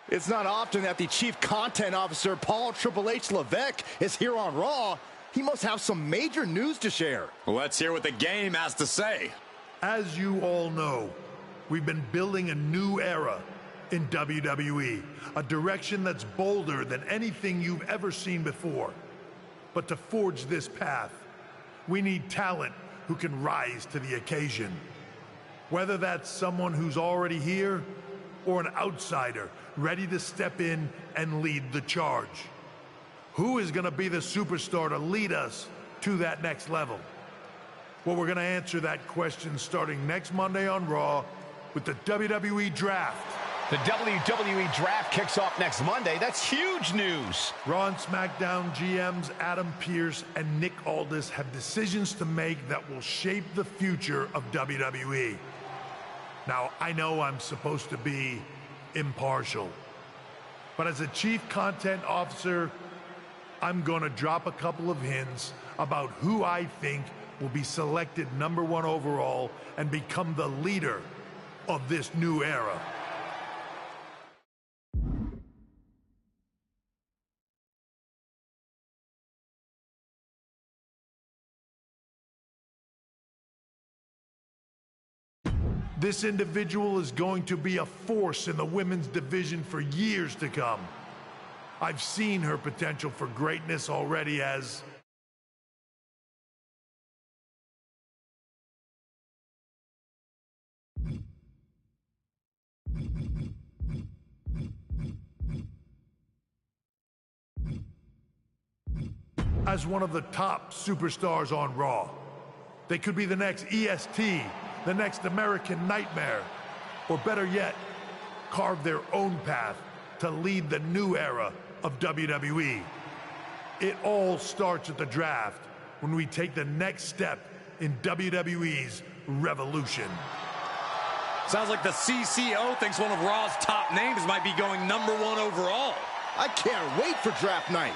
It's not often that the Chief Content Officer, Paul Triple H Levesque, is here on Raw. He must have some major news to share. Let's hear what the game has to say. As you all know, we've been building a new era in WWE, a direction that's bolder than anything you've ever seen before. But to forge this path, we need talent who can rise to the occasion. Whether that's someone who's already here or an outsider ready to step in and lead the charge. Who is going to be the superstar to lead us to that next level? Well, we're going to answer that question starting next Monday on Raw with the WWE Draft. The WWE Draft kicks off next Monday. That's huge news. Raw and SmackDown GMs Adam Pearce and Nick Aldis have decisions to make that will shape the future of WWE. Now, I know I'm supposed to be impartial, but as a Chief Content Officer, I'm going to drop a couple of hints about who I think will be selected #1 overall and become the leader of this new era. This individual is going to be a force in the women's division for years to come. I've seen her potential for greatness already as one of the top superstars on Raw. They could be the next EST, the next American Nightmare, or better yet, carve their own path to lead the new era of WWE. It all starts at the draft when we take the next step in WWE's revolution. Sounds like the CCO thinks one of Raw's top names might be going #1 overall. I can't wait for draft night.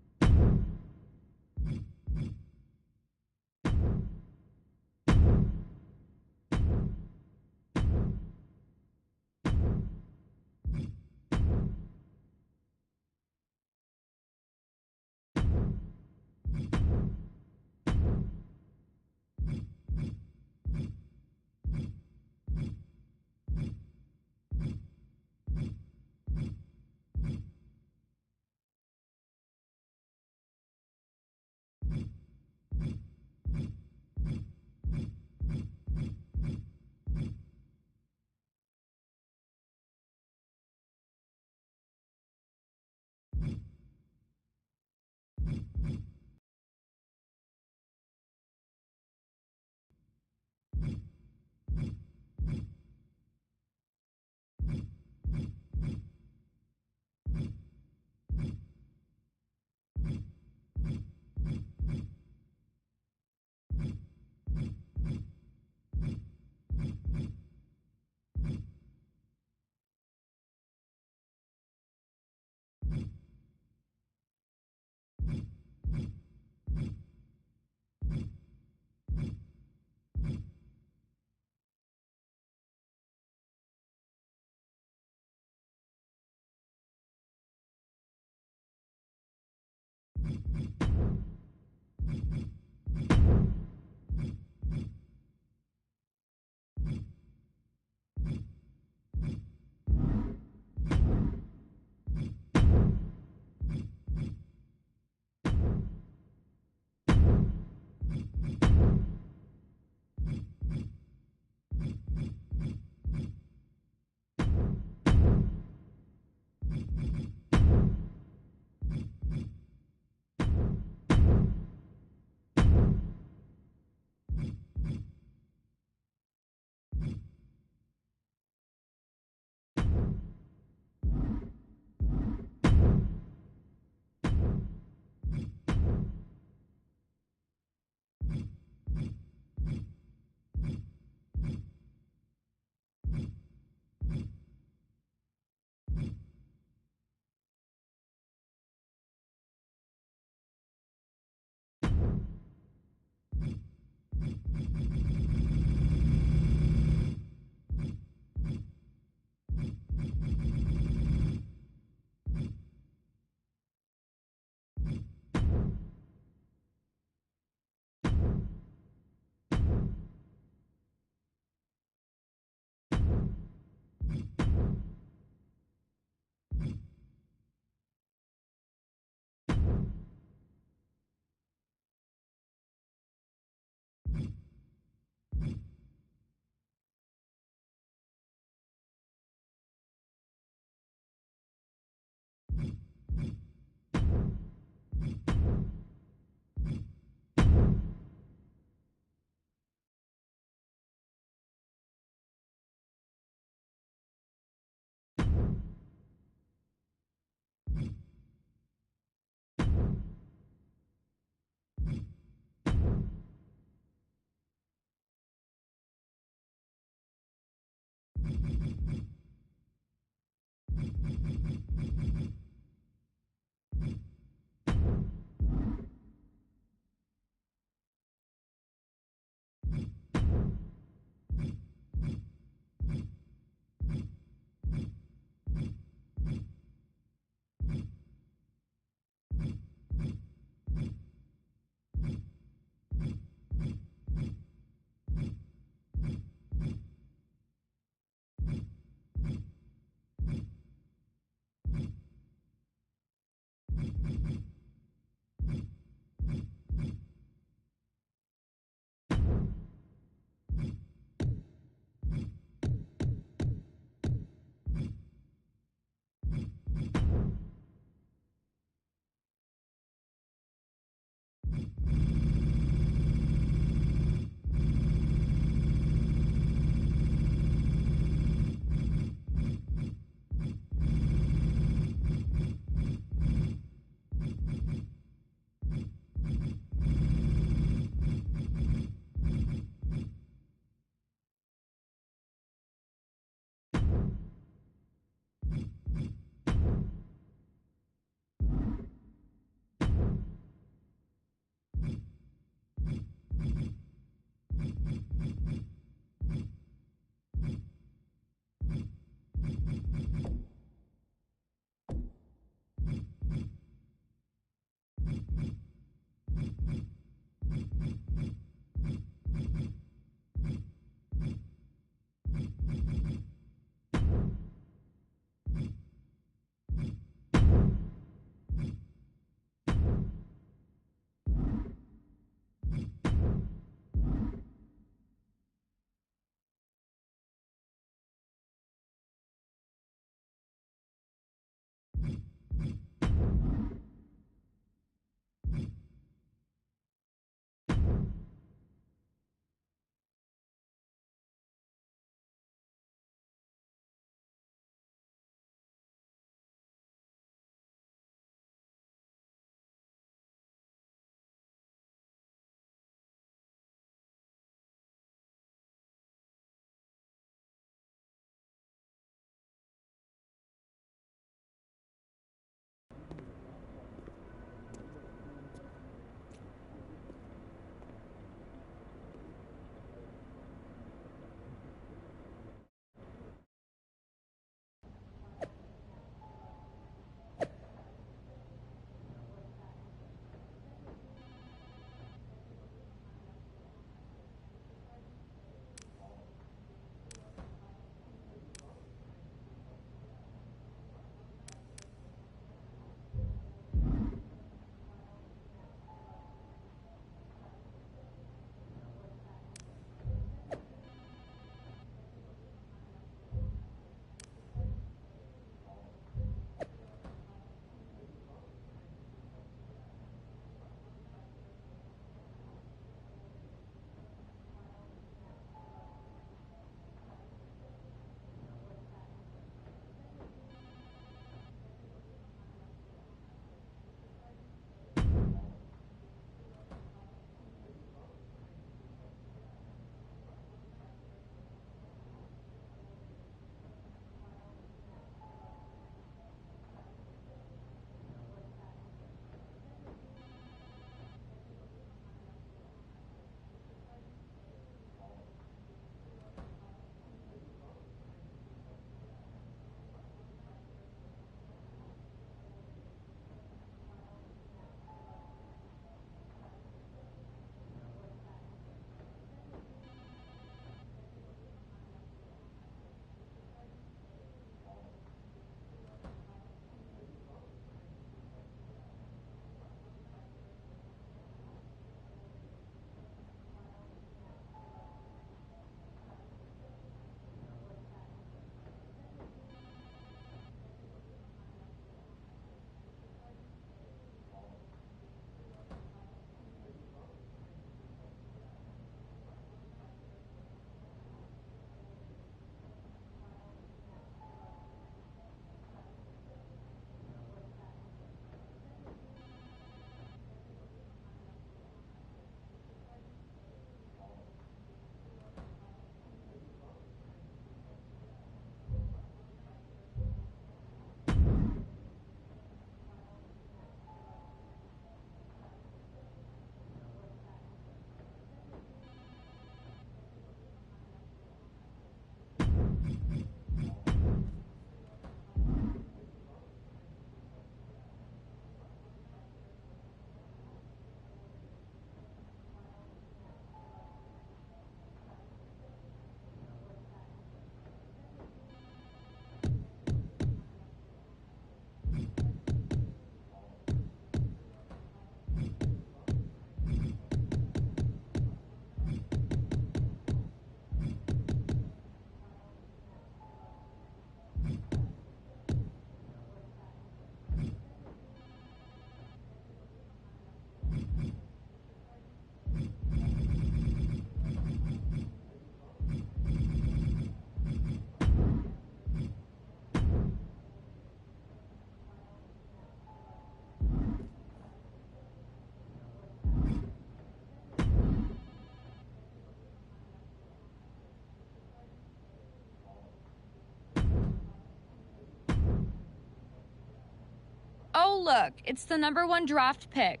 look, it's the #1 draft pick.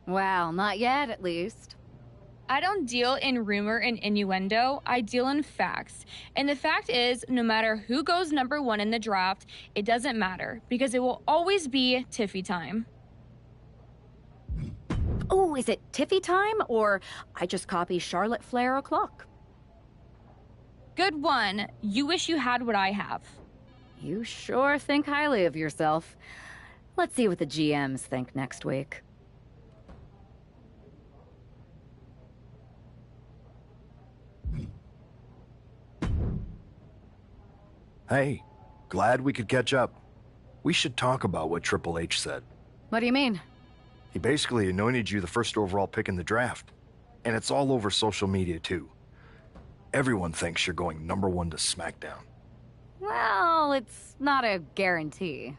Well, not yet, at least. I don't deal in rumor and innuendo. I deal in facts. And the fact is, no matter who goes #1 in the draft, it doesn't matter because it will always be Tiffy time. Oh, is it Tiffy time? Or I just copy Charlotte Flair o'clock? Good one. You wish you had what I have. You sure think highly of yourself. Let's see what the GMs think next week. Hey, glad we could catch up. We should talk about what Triple H said. What do you mean? He basically anointed you the first overall pick in the draft. And it's all over social media, too. Everyone thinks you're going #1 to SmackDown. Well, it's not a guarantee.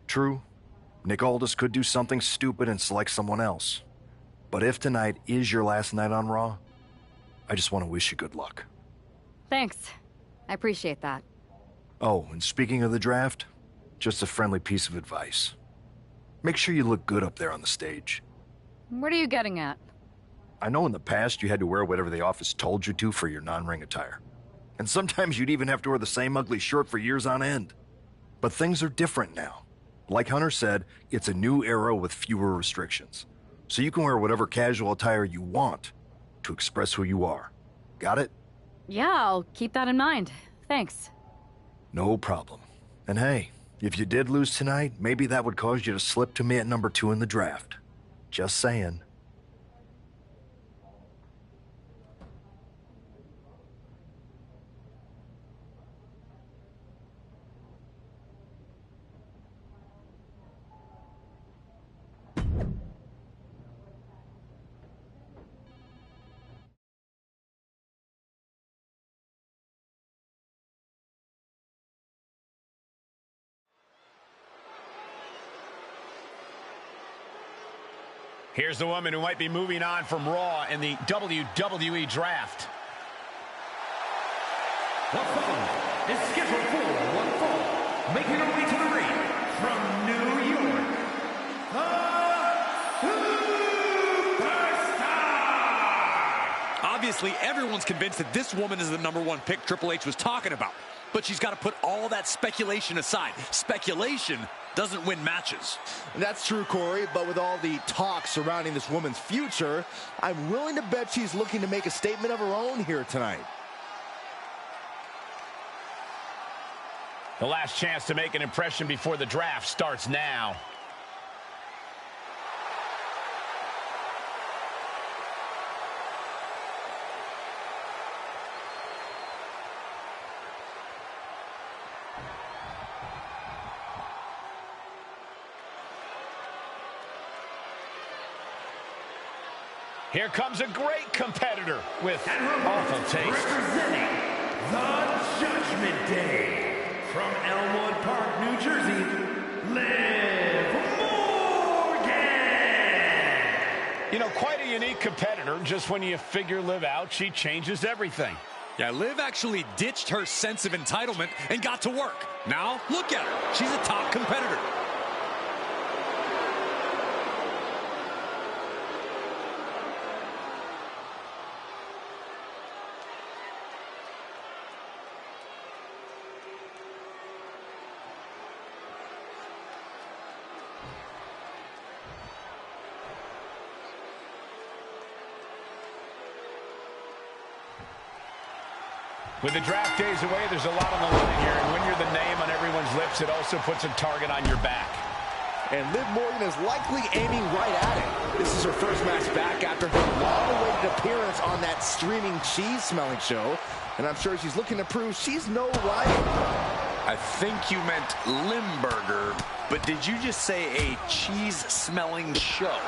True. Nick Aldis could do something stupid and select someone else. But if tonight is your last night on Raw, I just want to wish you good luck. Thanks. I appreciate that. Oh, and speaking of the draft, just a friendly piece of advice. Make sure you look good up there on the stage. What are you getting at? I know in the past you had to wear whatever the office told you to for your non-ring attire. And sometimes you'd even have to wear the same ugly shirt for years on end. But things are different now. Like Hunter said, it's a new era with fewer restrictions. So you can wear whatever casual attire you want to express who you are. Got it? Yeah, I'll keep that in mind. Thanks. No problem. And hey, if you did lose tonight, maybe that would cause you to slip to me at #2 in the draft. Just saying. Here's the woman who might be moving on from Raw in the WWE Draft. The following is scheduled for one fall, making her way to the ring from New York, the Superstar! Obviously, everyone's convinced that this woman is the #1 pick Triple H was talking about. But she's got to put all that speculation aside. Speculation doesn't win matches. That's true, Corey, but with all the talk surrounding this woman's future, I'm willing to bet she's looking to make a statement of her own here tonight. The last chance to make an impression before the draft starts now. Here comes a great competitor with awful taste. Representing the Judgment Day from Elmwood Park, New Jersey, Liv Morgan! You know, quite a unique competitor. Just when you figure Liv out, she changes everything. Yeah, Liv actually ditched her sense of entitlement and got to work. Now, look at her. She's a top competitor. With the draft days away, there's a lot on the line here, and when you're the name on everyone's lips, it also puts a target on your back. And Liv Morgan is likely aiming right at it. This is her first match back after her long-awaited appearance on that streaming cheese-smelling show, and I'm sure she's looking to prove she's no rival. I think you meant Limburger, but did you just say a cheese-smelling show?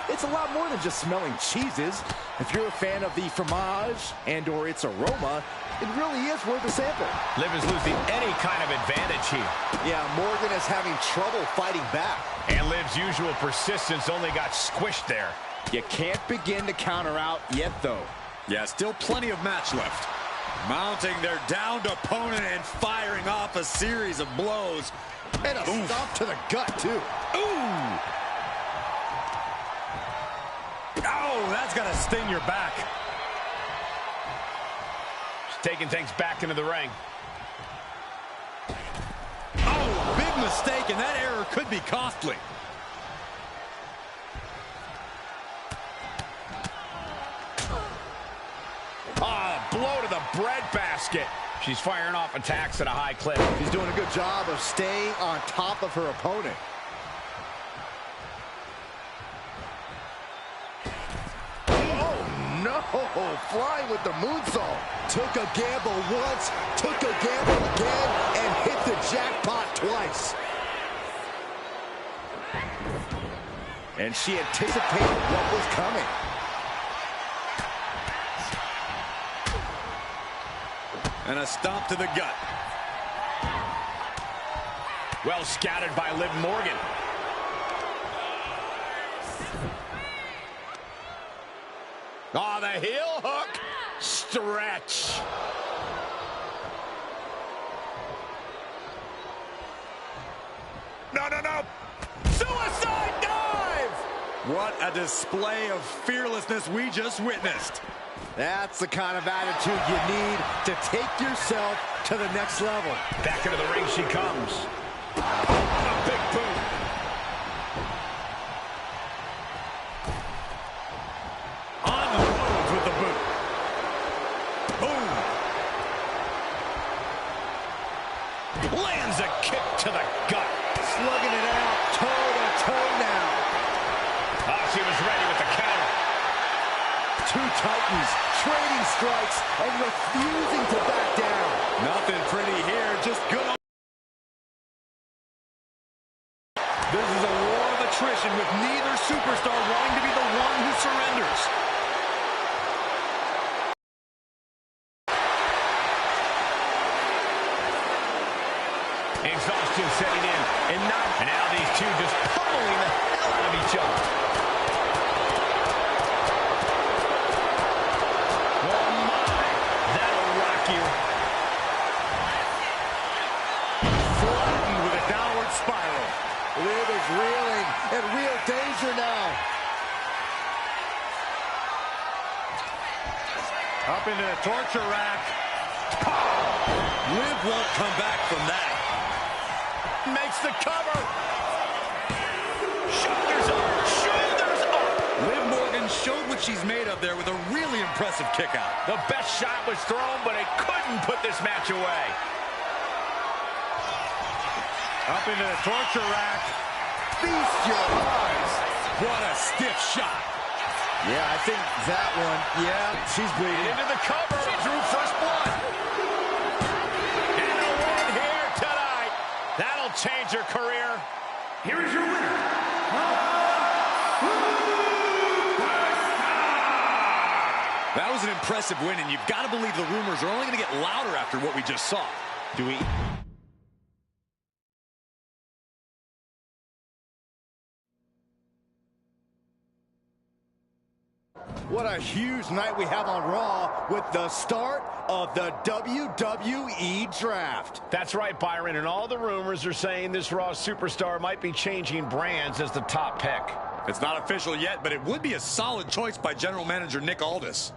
It's a lot more than just smelling cheeses. If you're a fan of the fromage and/or its aroma, it really is worth a sample. Liv is losing any kind of advantage here. Yeah, Morgan is having trouble fighting back. And Liv's usual persistence only got squished there. You can't begin to counter out yet, though. Yeah, still plenty of match left. Mounting their downed opponent and firing off a series of blows. And a stomp to the gut, too. Ooh! Oh, that's gonna sting your back. She's taking things back into the ring. Oh, big mistake, and that error could be costly. Blow to the breadbasket. She's firing off attacks at a high clip. She's doing a good job of staying on top of her opponent. Oh, no. Flying with the moonsault. Took a gamble once, took a gamble again, and hit the jackpot twice. And she anticipated what was coming. And a stomp to the gut. Well scouted by Liv Morgan. Oh, the heel hook. Stretch. No. Suicide dive! What a display of fearlessness we just witnessed. That's the kind of attitude you need to take yourself to the next level. Back into the ring she comes. A big boot. Unloads with the boot. Boom. Lands a kick to the gut. Slugging it out, toe-to-toe now. Oh, she was ready with the counter. Two titans trading strikes and refusing to back down. Nothing pretty here, just good. This is a war of attrition with neither superstar wanting to be the one who surrenders. Exhaustion setting in, and now these two just pummeling the hell out of each other. Oh my, that'll rock you. Flattened with a downward spiral. Liv is reeling, in real danger now. Up into the torture rack. Liv won't come back from that. Makes the cover. Shoulders up, shoulders up. Liv Morgan showed what she's made of there with a really impressive kick out. The best shot was thrown, but it couldn't put this match away. Up into the torture rack. Feast your eyes. What a stiff shot. Yeah, I think that one, yeah, she's bleeding. Into the cover. She drew first blood. And a win here tonight. That'll change her career. Here is your winner. That was an impressive win, and you've got to believe the rumors are only going to get louder after what we just saw. Do we... What a huge night we have on Raw with the start of the WWE Draft. That's right, Byron, and all the rumors are saying this Raw superstar might be changing brands as the top pick. It's not official yet, but it would be a solid choice by General Manager Nick Aldis.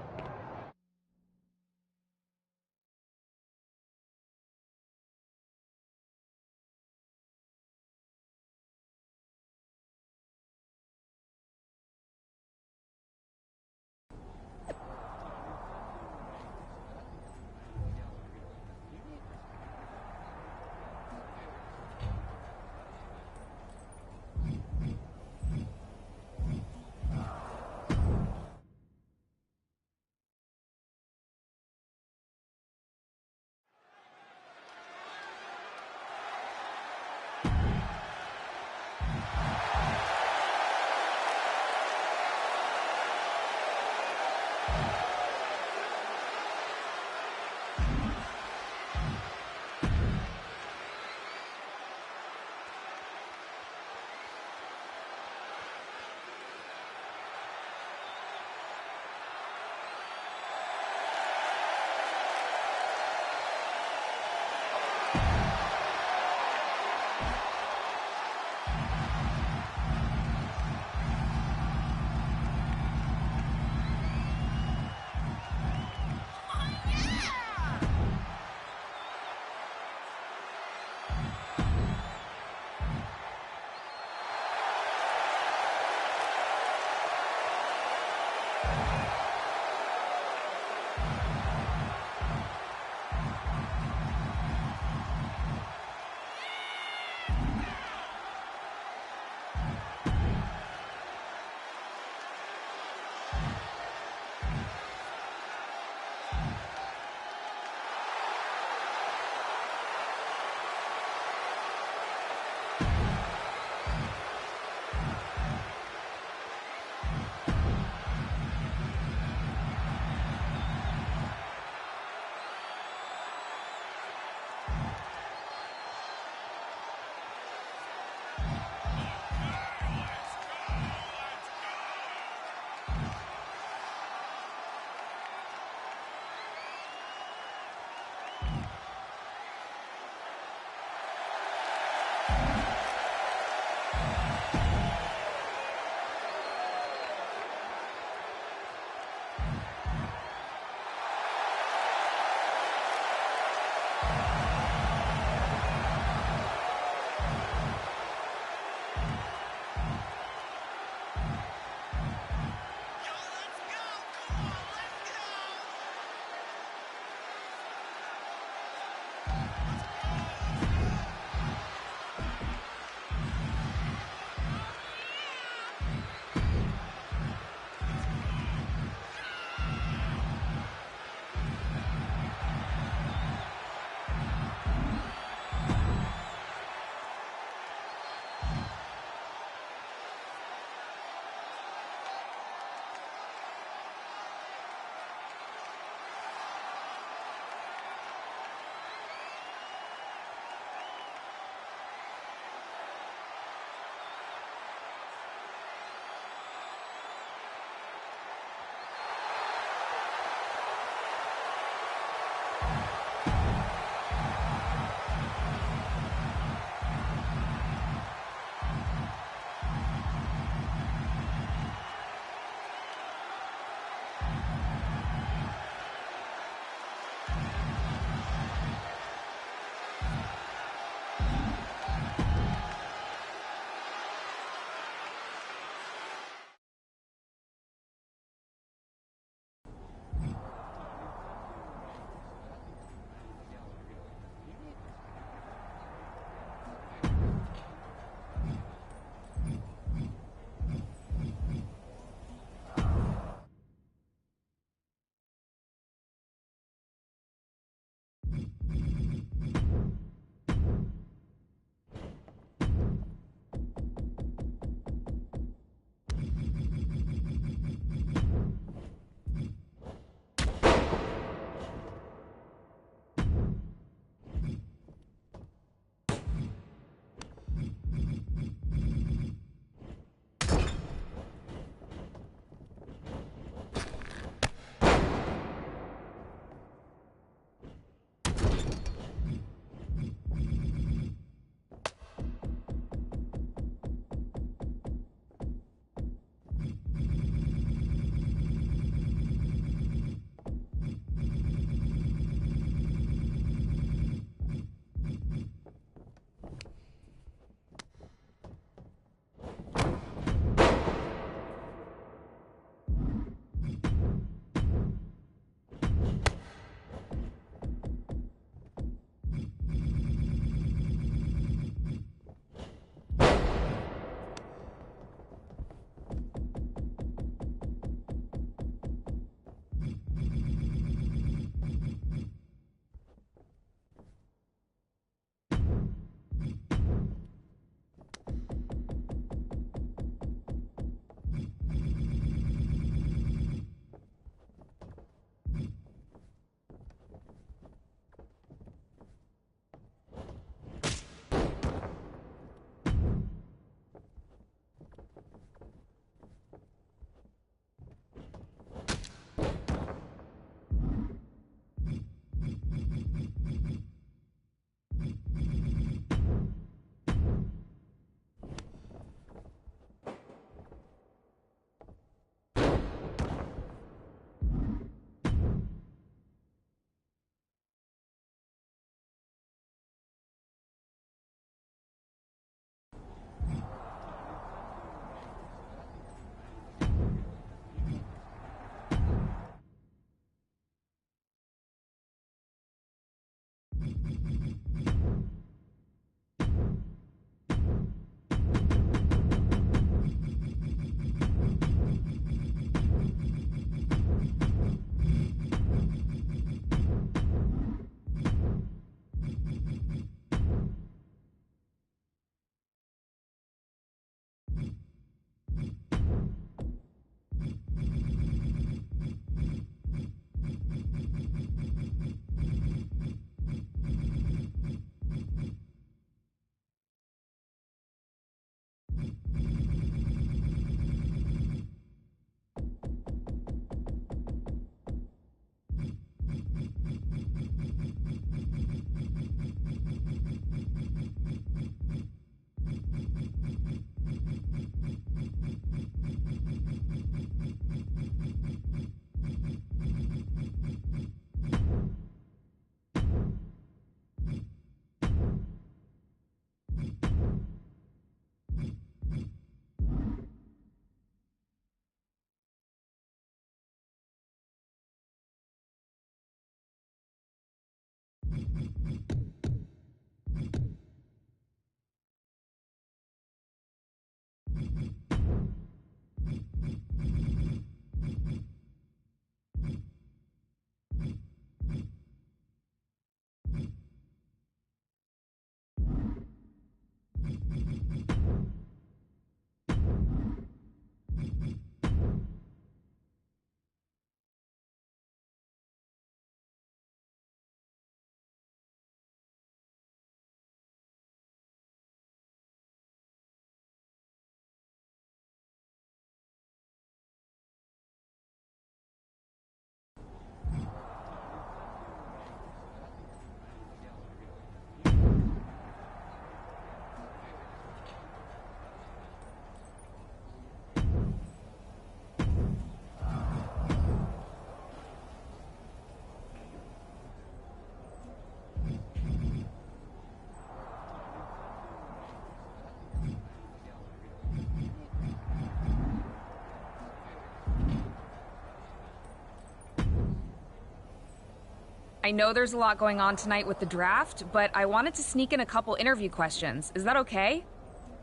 I know there's a lot going on tonight with the draft, but I wanted to sneak in a couple interview questions. Is that okay?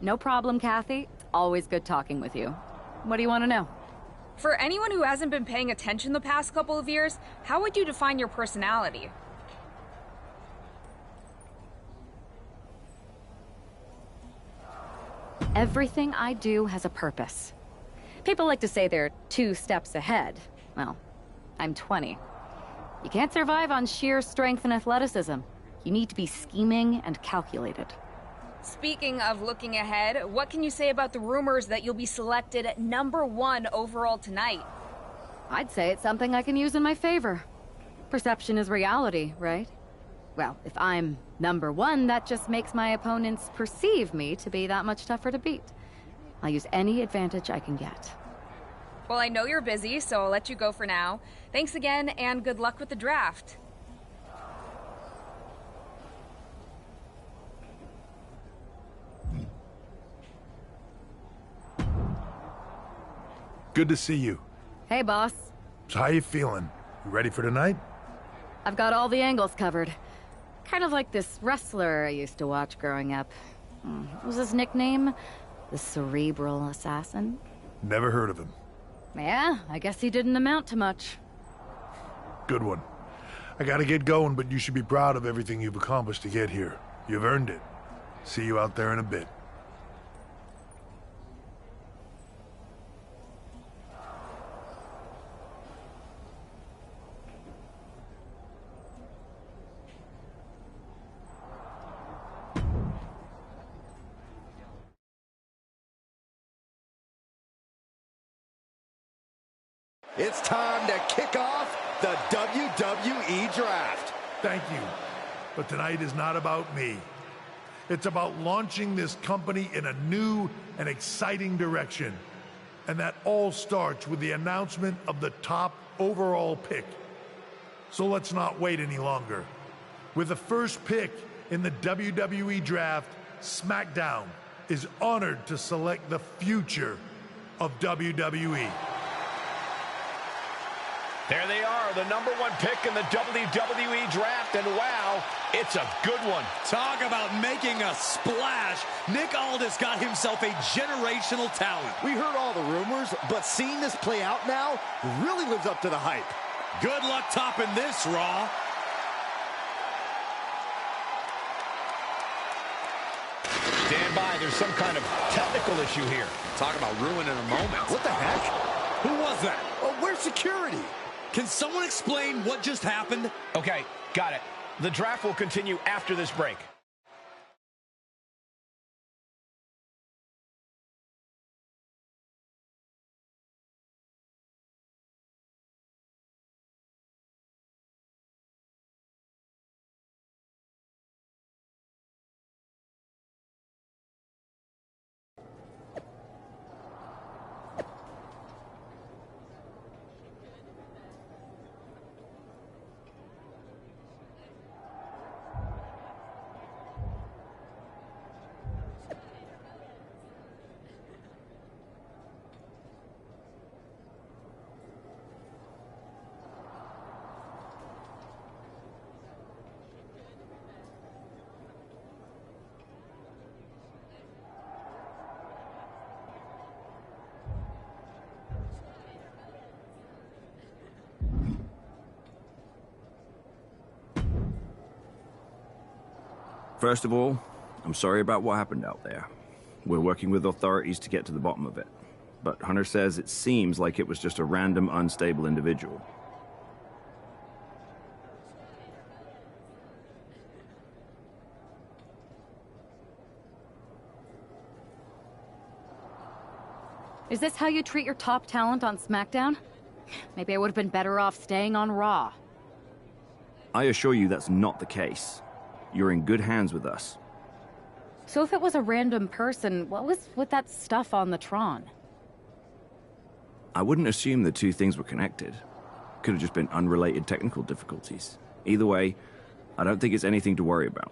No problem, Kathy. Always good talking with you. What do you want to know? For anyone who hasn't been paying attention the past couple of years, how would you define your personality? Everything I do has a purpose. People like to say they're 2 steps ahead. Well, I'm 20. You can't survive on sheer strength and athleticism. You need to be scheming and calculated. Speaking of looking ahead, what can you say about the rumors that you'll be selected at #1 overall tonight? I'd say it's something I can use in my favor. Perception is reality, right? Well, if I'm #1, that just makes my opponents perceive me to be that much tougher to beat. I'll use any advantage I can get. Well, I know you're busy, so I'll let you go for now. Thanks again, and good luck with the draft. Good to see you. Hey, boss. So how you feeling? You ready for tonight? I've got all the angles covered. Kind of like this wrestler I used to watch growing up. What was his nickname? The Cerebral Assassin? Never heard of him. Yeah, I guess he didn't amount to much. Good one. I gotta get going, but you should be proud of everything you've accomplished to get here. You've earned it. See you out there in a bit. It's time to kick off the WWE Draft. Thank you. But tonight is not about me. It's about launching this company in a new and exciting direction. And that all starts with the announcement of the top overall pick. So let's not wait any longer. With the first pick in the WWE Draft, SmackDown is honored to select the future of WWE. There they are, the #1 pick in the WWE Draft, and wow, it's a good one. Talk about making a splash. Nick Aldis got himself a generational talent. We heard all the rumors, but seeing this play out now really lives up to the hype. Good luck topping this, Raw. Stand by, there's some kind of technical issue here. Talk about ruining a moment. What the heck? Who was that? Oh, where's security? Can someone explain what just happened? Okay, got it. The draft will continue after this break. First of all, I'm sorry about what happened out there. We're working with authorities to get to the bottom of it. But Hunter says it seems like it was just a random, unstable individual. Is this how you treat your top talent on SmackDown? Maybe I would have been better off staying on Raw. I assure you that's not the case. You're in good hands with us. So if it was a random person, what was with that stuff on the Tron? I wouldn't assume the two things were connected. Could have just been unrelated technical difficulties. Either way, I don't think it's anything to worry about.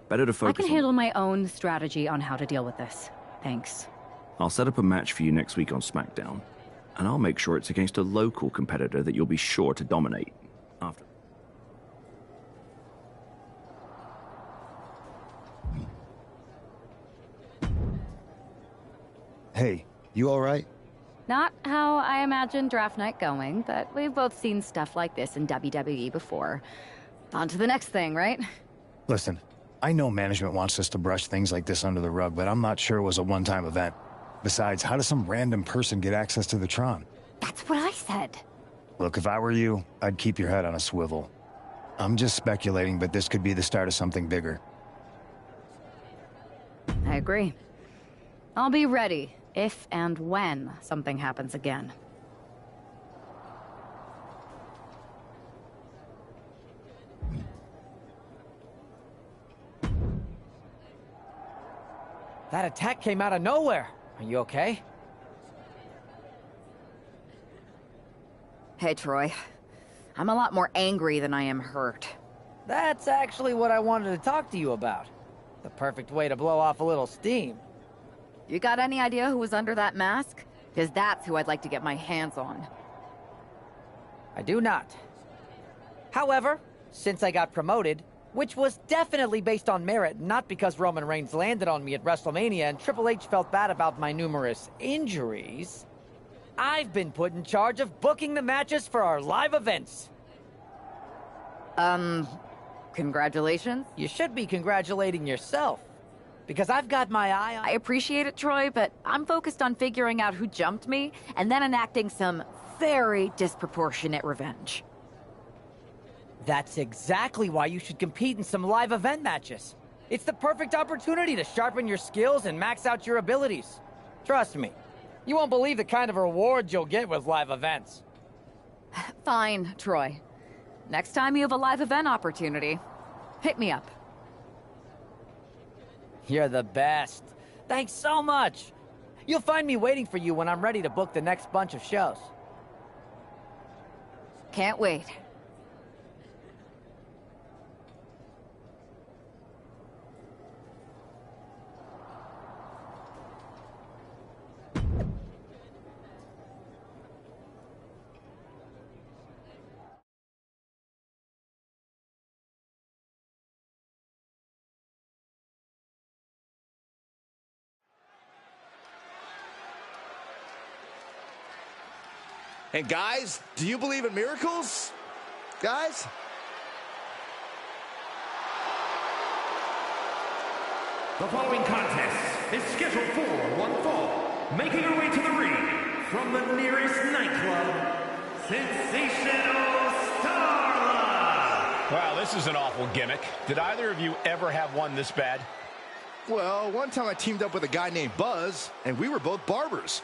Better to focus I can handle my own strategy on how to deal with this. Thanks. I'll set up a match for you next week on SmackDown, and I'll make sure it's against a local competitor that you'll be sure to dominate after. Hey, you all right? Not how I imagined draft night going, but we've both seen stuff like this in WWE before. On to the next thing, right? Listen, I know management wants us to brush things like this under the rug, but I'm not sure it was a one-time event. Besides, how does some random person get access to the Tron? That's what I said. Look, if I were you, I'd keep your head on a swivel. I'm just speculating, but this could be the start of something bigger. I agree. I'll be ready if and when something happens again. That attack came out of nowhere. Are you okay? Hey, Troy. I'm a lot more angry than I am hurt. That's actually what I wanted to talk to you about. The perfect way to blow off a little steam. You got any idea who was under that mask? Because that's who I'd like to get my hands on. I do not. However, since I got promoted, which was definitely based on merit, not because Roman Reigns landed on me at WrestleMania and Triple H felt bad about my numerous injuries, I've been put in charge of booking the matches for our live events. Congratulations? You should be congratulating yourself. Because I've got my eye on... I appreciate it, Troy, but I'm focused on figuring out who jumped me and then enacting some very disproportionate revenge. That's exactly why you should compete in some live event matches. It's the perfect opportunity to sharpen your skills and max out your abilities. Trust me, you won't believe the kind of rewards you'll get with live events. Fine, Troy. Next time you have a live event opportunity, hit me up. You're the best. Thanks so much. You'll find me waiting for you when I'm ready to book the next bunch of shows. Can't wait. And guys, do you believe in miracles? Guys? The following contest is scheduled for one fall. Making her way to the ring from the nearest nightclub, Sensational Starla. Wow, this is an awful gimmick. Did either of you ever have one this bad? Well, one time I teamed up with a guy named Buzz, and we were both barbers.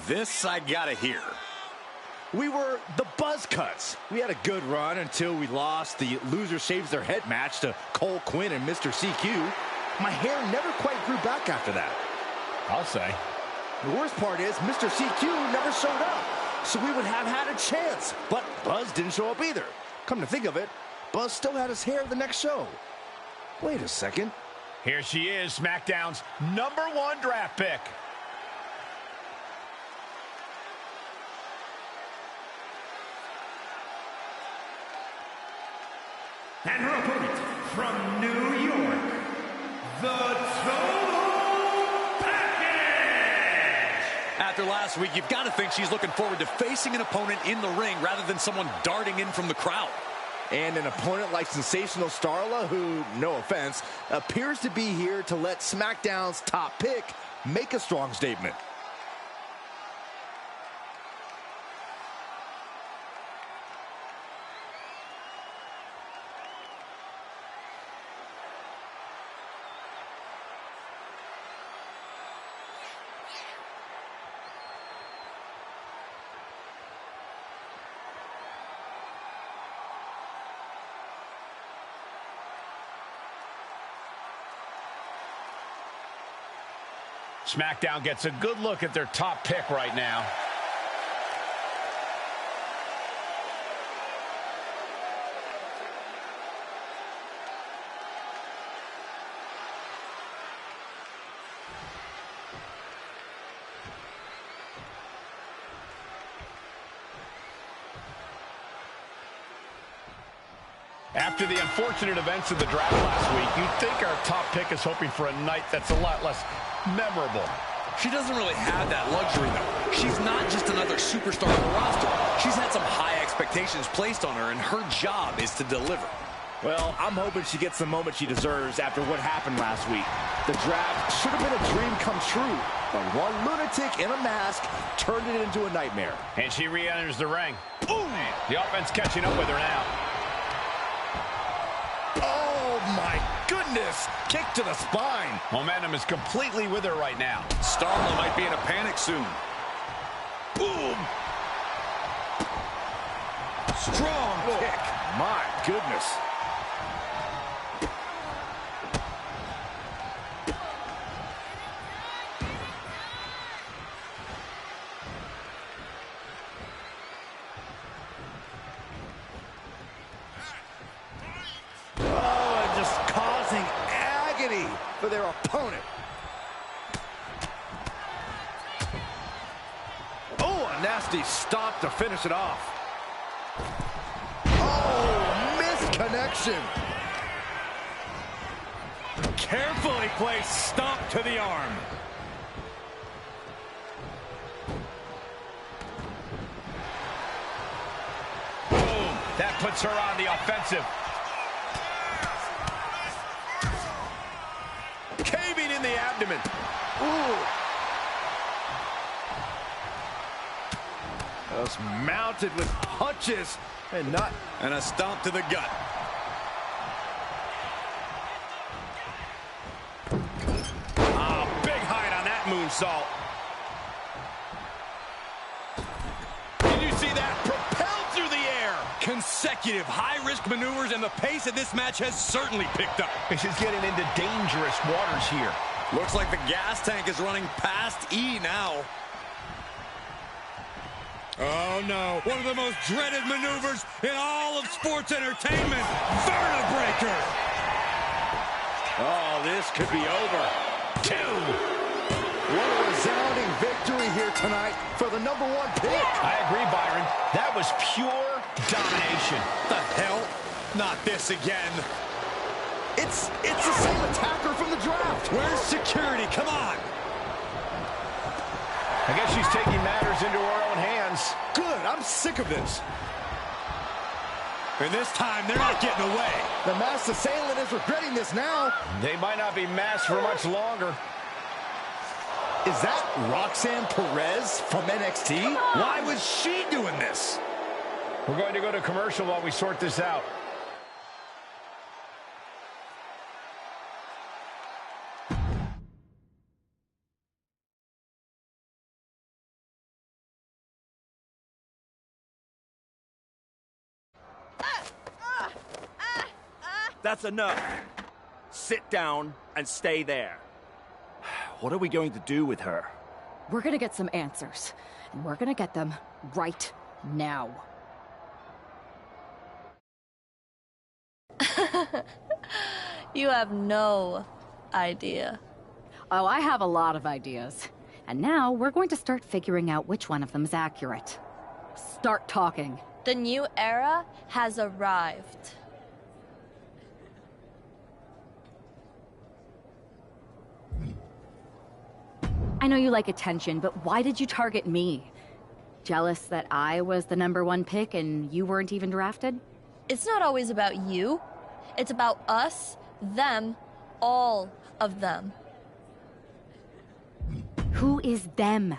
This I gotta hear. We were the Buzz Cuts. We had a good run until we lost the Loser Shaves Their Head match to Cole Quinn and Mr. CQ. My hair never quite grew back after that. I'll say. The worst part is Mr. CQ never showed up, so we would have had a chance. But Buzz didn't show up either. Come to think of it, Buzz still had his hair the next show. Wait a second. Here she is, SmackDown's #1 draft pick. And her opponent from New York, the Total Package! After last week, you've got to think she's looking forward to facing an opponent in the ring rather than someone darting in from the crowd. And an opponent like Sensational Starla, who, no offense, appears to be here to let SmackDown's top pick make a strong statement. SmackDown gets a good look at their top pick right now. After the unfortunate events of the draft last week, you'd think our top pick is hoping for a night that's a lot less memorable. She doesn't really have that luxury, though. She's not just another superstar on the roster. She's had some high expectations placed on her, and her job is to deliver. Well, I'm hoping she gets the moment she deserves after what happened last week. The draft should have been a dream come true, but one lunatic in a mask turned it into a nightmare. And she re-enters the ring. Boom! The offense catching up with her now. Oh, my goodness! Kick to the spine. Momentum is completely with her right now. Starla might be in a panic soon. Boom! Strong kick. My goodness. For their opponent. Oh, a nasty stop to finish it off. Oh, missed connection. Carefully placed stomp to the arm. Boom. That puts her on the offensive. Caving in the abdomen. Ooh. Just mounted with punches and not. And a stomp to the gut. Ah, big height on that moonsault. Did you see that? Propelled through the air. Consecutive high-risk maneuvers, and the pace of this match has certainly picked up. She's getting into dangerous waters here. Looks like the gas tank is running past E now. Oh, no. One of the most dreaded maneuvers in all of sports entertainment. Vertebreaker. Oh, this could be over. 2. What a resounding victory here tonight for the #1 pick. I agree, Byron. That was pure domination. The hell? Not this again. It's the same attacker from the draft. Where's security? Come on. I guess she's taking matters into her own hands. Good, I'm sick of this. And this time, they're not getting away. The masked assailant is regretting this now. They might not be masked for much longer. Is that Roxanne Perez from NXT? Why was she doing this? We're going to go to commercial while we sort this out. That's enough. Sit down and stay there. What are we going to do with her? We're gonna get some answers, and we're gonna get them right now. You have no idea. Oh, I have a lot of ideas. And now we're going to start figuring out which one of them is accurate. Start talking. The new era has arrived. I know you like attention, but why did you target me? Jealous that I was the #1 pick and you weren't even drafted? It's not always about you. It's about us, them, all of them. Who is them?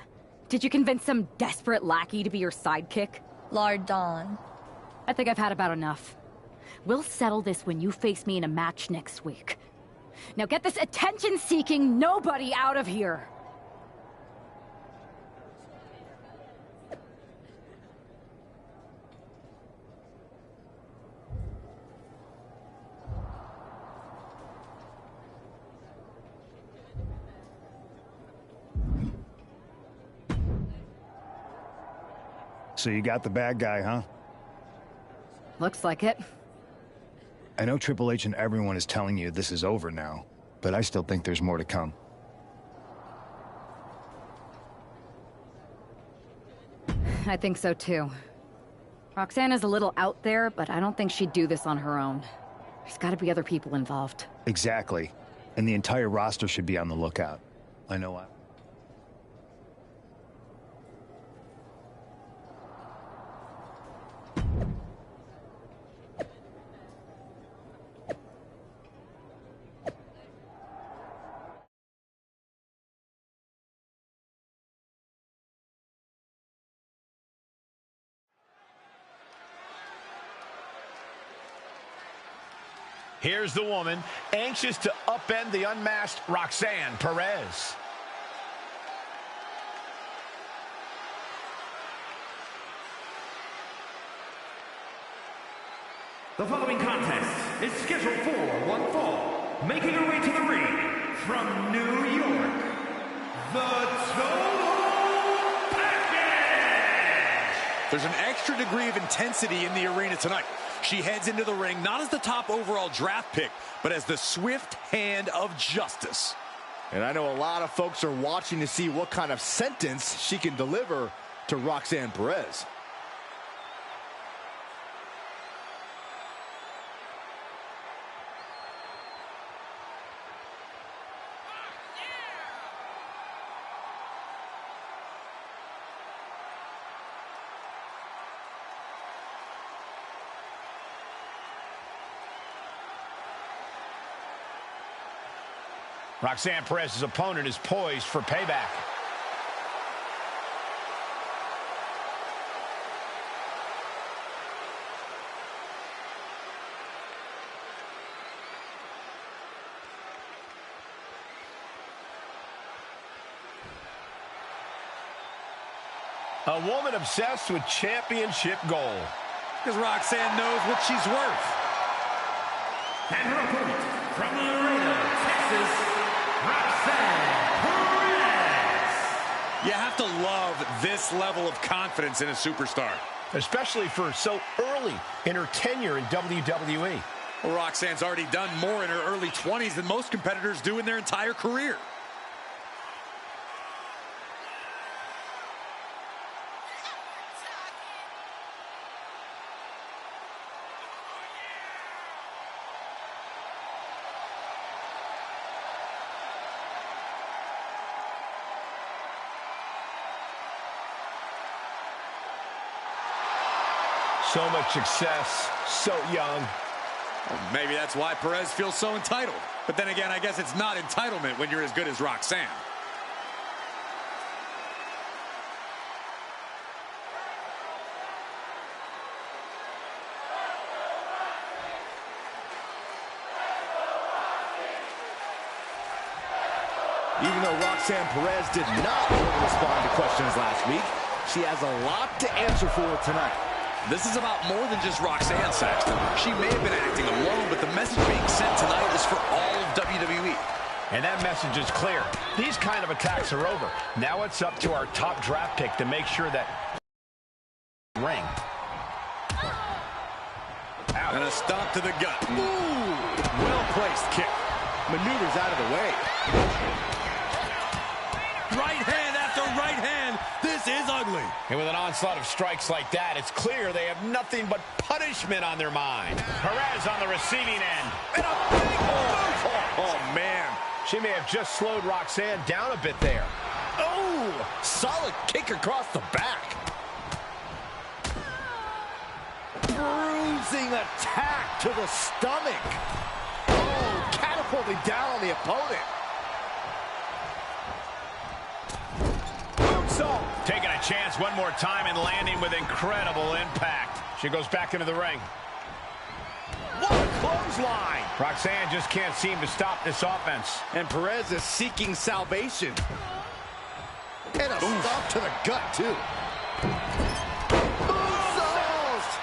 Did you convince some desperate lackey to be your sidekick? Lardon. I think I've had about enough. We'll settle this when you face me in a match next week. Now get this attention-seeking nobody out of here! So you got the bad guy, huh? Looks like it. I know Triple H and everyone is telling you this is over now, but I still think there's more to come. I think so too. Roxanne is a little out there, but I don't think she'd do this on her own. There's gotta be other people involved. Exactly. And the entire roster should be on the lookout. I know I... Here's the woman, anxious to upend the unmasked Roxanne Perez. The following contest is scheduled for one fall. Making her way to the ring from New York, the Total Package! There's an extra degree of intensity in the arena tonight. She heads into the ring not as the top overall draft pick, but as the swift hand of justice. And I know a lot of folks are watching to see what kind of sentence she can deliver to Roxanne Perez. Roxanne Perez's opponent is poised for payback. A woman obsessed with championship gold. Because Roxanne knows what she's worth. And her opponent from Laredo, Texas, Roxanne Perez. You have to love this level of confidence in a superstar. Especially for so early in her tenure in WWE. Well, Roxanne's already done more in her early 20s than most competitors do in their entire career. So much success, so young. Well, maybe that's why Perez feels so entitled. But then again, I guess it's not entitlement when you're as good as Roxanne. Even though Roxanne Perez did not respond to questions last week, she has a lot to answer for tonight. This is about more than just Roxanne, Saxton. She may have been acting alone, but the message being sent tonight is for all of WWE. And that message is clear. These kind of attacks are over. Now it's up to our top draft pick to make sure that ring. Out. And a stomp to the gut. Ooh, well-placed kick. Maneuvers out of the way. Right hand after right hand. This is ugly. And with an onslaught of strikes like that, it's clear they have nothing but punishment on their mind. Perez on the receiving end. And a big Oh, man. She may have just slowed Roxanne down a bit there. Oh, solid kick across the back. Bruising attack to the stomach. Oh, catapulting down on the opponent. Taking a chance one more time and landing with incredible impact. She goes back into the ring. What a clothesline! Roxanne just can't seem to stop this offense. And Perez is seeking salvation. And a stomp to the gut, too. Moonsault!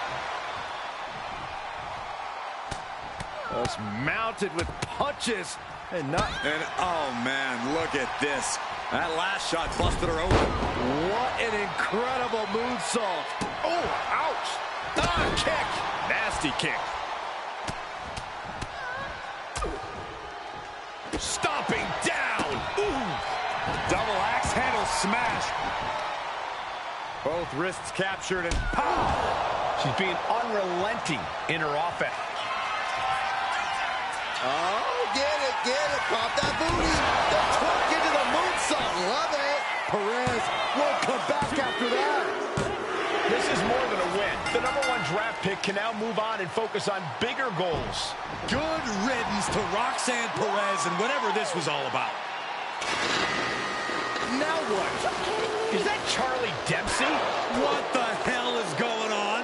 Just mounted with punches and not... And, oh, man, look at this. That last shot busted her open. What an incredible moonsault. Oh, ouch. Ah, kick. Nasty kick. Stomping down. Ooh. Double axe handle smash. Both wrists captured and pow. She's being unrelenting in her offense. Oh, get it. Pop that booty. The twerk into the moonsault. Love it. Perez won't come back after that. This is more than a win. The #1 draft pick can now move on and focus on bigger goals. Good riddance to Roxanne Perez and whatever this was all about. Now what? Is that Charlie Dempsey? What the hell is going on?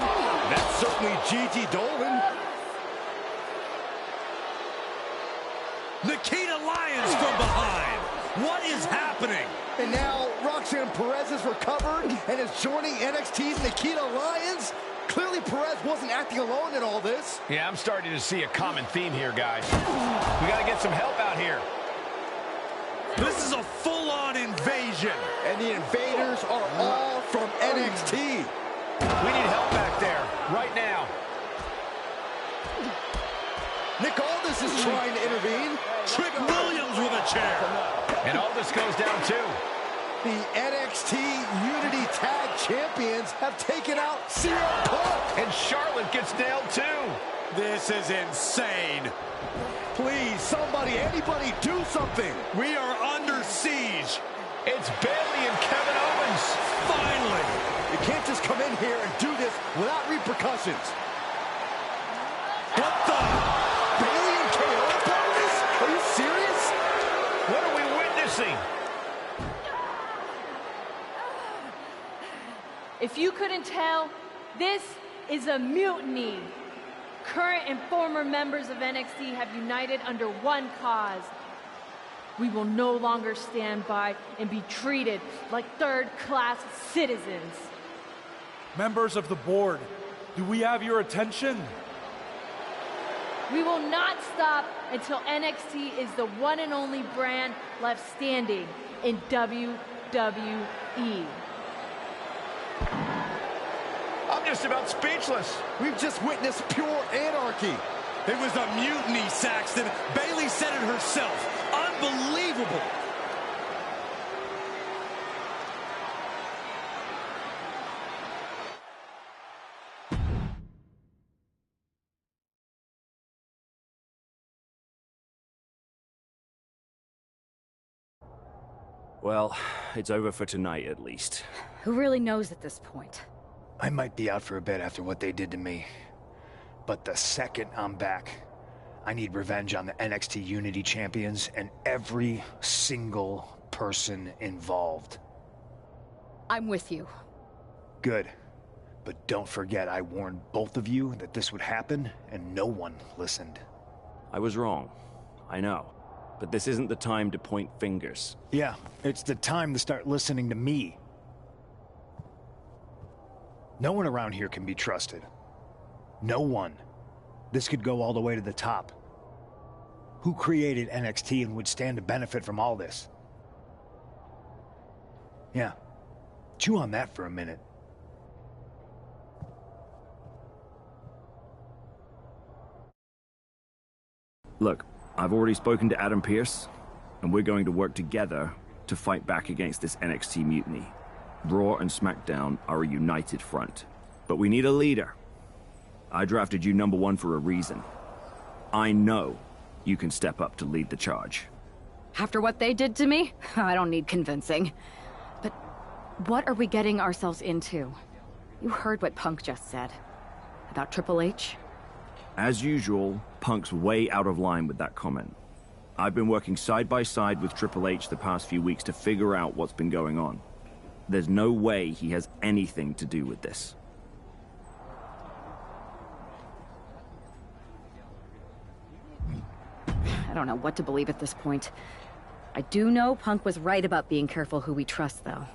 That's certainly Gigi Dolan. Nikita Lyons from behind. What is happening? And now Roxanne Perez is recovered and is joining NXT's Nikita Lyons. Clearly Perez wasn't acting alone in all this. Yeah, I'm starting to see a common theme here, guys. We got to get some help out here. This is a full-on invasion. And the invaders are all from NXT. We need help back there, right now. Nick Aldis is trying to intervene. Trick Williams with a chair. And Aldis goes down too. The NXT Unity Tag Champions have taken out CM Punk. And Charlotte gets nailed too. This is insane. Please, somebody, anybody, do something. We are under siege. It's Bayley and Kevin Owens. Finally. You can't just come in here and do this without repercussions. What the? Bayley and KO bonus? Are you serious? What are we witnessing? If you couldn't tell, this is a mutiny. Current and former members of NXT have united under one cause. We will no longer stand by and be treated like third-class citizens. Members of the board, do we have your attention? We will not stop until NXT is the one and only brand left standing in WWE. I'm just about speechless. We've just witnessed pure anarchy. It was a mutiny, Saxton. Bayley said it herself. Unbelievable. Well, it's over for tonight at least. Who really knows at this point? I might be out for a bit after what they did to me. But the second I'm back, I need revenge on the NXT Unity Champions and every single person involved. I'm with you. Good. But don't forget I warned both of you that this would happen, and no one listened. I was wrong. I know. But this isn't the time to point fingers. Yeah, it's the time to start listening to me. No one around here can be trusted. No one. This could go all the way to the top. Who created NXT and would stand to benefit from all this? Yeah. Chew on that for a minute. Look, I've already spoken to Adam Pearce, and we're going to work together to fight back against this NXT mutiny. Raw and SmackDown are a united front. But we need a leader. I drafted you number one for a reason. I know you can step up to lead the charge. After what they did to me, I don't need convincing. But what are we getting ourselves into? You heard what Punk just said. About Triple H? As usual, Punk's way out of line with that comment. I've been working side by side with Triple H the past few weeks to figure out what's been going on. There's no way he has anything to do with this. I don't know what to believe at this point. I do know Punk was right about being careful who we trust, though.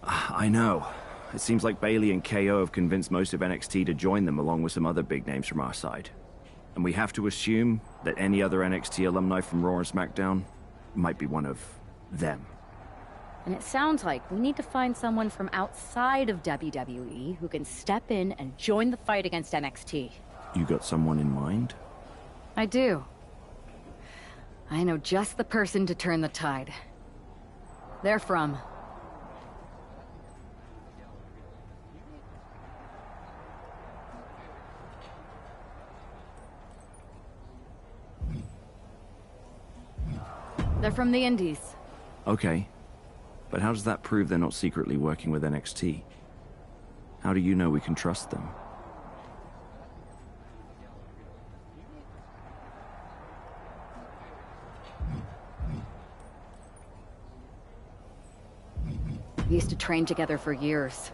I know. It seems like Bayley and KO have convinced most of NXT to join them along with some other big names from our side. And we have to assume that any other NXT alumni from Raw and SmackDown might be one of them. And it sounds like we need to find someone from outside of WWE who can step in and join the fight against NXT. You got someone in mind? I do. I know just the person to turn the tide. They're from... They're from the Indies. Okay. But how does that prove they're not secretly working with NXT? How do you know we can trust them? We used to train together for years.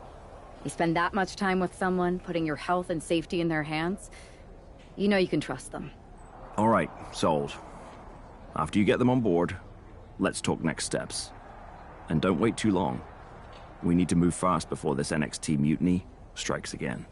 You spend that much time with someone, putting your health and safety in their hands, you know you can trust them. All right, sold. After you get them on board, let's talk next steps. And don't wait too long. We need to move fast before this NXT mutiny strikes again.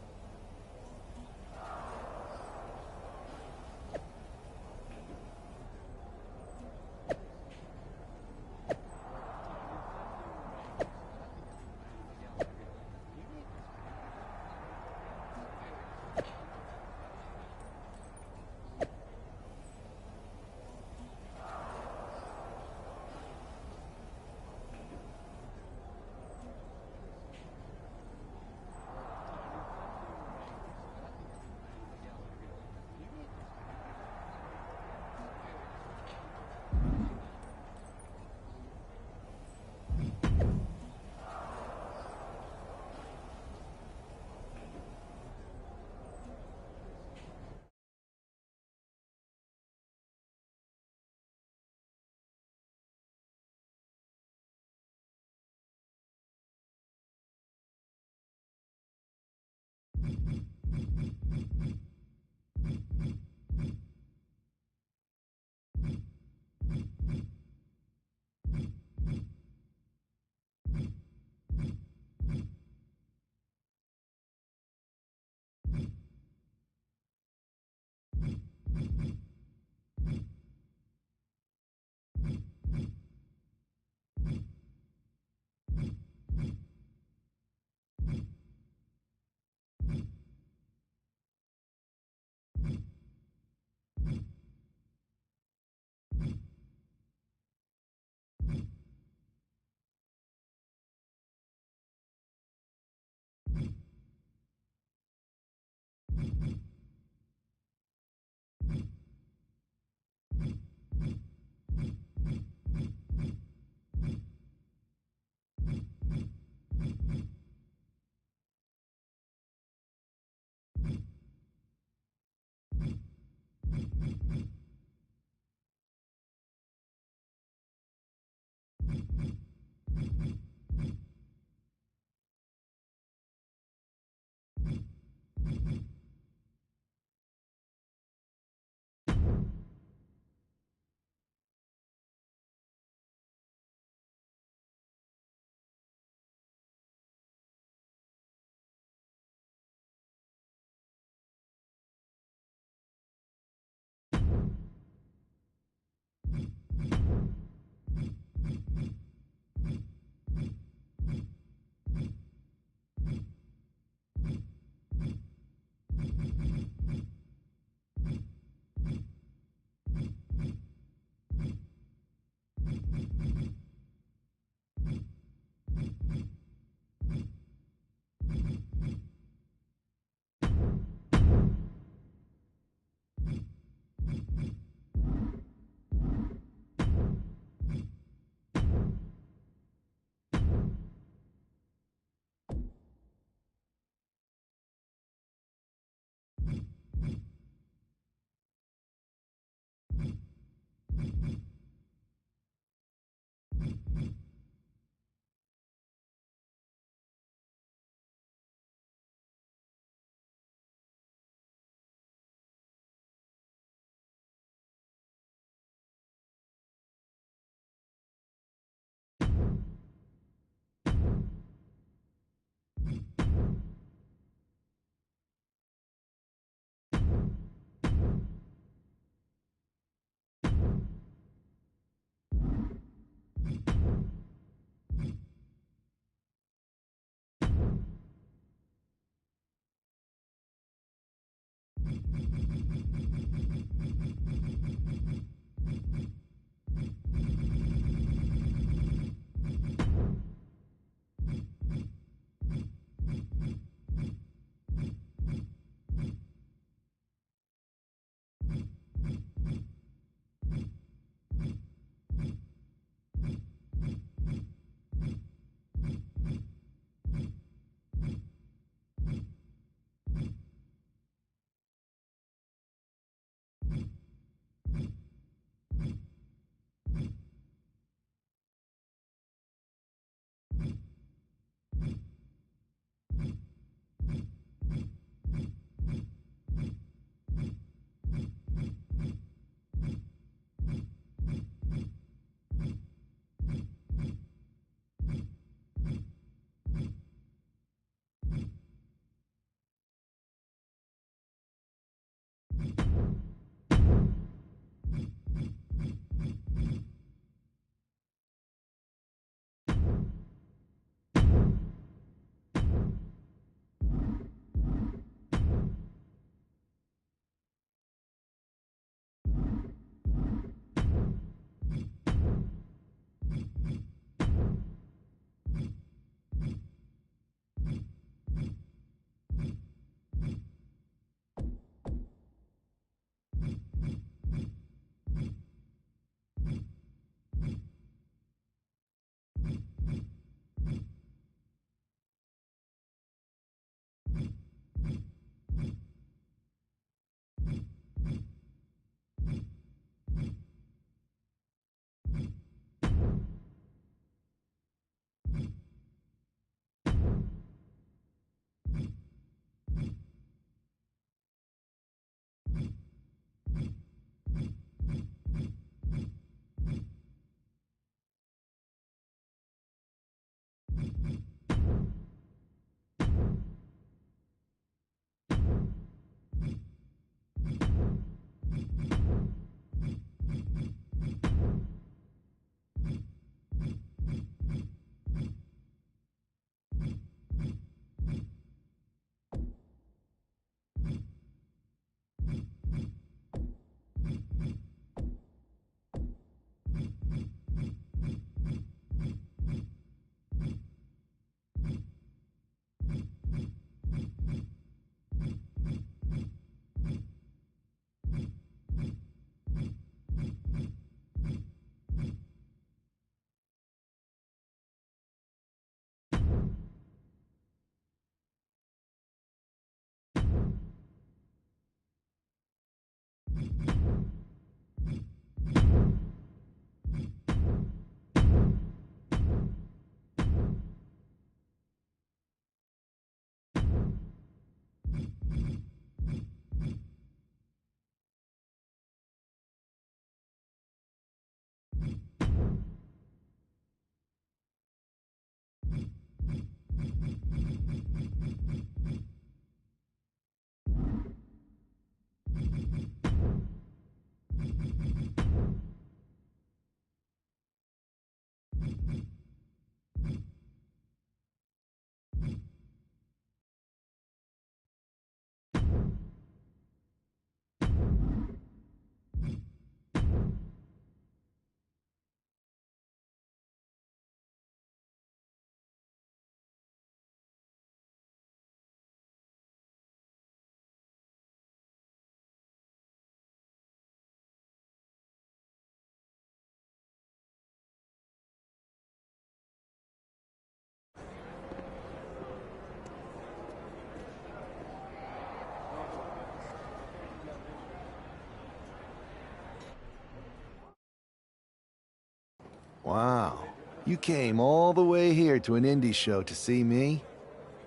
You came all the way here to an indie show to see me?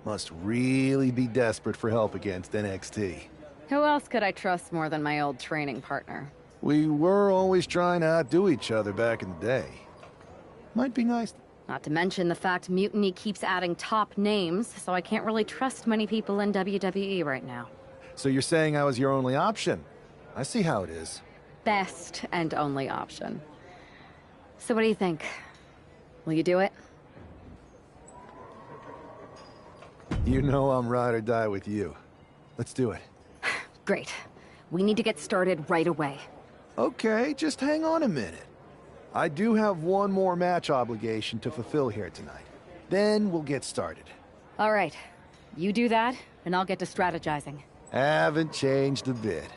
Must really be desperate for help against NXT. Who else could I trust more than my old training partner? We were always trying to outdo each other back in the day. Might be nice. Not to mention the fact Mutiny keeps adding top names, so I can't really trust many people in WWE right now. So you're saying I was your only option? I see how it is. Best and only option. So what do you think? Will you do it? You know I'm ride or die with you. Let's do it. Great. We need to get started right away. Okay, just hang on a minute. I do have one more match obligation to fulfill here tonight. Then we'll get started. All right. You do that, and I'll get to strategizing. Haven't changed a bit.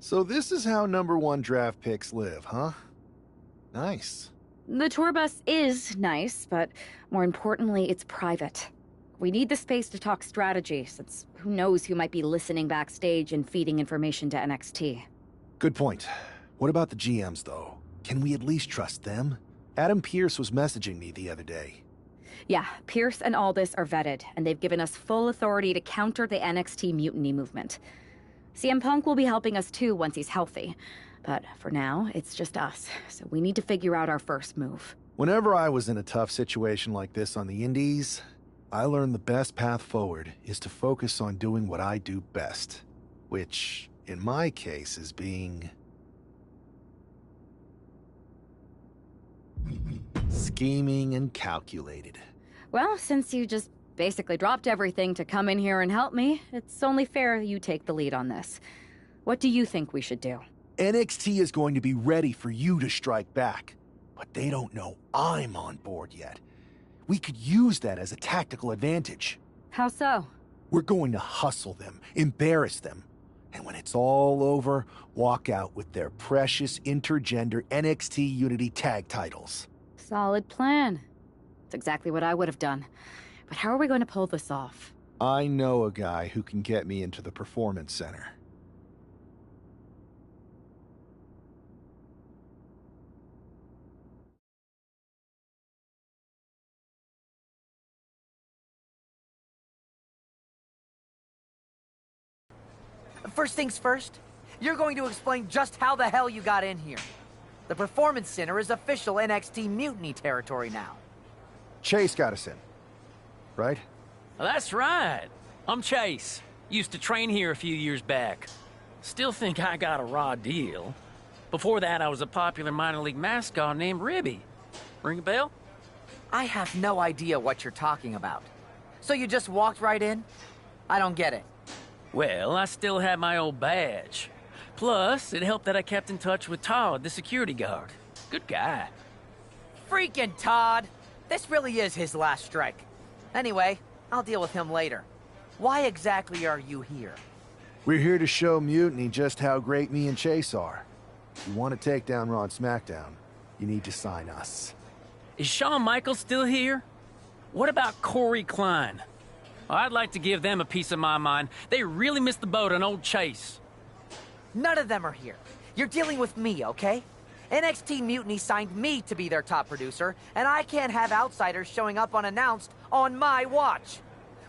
So this is how #1 draft picks live, huh? Nice. The tour bus is nice, but more importantly, it's private. We need the space to talk strategy, since who knows who might be listening backstage and feeding information to NXT. Good point. What about the GMs, though? Can we at least trust them? Adam Pearce was messaging me the other day. Yeah, Pierce and Aldis are vetted, and they've given us full authority to counter the NXT mutiny movement. CM Punk will be helping us too once he's healthy. But for now, it's just us, so we need to figure out our first move. Whenever I was in a tough situation like this on the Indies, I learned the best path forward is to focus on doing what I do best. Which, in my case, is being... scheming and calculated. Well, since you just basically dropped everything to come in here and help me, it's only fair you take the lead on this. What do you think we should do? NXT is going to be ready for you to strike back, but they don't know I'm on board yet. We could use that as a tactical advantage. How so? We're going to hustle them, embarrass them, and when it's all over, walk out with their precious intergender NXT Unity tag titles. Solid plan. It's exactly what I would have done. But how are we going to pull this off? I know a guy who can get me into the Performance Center. First things first, you're going to explain just how the hell you got in here. The Performance Center is official NXT Mutiny territory now. Chase got us in, right? That's right. I'm Chase. Used to train here a few years back. Still think I got a raw deal. Before that, I was a popular minor league mascot named Ribby. Ring a bell? I have no idea what you're talking about. So you just walked right in? I don't get it. Well, I still had my old badge. Plus, it helped that I kept in touch with Todd, the security guard. Good guy. Freaking Todd! This really is his last strike. Anyway, I'll deal with him later. Why exactly are you here? We're here to show Mutiny just how great me and Chase are. If you want to take down Raw and SmackDown, you need to sign us. Is Shawn Michaels still here? What about Corey Klein? I'd like to give them a piece of my mind. They really missed the boat on old Chase. None of them are here. You're dealing with me, okay? NXT Mutiny signed me to be their top producer, and I can't have outsiders showing up unannounced on my watch.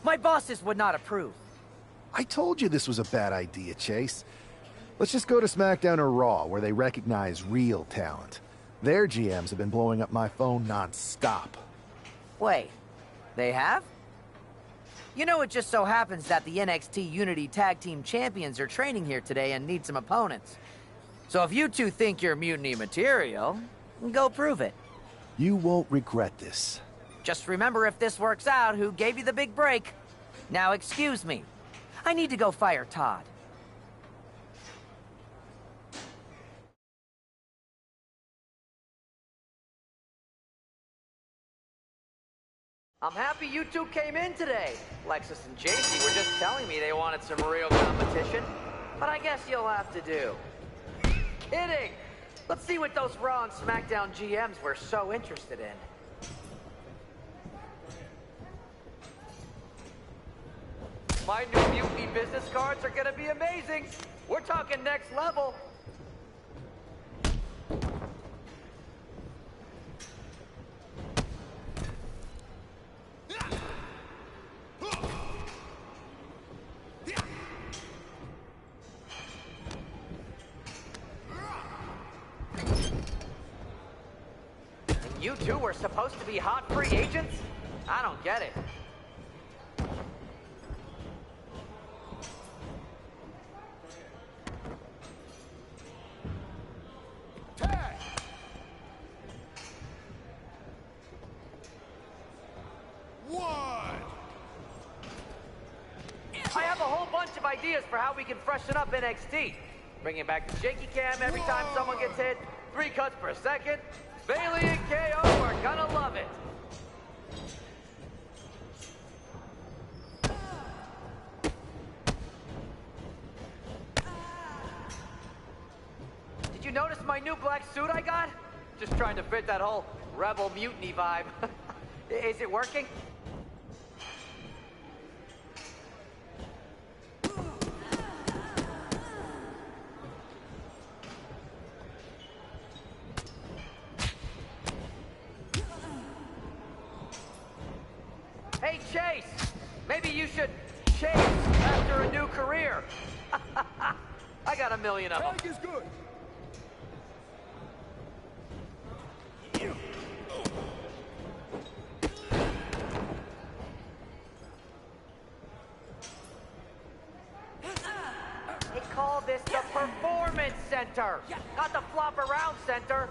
My bosses would not approve. I told you this was a bad idea, Chase. Let's just go to SmackDown or Raw, where they recognize real talent. Their GMs have been blowing up my phone non-stop. Wait, they have? You know, it just so happens that the NXT Unity Tag Team Champions are training here today and need some opponents. So if you two think you're Mutiny material, go prove it. You won't regret this. Just remember, if this works out, who gave you the big break. Now excuse me. I need to go fire Todd. I'm happy you two came in today. Lexus and JC were just telling me they wanted some real competition, but I guess you'll have to do. Kidding! Let's see what those Raw and SmackDown GMs were so interested in. My new Mutiny business cards are gonna be amazing. We're talking next level. You two were supposed to be hot free agents? I don't get it. Tag! One! I have a whole bunch of ideas for how we can freshen up NXT. Bringing back the shaky cam every time someone gets hit, 3 cuts per second. Bailey and KO are gonna love it. Did you notice my new black suit I got? Just trying to fit that whole rebel mutiny vibe. Is it working? Hey, Chase! Maybe you should chase after a new career. I got 1 million of them. Tag is good. They call this the Performance Center, not the Flop Around Center.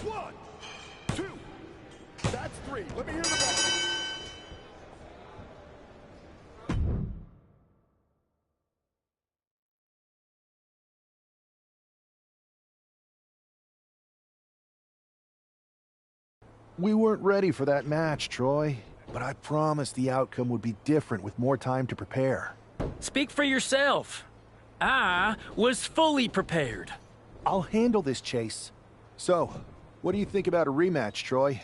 One, two, that's 3. Let me hear the bell. We weren't ready for that match, Troy. But I promised the outcome would be different with more time to prepare. Speak for yourself. I was fully prepared. I'll handle this, Chase. So, what do you think about a rematch, Troy?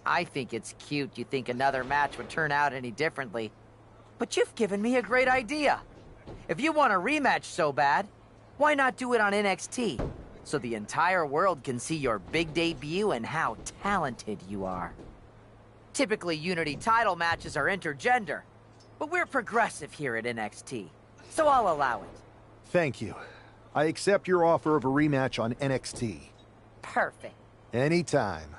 I think it's cute you think another match would turn out any differently. But you've given me a great idea. If you want a rematch so bad, why not do it on NXT? So the entire world can see your big debut and how talented you are. Typically, Unity title matches are intergender, but we're progressive here at NXT, so I'll allow it. Thank you. I accept your offer of a rematch on NXT. Perfect. Anytime.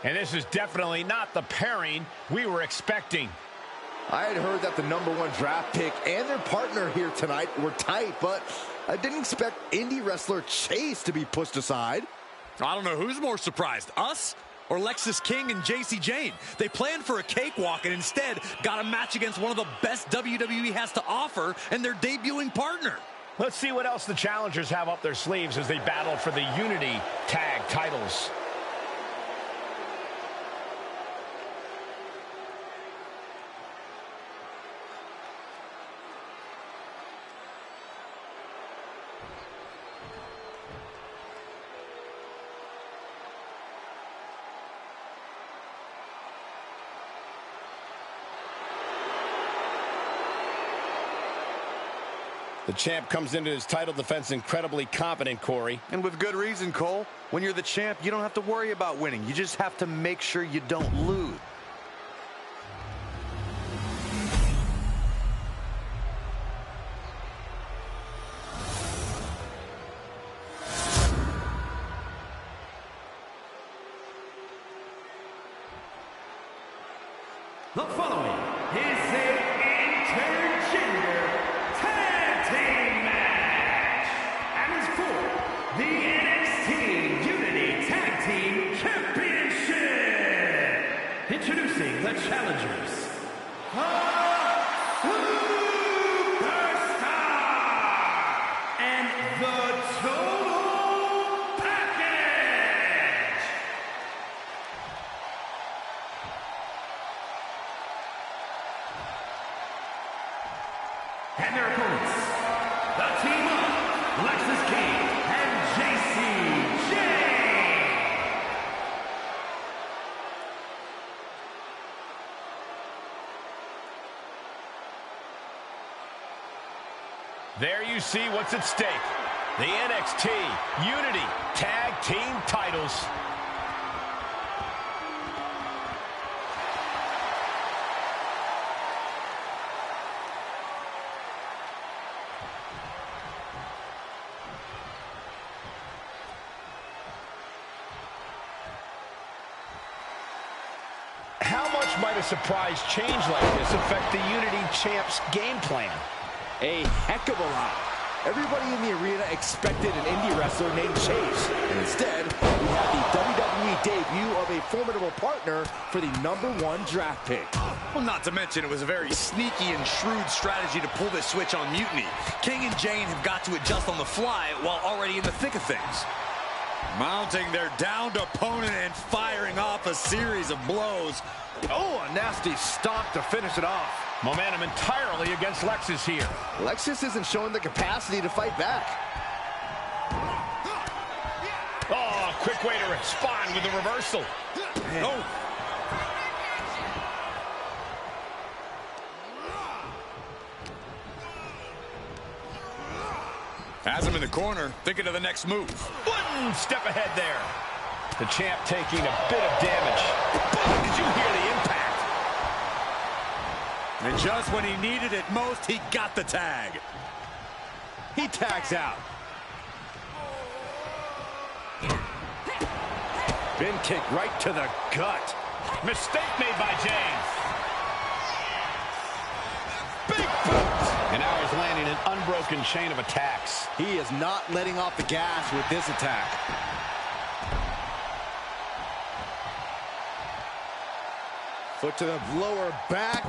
And this is definitely not the pairing we were expecting. I had heard that the #1 draft pick and their partner here tonight were tight, but I didn't expect indie wrestler Chase to be pushed aside. I don't know who's more surprised, us or Lexis King and JC Jane. They planned for a cakewalk and instead got a match against one of the best WWE has to offer and their debuting partner. Let's see what else the challengers have up their sleeves as they battle for the Unity Tag titles. The champ comes into his title defense incredibly confident, Corey. And with good reason, Cole. When you're the champ, you don't have to worry about winning. You just have to make sure you don't lose. The following is an intergender tag team match and is for the NXT Unity Tag Team Championship. Introducing the challengers, the Superstar and the Total Package. And their opponents, the team of Lexis King and JC Jane. There you see what's at stake. The NXT Unity Tag Team titles. How much might a surprise change like this affect the Unity Champ's game plan? A heck of a lot. Everybody in the arena expected an indie wrestler named Chase, and instead, we have the WWE debut of a formidable partner for the #1 draft pick. Well, not to mention it was a very sneaky and shrewd strategy to pull this switch on Mutiny. King and Jane have got to adjust on the fly while already in the thick of things. Mounting their downed opponent and firing off a series of blows. Oh, a nasty stomp to finish it off. Momentum entirely against Lexis here. Lexis isn't showing the capacity to fight back. Oh, quick way to respond with the reversal. Oh. Has him in the corner, thinking of the next move. One step ahead there. The champ taking a bit of damage. Did you hear the impact? And just when he needed it most, he got the tag. He tags out. Bin kick right to the gut. Mistake made by Jane. Big boot. And now he's landing an unbroken chain of attacks. He is not letting off the gas with this attack. Foot to the lower back.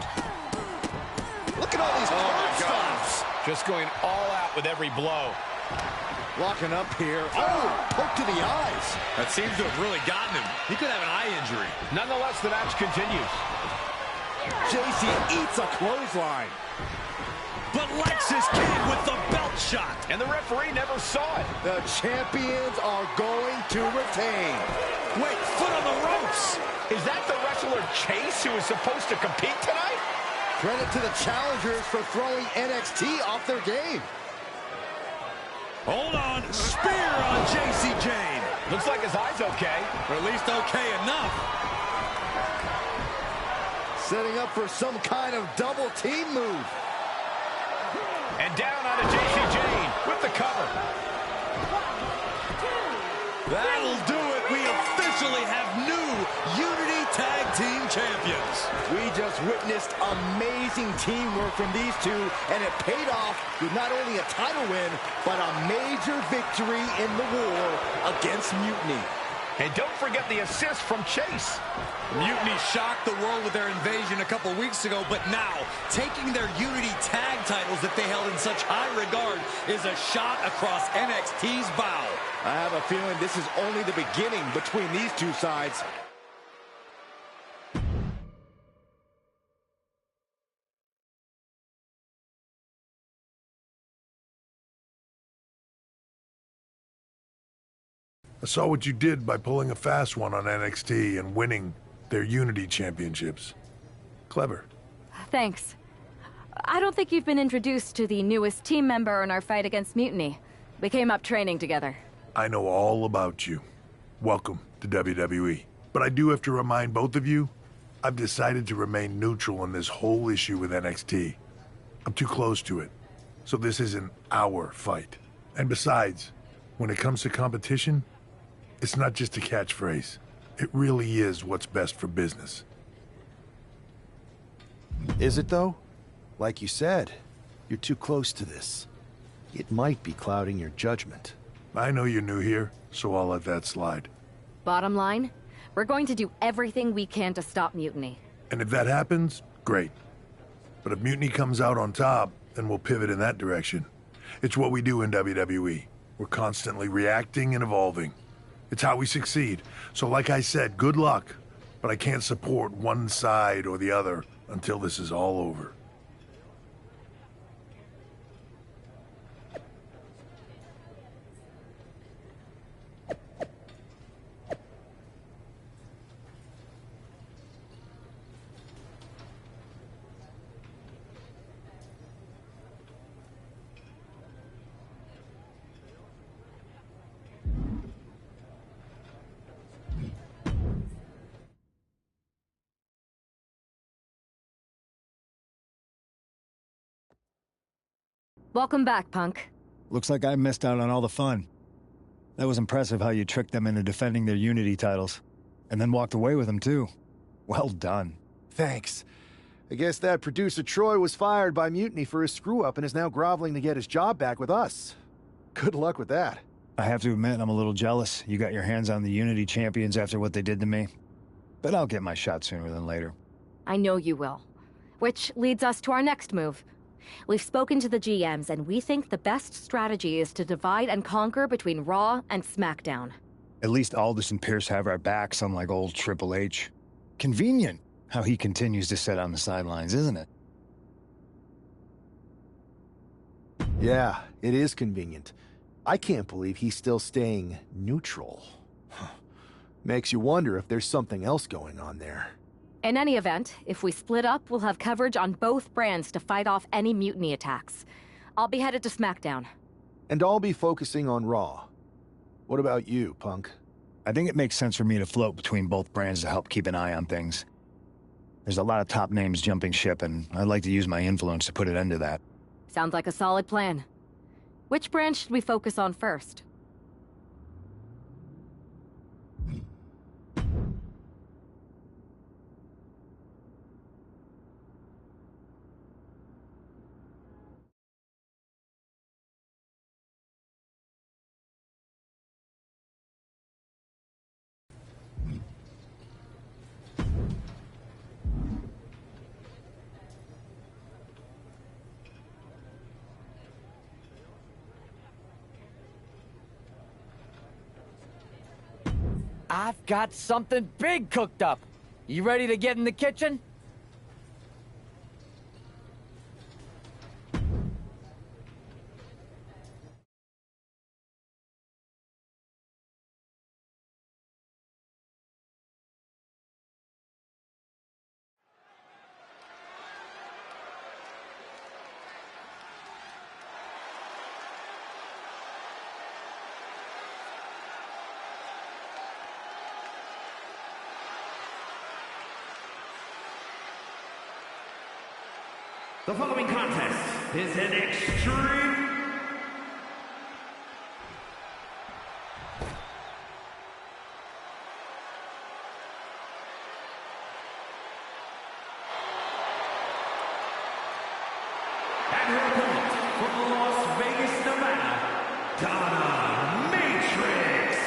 Look at all these curb stomps. Just going all out with every blow. Locking up here. Oh, hook to the eyes. That seems to have really gotten him. He could have an eye injury. Nonetheless, the match continues. JC eats a clothesline. But Lexis King with the belt shot. And the referee never saw it. The champions are going to retain. Wait, foot on the ropes. Is that the wrestler Chase who is supposed to compete tonight? Credit to the challengers for throwing NXT off their game. Hold on. Spear on JC Jane. Looks like his eye's okay. Or at least okay enough. Setting up for some kind of double team move. And down on a JC Jane with the cover. That'll do it. We officially have new Unity Tag Team Champions. We just witnessed amazing teamwork from these two, and it paid off with not only a title win, but a major victory in the war against Mutiny. And don't forget the assist from Chase. Mutiny shocked the world with their invasion a couple weeks ago, but now, taking their Unity tag titles that they held in such high regard is a shot across NXT's bow. I have a feeling this is only the beginning between these two sides. I saw what you did by pulling a fast one on NXT and winning their Unity championships. Clever. Thanks. I don't think you've been introduced to the newest team member in our fight against Mutiny. We came up training together. I know all about you. Welcome to WWE. But I do have to remind both of you, I've decided to remain neutral on this whole issue with NXT. I'm too close to it. So this isn't our fight. And besides, when it comes to competition, it's not just a catchphrase. It really is what's best for business. Is it, though? Like you said, you're too close to this. It might be clouding your judgment. I know you're new here, so I'll let that slide. Bottom line, we're going to do everything we can to stop Mutiny. And if that happens, great. But if Mutiny comes out on top, then we'll pivot in that direction. It's what we do in WWE. We're constantly reacting and evolving. It's how we succeed. So like I said, good luck. But I can't support one side or the other until this is all over. Welcome back, Punk. Looks like I missed out on all the fun. That was impressive how you tricked them into defending their Unity titles. And then walked away with them, too. Well done. Thanks. I guess that producer Troy was fired by Mutiny for his screw-up and is now groveling to get his job back with us. Good luck with that. I have to admit, I'm a little jealous. You got your hands on the Unity champions after what they did to me. But I'll get my shot sooner than later. I know you will. Which leads us to our next move. We've spoken to the GMs, and we think the best strategy is to divide and conquer between Raw and SmackDown. At least Aldous and Pierce have our backs, unlike old Triple H. Convenient how he continues to sit on the sidelines, isn't it? Yeah, it is convenient. I can't believe he's still staying neutral. Makes you wonder if there's something else going on there. In any event, if we split up, we'll have coverage on both brands to fight off any Mutiny attacks. I'll be headed to SmackDown. And I'll be focusing on Raw. What about you, Punk? I think it makes sense for me to float between both brands to help keep an eye on things. There's a lot of top names jumping ship, and I'd like to use my influence to put an end to that. Sounds like a solid plan. Which brand should we focus on first? I've got something big cooked up. You ready to get in the kitchen? The following contest is an extreme And her opponent from Las Vegas, Nevada, Donna Matrix.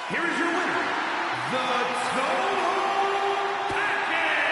Here is your winner, the Total Package!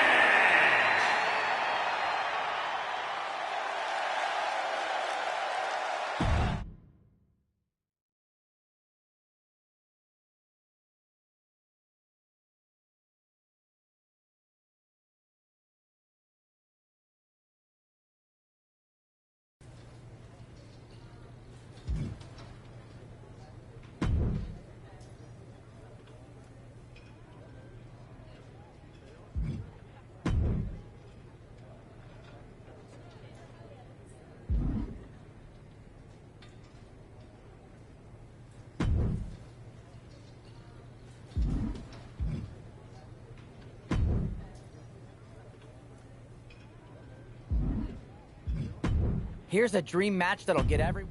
Here's a dream match that'll get every...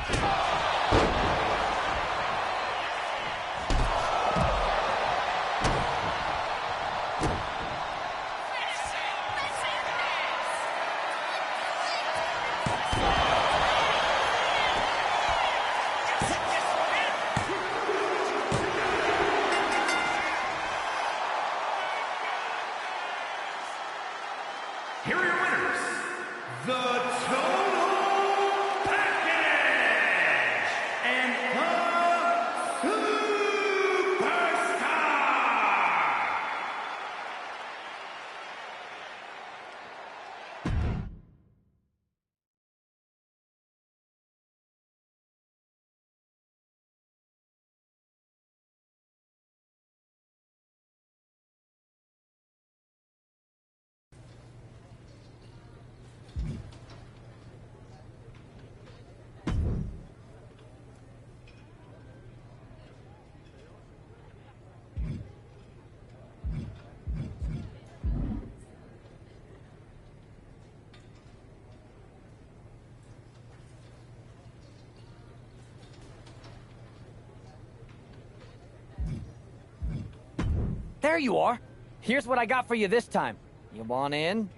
Here are your winners, the Total Package and the Superstar. There you are. Here's what I got for you this time. You want in?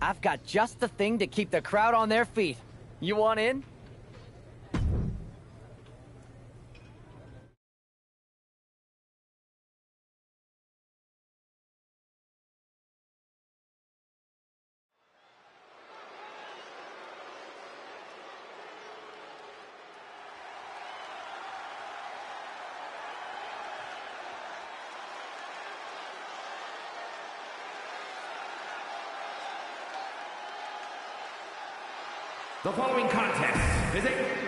I've got just the thing to keep the crowd on their feet. You want in? The following contest is a...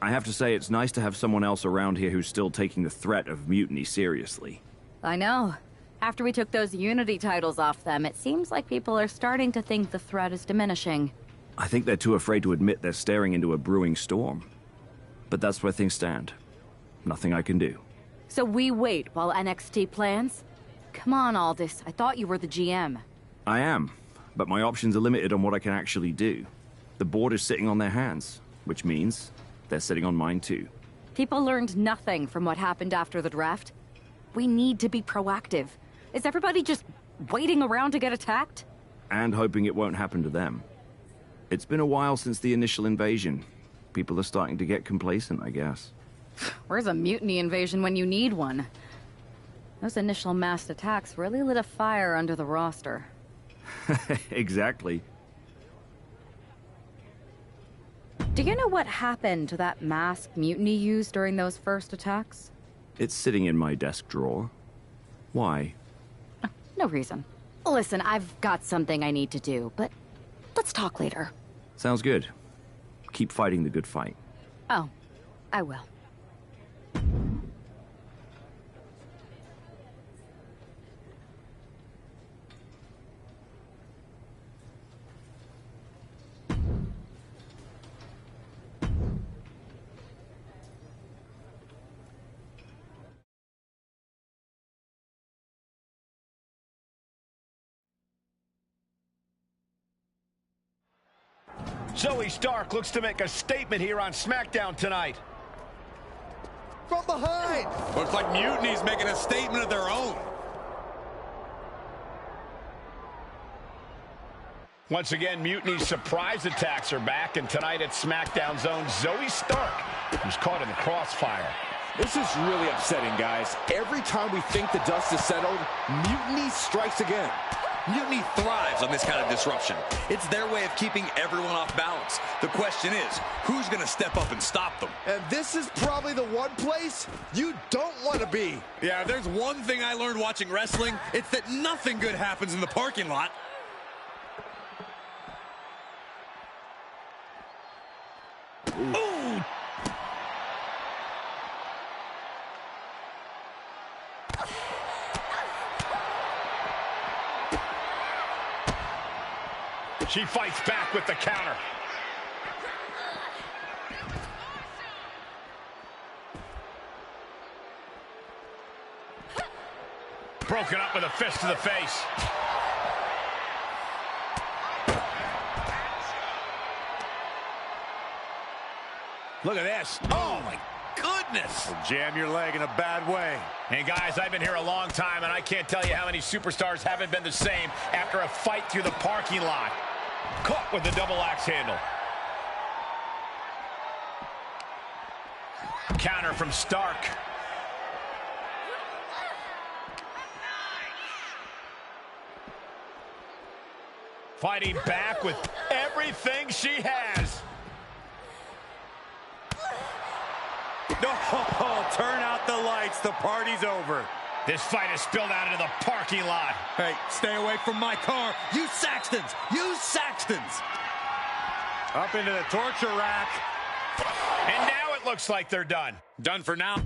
I have to say it's nice to have someone else around here who's still taking the threat of mutiny seriously. I know. After we took those Unity titles off them, it seems like people are starting to think the threat is diminishing. I think they're too afraid to admit they're staring into a brewing storm. But that's where things stand. Nothing I can do. So we wait while NXT plans? Come on, Aldis. I thought you were the GM. I am, but my options are limited on what I can actually do. The board is sitting on their hands, which means they're sitting on mine too. People learned nothing from what happened after the draft. We need to be proactive. Is everybody just waiting around to get attacked? And hoping it won't happen to them. It's been a while since the initial invasion. People are starting to get complacent, I guess. Where's a mutiny invasion when you need one? Those initial mass attacks really lit a fire under the roster. Exactly. Do you know what happened to that masked mutiny used during those first attacks? It's sitting in my desk drawer. Why? No reason. Listen, I've got something I need to do, but let's talk later. Sounds good. Keep fighting the good fight. Oh, I will. Zoe Stark looks to make a statement here on SmackDown tonight. From behind! Looks like Mutiny's making a statement of their own. Once again, Mutiny's surprise attacks are back, and tonight at SmackDown's own Zoe Stark, who's caught in the crossfire. This is really upsetting, guys. Every time we think the dust is settled, Mutiny strikes again. Mutiny thrives on this kind of disruption. It's their way of keeping everyone off balance. The question is, who's going to step up and stop them? And this is probably the one place you don't want to be. Yeah, if there's one thing I learned watching wrestling, it's that nothing good happens in the parking lot. Ooh! She fights back with the counter. Broken up with a fist to the face. Look at this. Oh, my goodness. Will jam your leg in a bad way. Hey, guys, I've been here a long time, and I can't tell you how many superstars haven't been the same after a fight through the parking lot. Caught with the double axe handle. Counter from Stark. Fighting back with everything she has. No, turn out the lights. The party's over. This fight has spilled out into the parking lot. Hey, stay away from my car. You Saxtons! You Saxtons! Up into the torture rack. And now it looks like they're done. Done for now.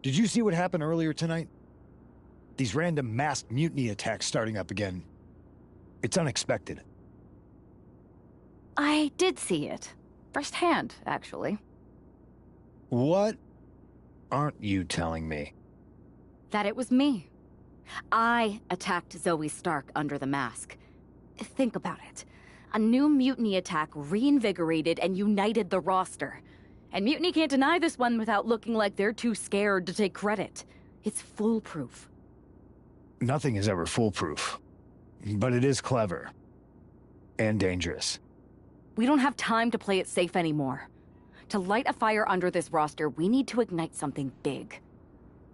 Did you see what happened earlier tonight? These random masked mutiny attacks starting up again. It's unexpected. I did see it. Firsthand, actually. What aren't you telling me? That it was me. I attacked Zoe Stark under the mask. Think about it. A new mutiny attack reinvigorated and united the roster. And Mutiny can't deny this one without looking like they're too scared to take credit. It's foolproof. Nothing is ever foolproof. But it is clever. And dangerous. We don't have time to play it safe anymore. To light a fire under this roster, we need to ignite something big.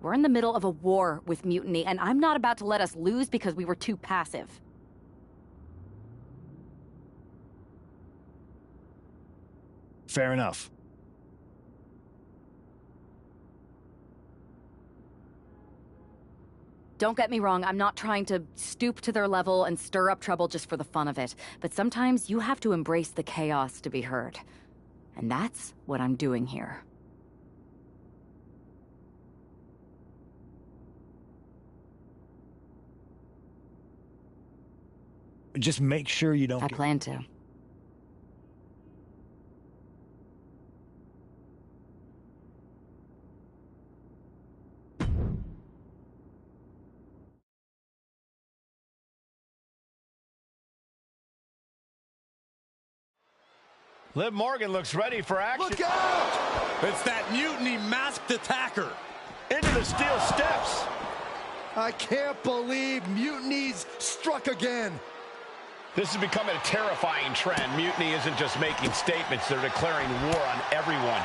We're in the middle of a war with Mutiny, and I'm not about to let us lose because we were too passive. Fair enough. Don't get me wrong, I'm not trying to stoop to their level and stir up trouble just for the fun of it. But sometimes you have to embrace the chaos to be heard. And that's what I'm doing here. Just make sure you don't... I plan to. Liv Morgan looks ready for action. Look out! It's that Mutiny masked attacker. Into the steel steps. I can't believe Mutiny's struck again. This is becoming a terrifying trend. Mutiny isn't just making statements, they're declaring war on everyone.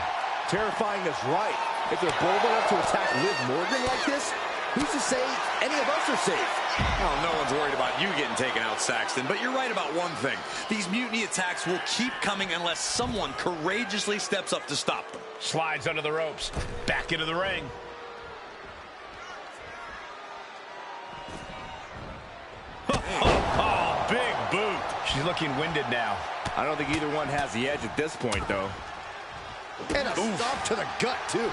Terrifying is right. If they're bold enough to attack Liv Morgan like this, who's to say any of us are safe? Well, no one's worried about you getting taken out, Saxton, but you're right about one thing. These Mutiny attacks will keep coming unless someone courageously steps up to stop them. Slides under the ropes, back into the ring. Oh, big boot. She's looking winded now. I don't think either one has the edge at this point, though. And a stop to the gut, too.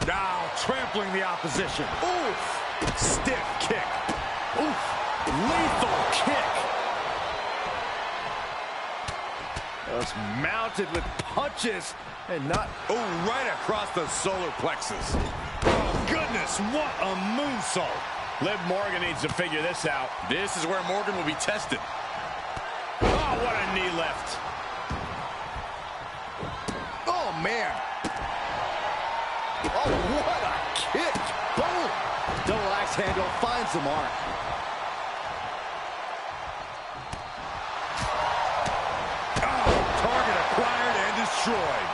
Now trampling the opposition. Oof! Stiff kick. Oof! Lethal kick. Just mounted with punches and not... Oh, right across the solar plexus. Oh, goodness, what a moonsault. Liv Morgan needs to figure this out. This is where Morgan will be tested. Oh, what a knee lift. Oh, man. Oh, what a kick. Boom. Double axe handle finds the mark. Oh, target acquired and destroyed.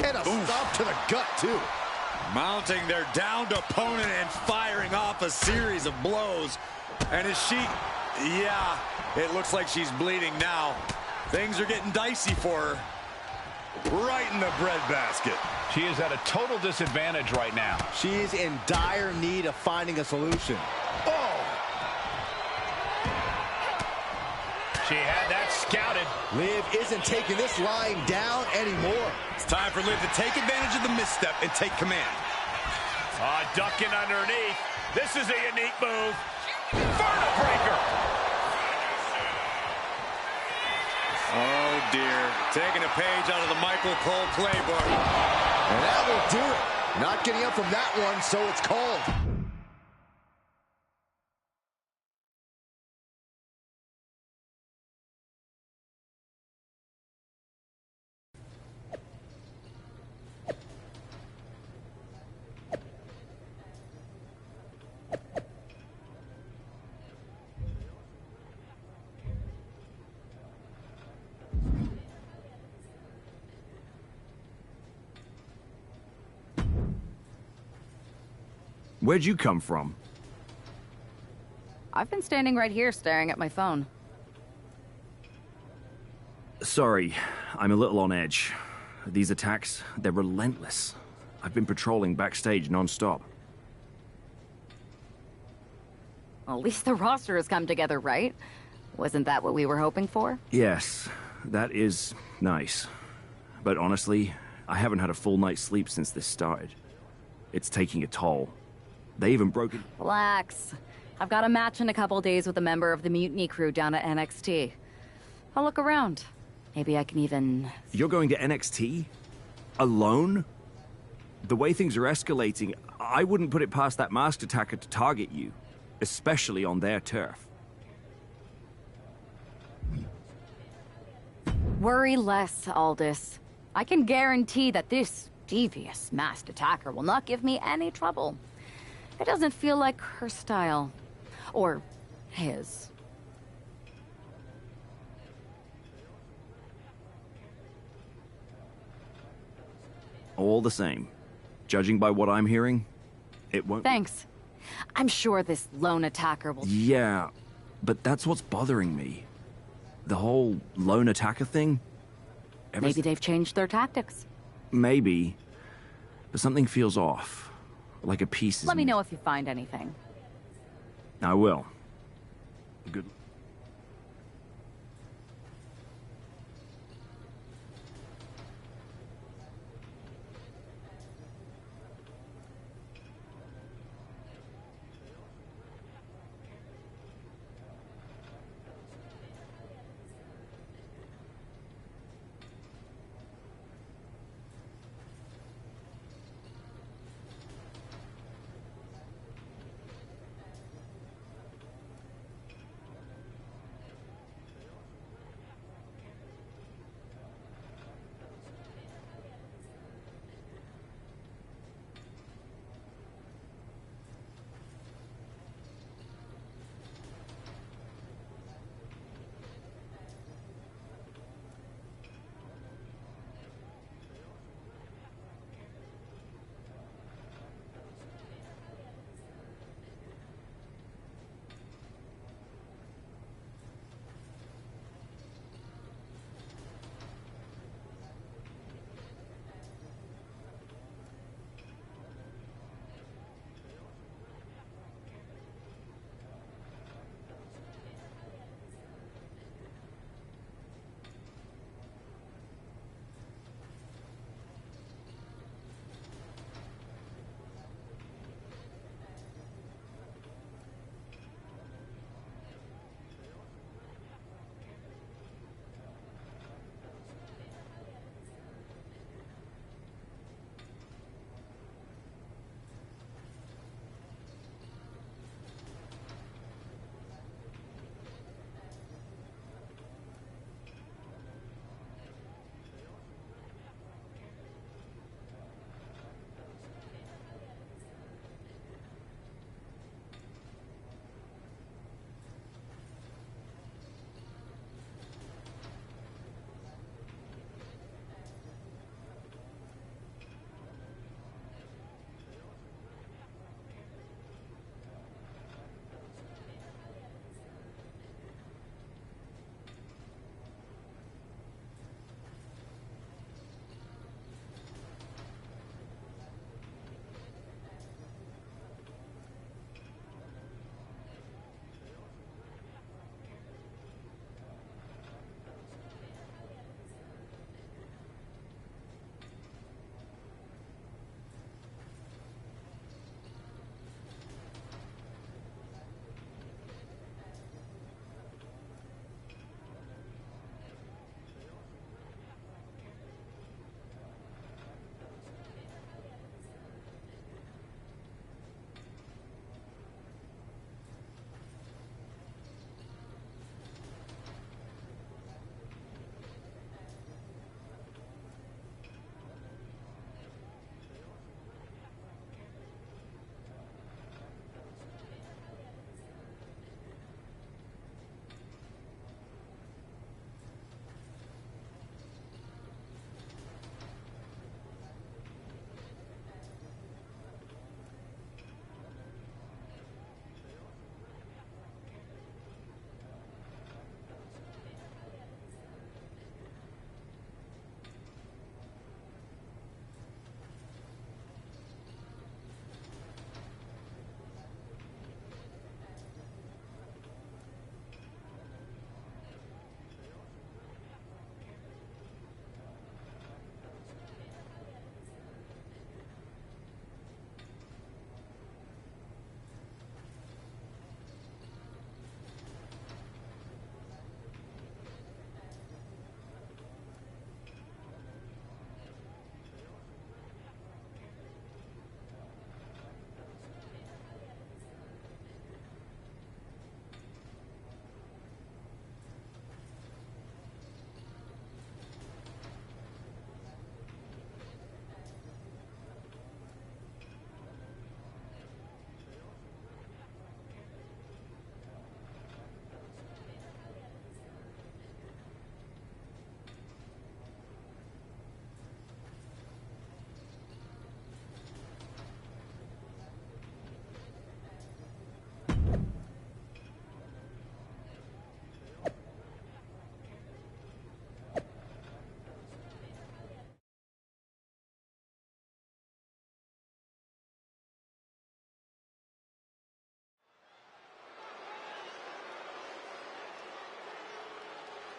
And a stop to the gut, too. Mounting their downed opponent and firing off a series of blows. And is she... Yeah, it looks like she's bleeding now. Things are getting dicey for her. Right in the breadbasket. She is at a total disadvantage right now. She's in dire need of finding a solution. Oh! She had that scouted. Liv isn't taking this lying down anymore. It's time for Liv to take advantage of the misstep and take command. Ducking underneath. This is a unique move. Vertical breaker. Oh, dear. Taking a page out of the Michael Cole playbook. And that will do it. Not getting up from that one, so it's called. Where'd you come from? I've been standing right here staring at my phone. Sorry, I'm a little on edge. These attacks, they're relentless. I've been patrolling backstage non-stop. Well, at least the roster has come together, right? Wasn't that what we were hoping for? Yes, that is nice. But honestly, I haven't had a full night's sleep since this started. It's taking a toll. They even broke it. Relax. I've got a match in a couple days with a member of the Mutiny crew down at NXT. I'll look around. Maybe I can even... You're going to NXT? Alone? The way things are escalating, I wouldn't put it past that masked attacker to target you. Especially on their turf. Worry less, Aldous. I can guarantee that this devious masked attacker will not give me any trouble. It doesn't feel like her style. Or his. All the same, judging by what I'm hearing, it won't... Thanks. I'm sure this lone attacker will... Yeah, but that's what's bothering me. The whole lone attacker thing? Maybe they've changed their tactics. Maybe. But something feels off. Like a piece is... Let me know if you find anything. I will. Good.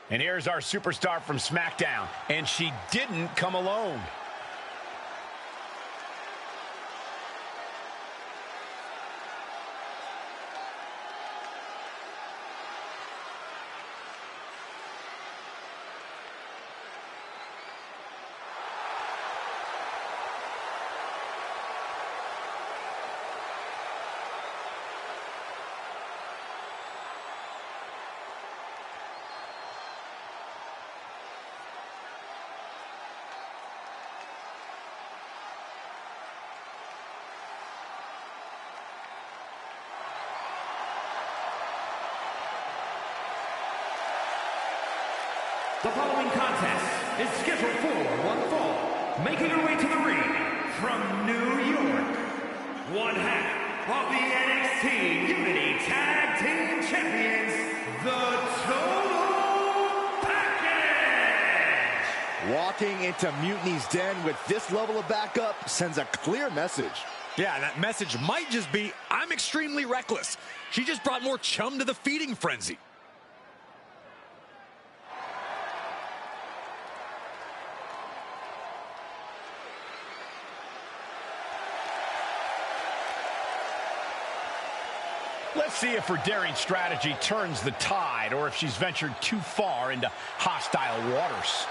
And here's our superstar from SmackDown, and she didn't come alone. The following contest is scheduled for one fall. Making her way to the ring from New York, one half of the NXT Unity Tag Team Champions, the Total Package! Walking into Mutiny's den with this level of backup sends a clear message. Yeah, that message might just be, I'm extremely reckless. She just brought more chum to the feeding frenzy. Let's see if her daring strategy turns the tide or if she's ventured too far into hostile waters.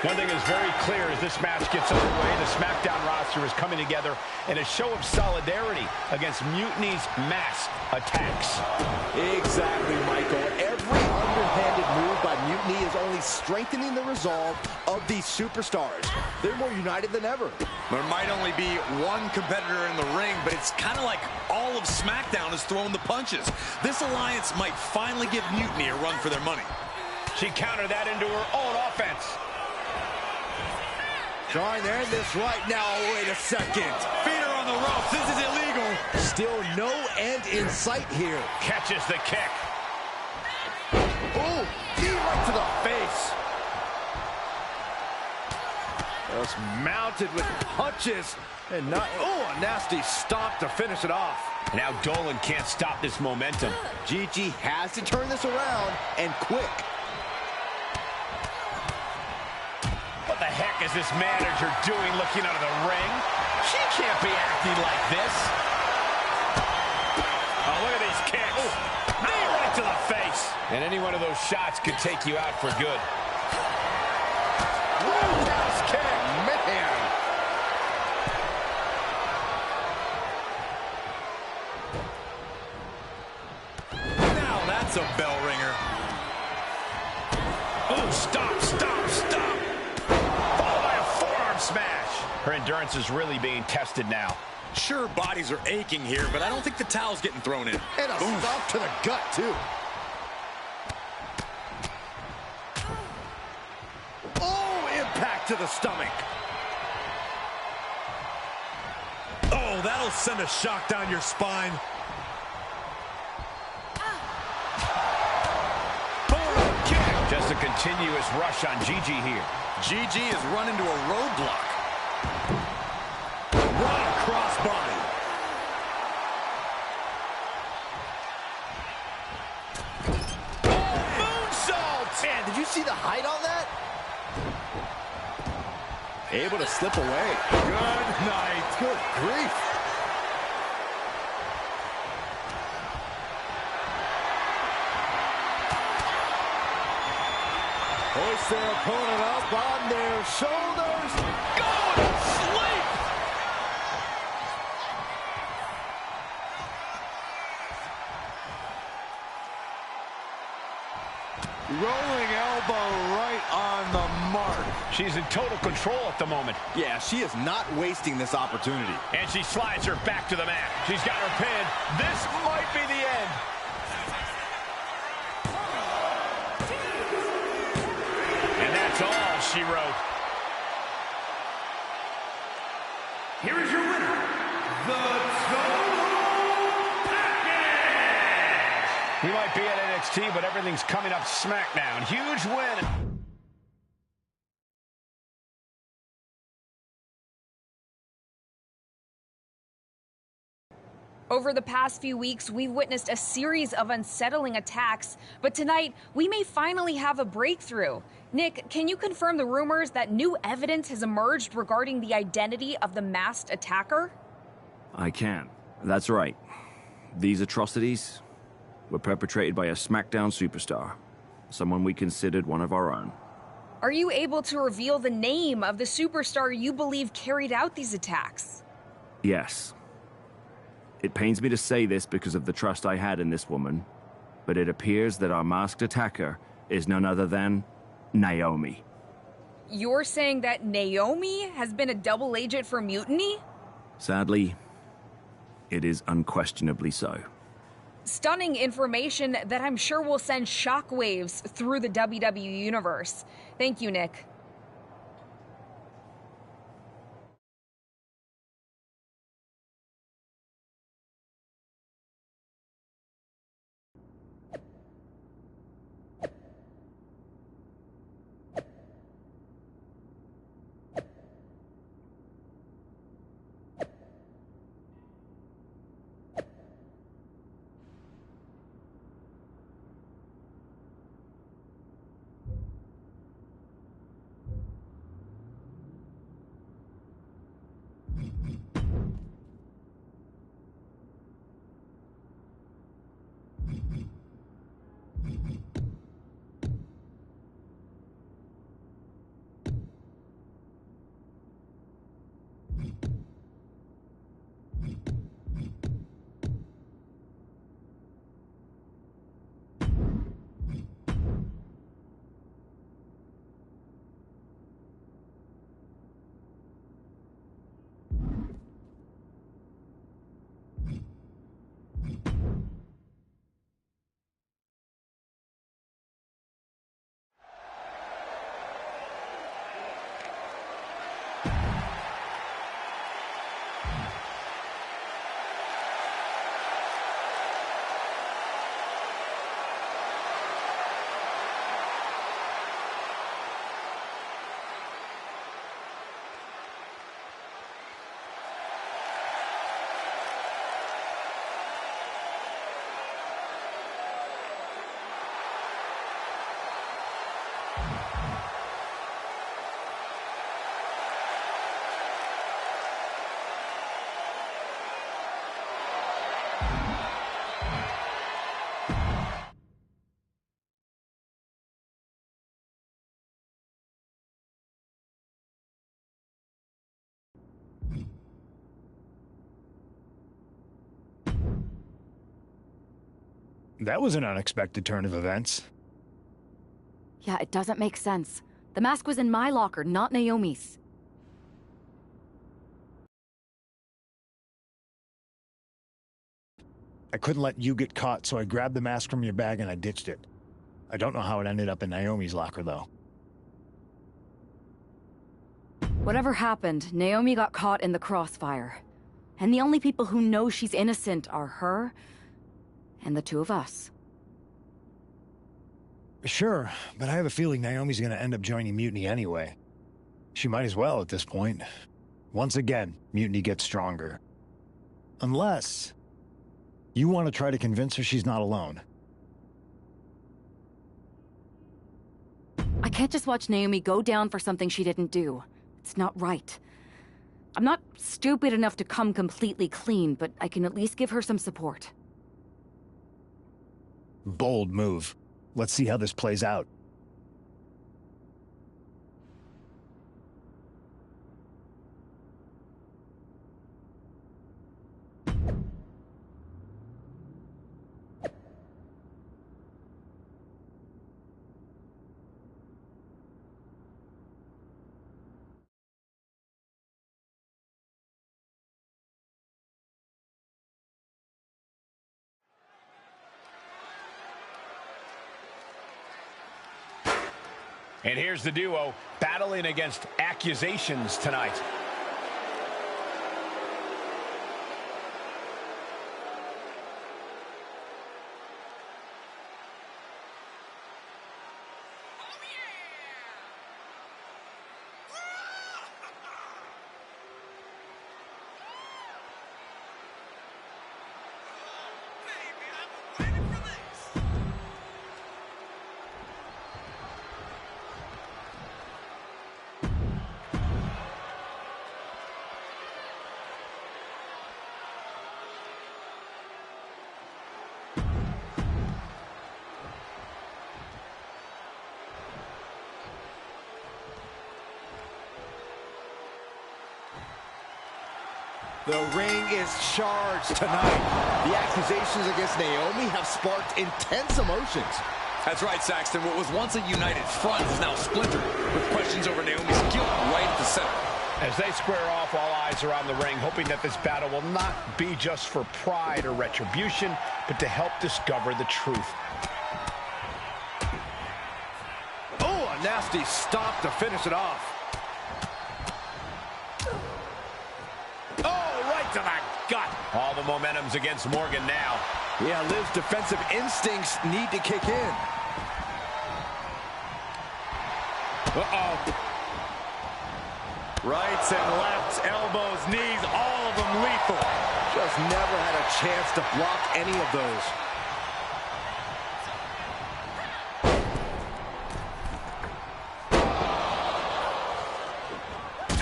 One thing is very clear as this match gets underway, the SmackDown roster is coming together in a show of solidarity against Mutiny's mass attacks. Exactly, Michael. Every underhanded move by Mutiny is only strengthening the resolve of these superstars. They're more united than ever. There might only be one competitor in the ring, but it's kind of like all of SmackDown is throwing the punches. This alliance might finally give Mutiny a run for their money. She countered that into her own offense. Trying to end this right now. Wait a second. Feet are on the ropes. This is illegal. Still no end in sight here. Catches the kick. Oh, knee right to the face. Just mounted with punches. And not, oh, a nasty stop to finish it off. Now Dolan can't stop this momentum. Gigi has to turn this around, and quick. What the heck is this manager doing looking out of the ring? She can't be acting like this. Oh, look at these kicks. Oh, knee right to the face. And any one of those shots could take you out for good. Roundhouse kick, man. Now that's a bell ringer. Oh, stop, stop, stop. Followed by a forearm smash. Her endurance is really being tested now. Sure, bodies are aching here, but I don't think the towel's getting thrown in. And a stop to the gut, too. Oh, impact to the stomach. Oh, that'll send a shock down your spine. Just a continuous rush on Gigi here. Gigi is run into a roadblock. Right crossbody. Oh, moonsault! Man, did you see the height on that? Able to slip away. Good night. Good grief. Hoist their opponent up on their shoulders. Going to sleep. Rolling elbow right on the mark. She's in total control at the moment. Yeah, she is not wasting this opportunity. And she slides her back to the mat. She's got her pinned. This might be the end. And that's all she wrote. Here is your winner, the Total Package! We might be at NXT, but everything's coming up SmackDown. Huge win. Over the past few weeks, we've witnessed a series of unsettling attacks, but tonight, we may finally have a breakthrough. Nick, can you confirm the rumors that new evidence has emerged regarding the identity of the masked attacker? I can. That's right. These atrocities were perpetrated by a SmackDown superstar, someone we considered one of our own. Are you able to reveal the name of the superstar you believe carried out these attacks? Yes. It pains me to say this because of the trust I had in this woman, but it appears that our masked attacker is none other than Naomi. You're saying that Naomi has been a double agent for Mutiny? Sadly, it is unquestionably so. Stunning information that I'm sure will send shockwaves through the WWE universe. Thank you, Nick. That was an unexpected turn of events. Yeah, it doesn't make sense. The mask was in my locker, not Naomi's. I couldn't let you get caught, so I grabbed the mask from your bag and I ditched it. I don't know how it ended up in Naomi's locker, though. Whatever happened, Naomi got caught in the crossfire. And the only people who know she's innocent are her and the two of us. Sure, but I have a feeling Naomi's gonna end up joining Mutiny anyway. She might as well at this point. Once again, Mutiny gets stronger. Unless you want to try to convince her she's not alone. I can't just watch Naomi go down for something she didn't do. It's not right. I'm not stupid enough to come completely clean, but I can at least give her some support. Bold move. Let's see how this plays out. And here's the duo battling against accusations tonight. The ring is charged tonight. The accusations against Naomi have sparked intense emotions. That's right, Saxton. What was once a united front is now splintered, with questions over Naomi's guilt right at the center. As they square off, all eyes are on the ring, hoping that this battle will not be just for pride or retribution, but to help discover the truth. Oh, a nasty stop to finish it off. To the gut. All the momentum's against Morgan now. Yeah, Liv's defensive instincts need to kick in. Uh-oh. Rights and lefts, elbows, knees, all of them lethal. Just never had a chance to block any of those.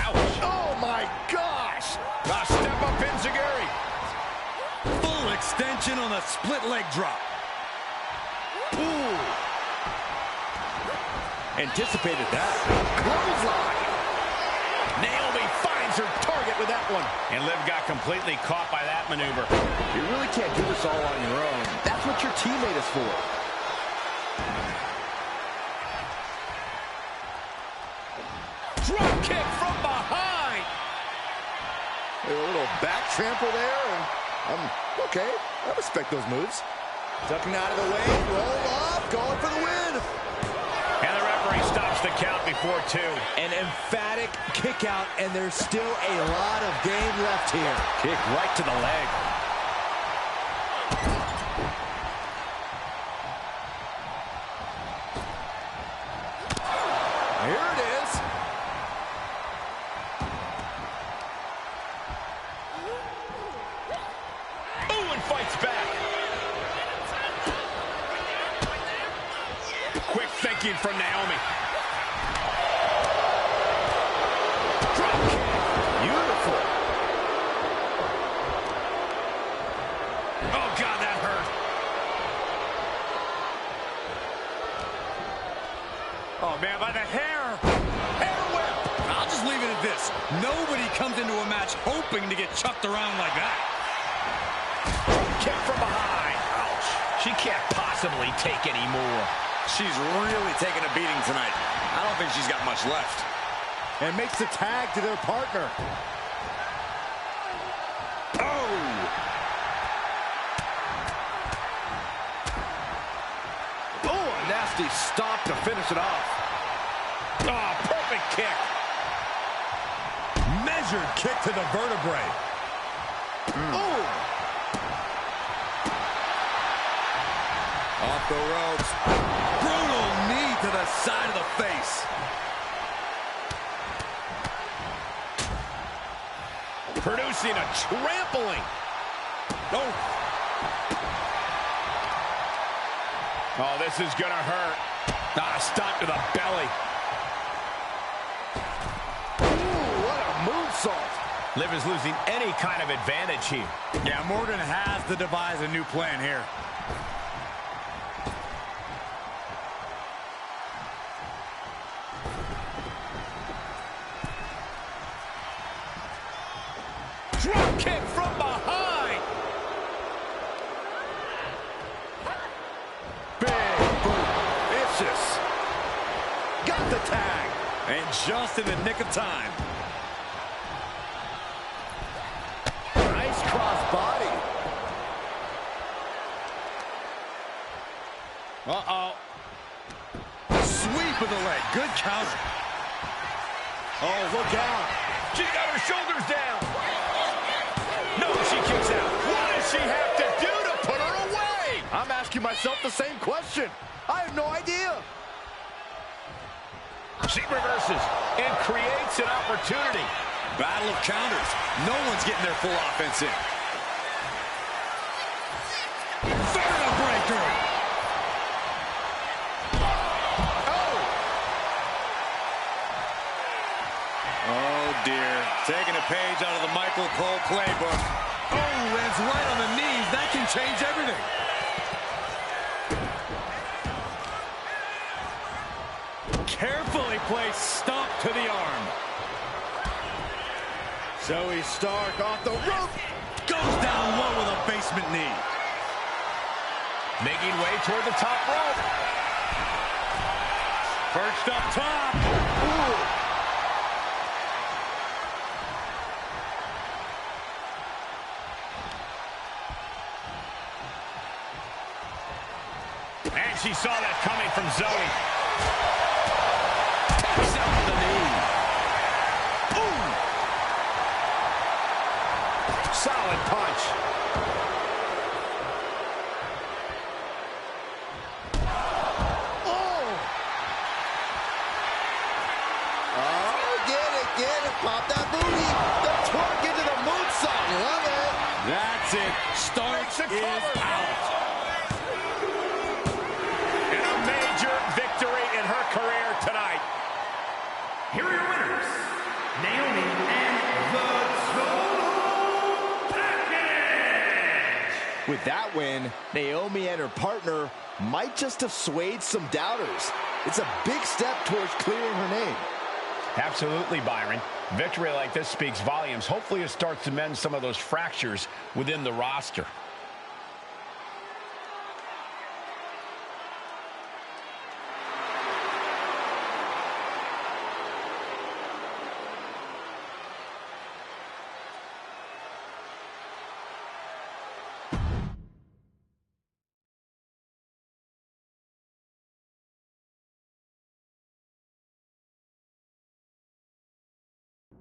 Ouch. Oh, my gosh. A step up enziguri. Full extension on a split leg drop. Ooh. Anticipated that. Clothesline. Naomi finds her target with that one. And Liv got completely caught by that maneuver. You really can't do this all on your own. That's what your teammate is for. Drop kick from behind. A little back trample there, and okay. I respect those moves. Ducking out of the way, roll up, going for the win. And the referee stops the count before 2. An emphatic kick out, and there's still a lot of game left here. Kick right to the leg. Here it is. Owen fights back. Quick thinking from Naomi. Drop kick. Beautiful. Oh, God, that hurt. Oh, man, by the hair. Hair whip. I'll just leave it at this. Nobody comes into a match hoping to get chucked around like that. Kick from behind. Ouch. She can't possibly take any more. She's really taking a beating tonight. I don't think she's got much left. And makes the tag to their partner. Oh! Oh, a nasty stop to finish it off. Oh, perfect kick. Measured kick to the vertebrae. Oh! Off the ropes. Brutal knee to the side of the face. Producing a trampling. Oh. Oh, this is gonna hurt. Stop to the belly. Ooh, what a moonsault. Liv is losing any kind of advantage here. Yeah, Morgan has to devise a new plan here. Drop kick from behind. Big boot. Vicious. Got the tag. And just in the nick of time. Nice cross body. Uh-oh. Sweep of the leg. Good counter. Oh, look out. She's got her shoulders down. No, she kicks out. What does she have to do to put her away? I'm asking myself the same question. I have no idea. She reverses and creates an opportunity. Battle of counters. No one's getting their full offense in. Verna breaker. Oh, dear. Taking a page out of the Michael Cole playbook. Oh, lands right on the knees. That can change everything. Carefully placed stomp to the arm. Zoe Stark off the rope. Goes down low with a basement knee. Making way toward the top rope. Perched up top. Ooh. And she saw that coming from Zoe. Takes out the knee. Ooh. Solid punch. Get it, pop that booty. The twerk into the moonsault, love it. That's it. Stark is out. And a major victory in her career tonight. Here are your winners, Naomi and the Total Package. With that win, Naomi and her partner might just have swayed some doubters. It's a big step towards clearing her name. Absolutely, Byron. Victory like this speaks volumes. Hopefully it starts to mend some of those fractures within the roster.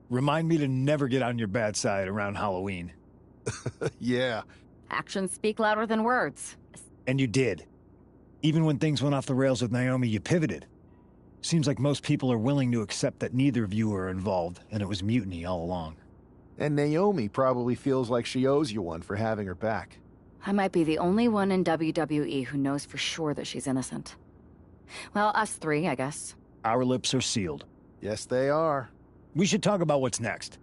Remind me to never get on your bad side around Halloween. Yeah. Actions speak louder than words. And you did. Even when things went off the rails with Naomi, you pivoted. Seems like most people are willing to accept that neither of you were involved, and it was mutiny all along. And Naomi probably feels like she owes you one for having her back. I might be the only one in WWE who knows for sure that she's innocent. Well, us three, I guess. Our lips are sealed. Yes, they are. We should talk about what's next.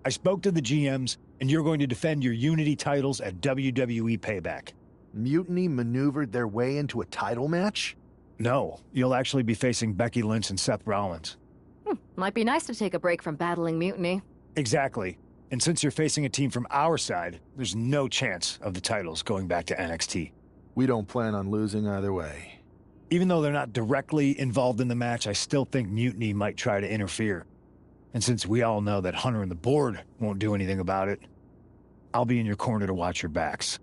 I spoke to the GMs, and you're going to defend your Unity titles at WWE Payback. Mutiny maneuvered their way into a title match? No, you'll actually be facing Becky Lynch and Seth Rollins. Might be nice to take a break from battling Mutiny. Exactly. And since you're facing a team from our side, there's no chance of the titles going back to NXT. We don't plan on losing either way. Even though they're not directly involved in the match, I still think Mutiny might try to interfere. And since we all know that Hunter and the board won't do anything about it, I'll be in your corner to watch your backs.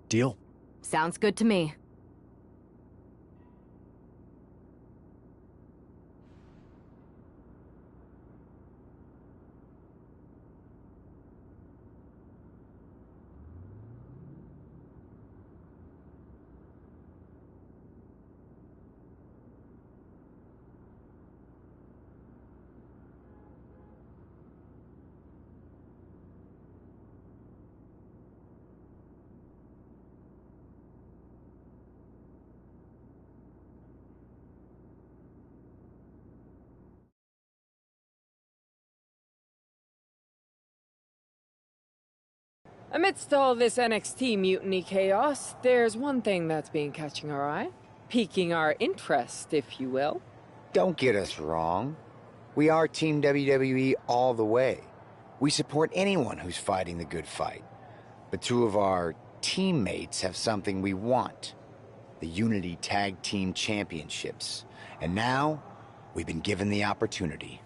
Deal? Sounds good to me. Amidst all this NXT mutiny chaos, there's one thing that's been catching our eye. Piquing our interest, if you will. Don't get us wrong. We are Team WWE all the way. We support anyone who's fighting the good fight. But two of our teammates have something we want. The Unity Tag Team Championships. And now, we've been given the opportunity.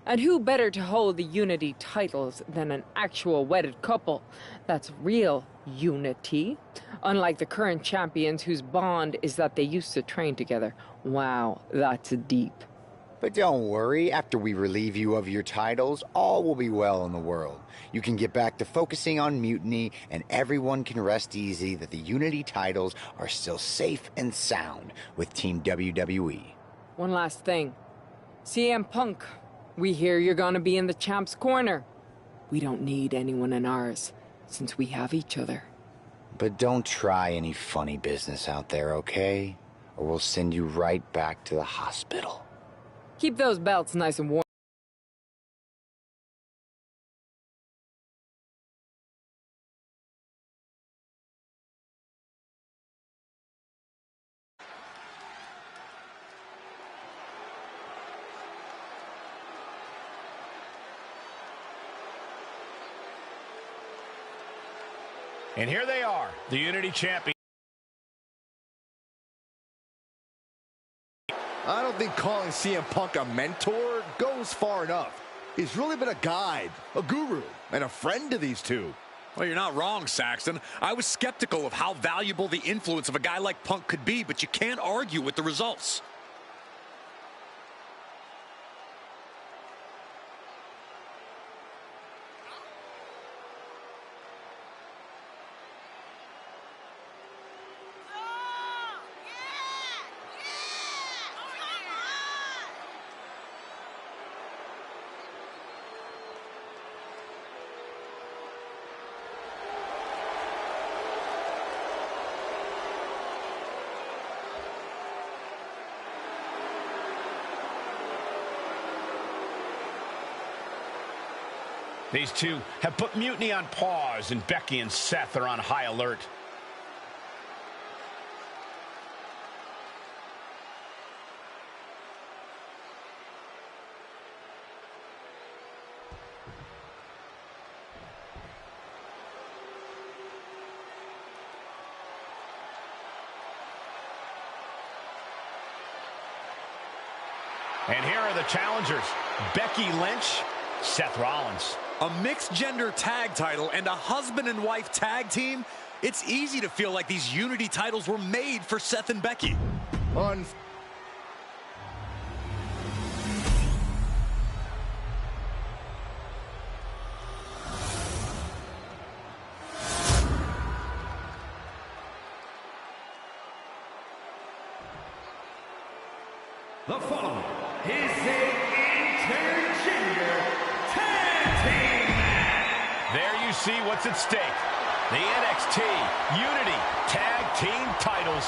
And who better to hold the Unity titles than an actual wedded couple? That's real unity. Unlike the current champions whose bond is that they used to train together. Wow, that's deep. But don't worry, after we relieve you of your titles, all will be well in the world. You can get back to focusing on Mutiny, and everyone can rest easy that the Unity titles are still safe and sound with Team WWE. One last thing. CM Punk, we hear you're gonna be in the champ's corner. We don't need anyone in ours, since we have each other. But don't try any funny business out there, okay? Or we'll send you right back to the hospital. Keep those belts nice and warm. And here they are, the Unity Champions. I don't think calling CM Punk a mentor goes far enough. He's really been a guide, a guru, and a friend to these two. Well, you're not wrong, Saxton. I was skeptical of how valuable the influence of a guy like Punk could be, but you can't argue with the results. These two have put Mutiny on pause, and Becky and Seth are on high alert. And here are the challengers, Becky Lynch, Seth Rollins. A mixed-gender tag title and a husband and wife tag team? It's easy to feel like these Unity titles were made for Seth and Becky. The following is an intergender tag team match. There you see what's at stake. The NXT Unity Tag Team titles.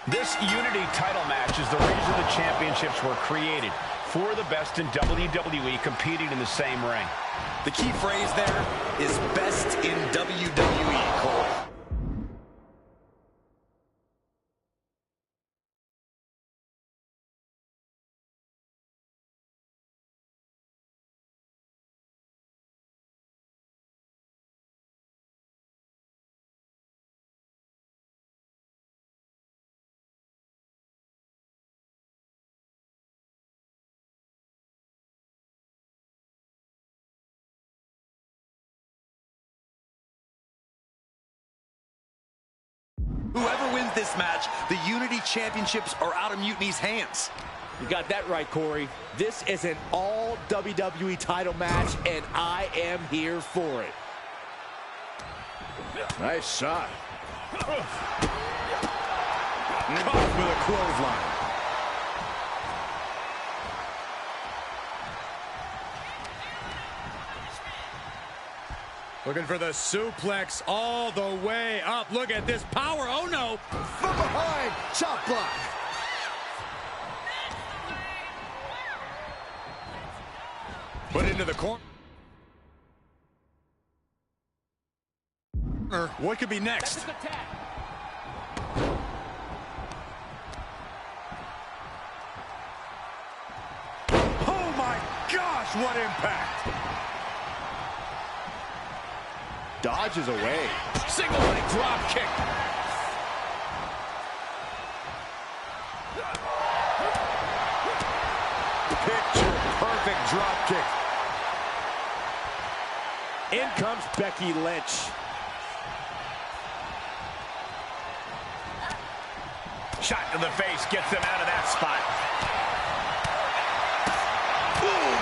This Unity title match is the reason the championships were created. For the best in WWE competing in the same ring. The key phrase there is best in WWE, Cole. Whoever wins this match, the Unity Championships are out of Mutiny's hands. You got that right, Corey. This is an all WWE title match, and I am here for it. Nice shot. Caught with a clothesline. Looking for the suplex all the way up. Look at this power. Oh, no. From behind. Chop block. Put into the corner. What could be next? Oh, my gosh. What impact. Dodges away. Single leg drop kick. Picture perfect drop kick. In comes Becky Lynch. Shot to the face gets them out of that spot. Boom.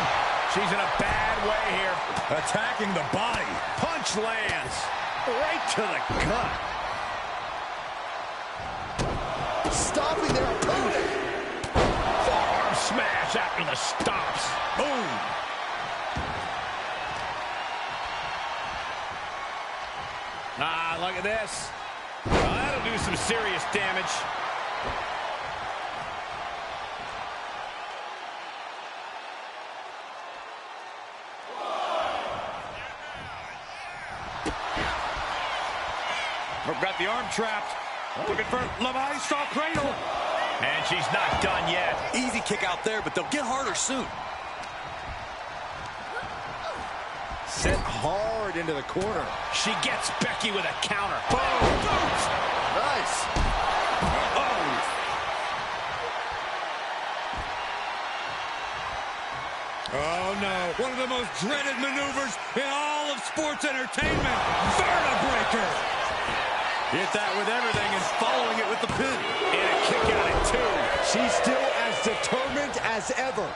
She's in a bad way here. Attacking the body. Punch lands. Right to the gut. Stopping their opponent. Forearm smash after the stops. Boom. Ah, look at this. Well, that'll do some serious damage. Got the arm trapped. Looking for MYRise cradle. And she's not done yet. Easy kick out there, but they'll get harder soon. Sent hard into the corner. She gets Becky with a counter. Boom. Nice. Oh, no. One of the most dreaded maneuvers in all of sports entertainment. Vertebreaker. Hit that with everything and following it with the pin. And a kick out at 2. She's still as determined as ever.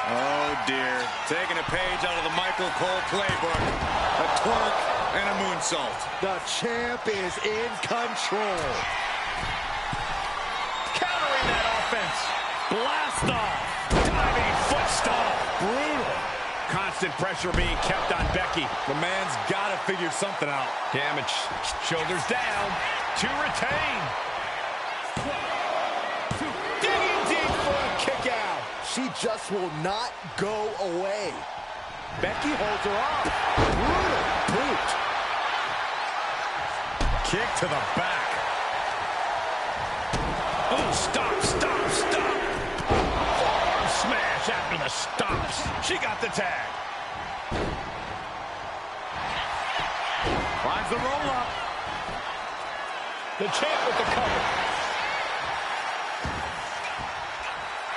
Oh, dear. Taking a page out of the Michael Cole playbook. A twerk and a moonsault. The champ is in control. Countering that offense. Blast off. Diving foot stomp. Brutal. Constant pressure being kept on Becky. The man's got to figure something out. Damage. Shoulders down. To retain. Digging deep for a kick out. She just will not go away. Becky holds her off. Brutal boot. Kick to the back. Oh, stop, stop, stop. Forearm smash after the stops. She got the tag. Finds the roll up. The champ with the cover.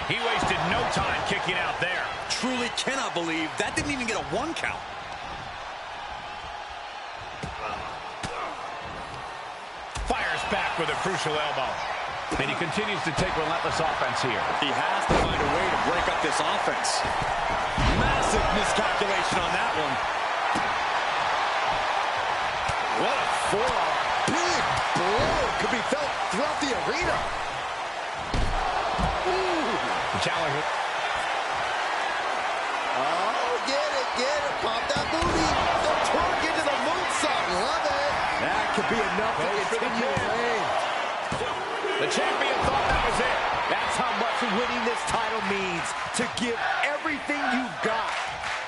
He wasted no time kicking out there. Truly cannot believe that didn't even get a 1 count. Fires back with a crucial elbow. And he continues to take relentless offense here. He has to find a way to break up this offense. Massive miscalculation on that one. What a forearm. Big blow could be felt throughout the arena. Ooh. The challenger. Oh, get it. Pop that booty. The twerk into the moonsault. Love it. That could be enough to continue the reign. The champion thought that was it. That's how much winning this title means. To give everything you've got.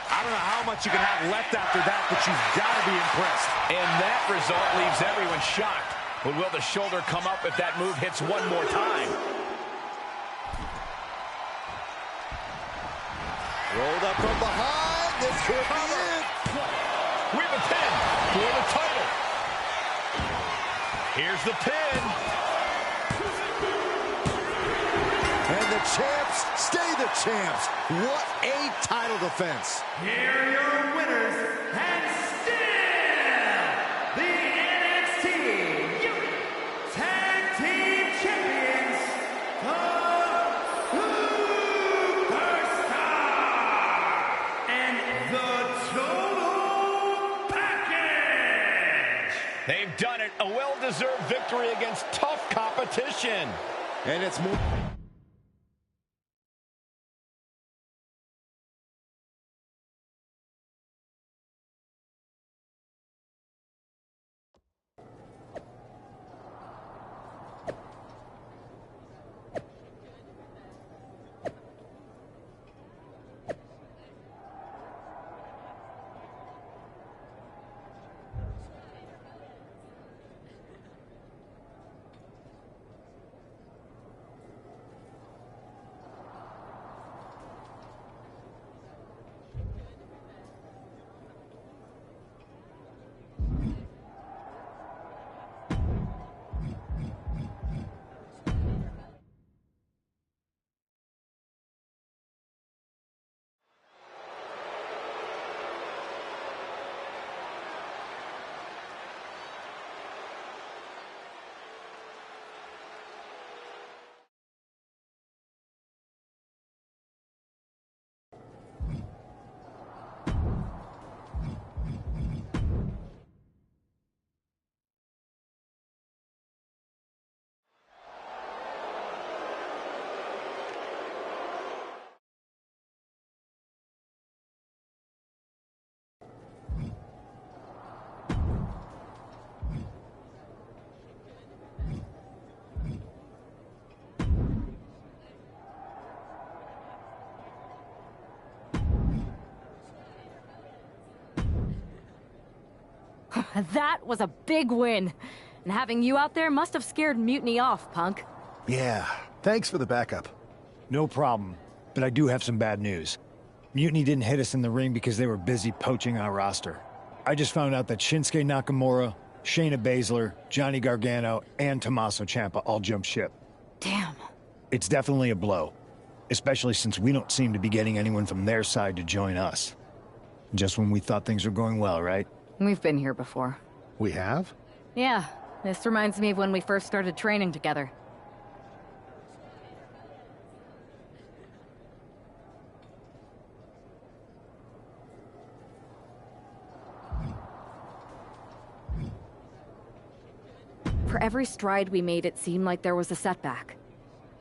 I don't know how much you can have left after that, but you've got to be impressed. And that result leaves everyone shocked. But will the shoulder come up if that move hits one more time? Rolled up from behind. This could be it. We have a pin for the title. Here's the pin. And the champs stay the champs. What a title defense. Here are your winners, and still the NXT Tag Team Champions, the Superstar, and the Total Package. They've done it. A well-deserved victory against tough competition. And it's more... That was a big win. And having you out there must have scared Mutiny off, Punk. Yeah, thanks for the backup. No problem, but I do have some bad news. Mutiny didn't hit us in the ring because they were busy poaching our roster. I just found out that Shinsuke Nakamura, Shayna Baszler, Johnny Gargano, and Tommaso Ciampa all jumped ship. Damn. It's definitely a blow, especially since we don't seem to be getting anyone from their side to join us. Just when we thought things were going well, right? We've been here before. We have? Yeah, this reminds me of when we first started training together. For every stride we made, it seemed like there was a setback.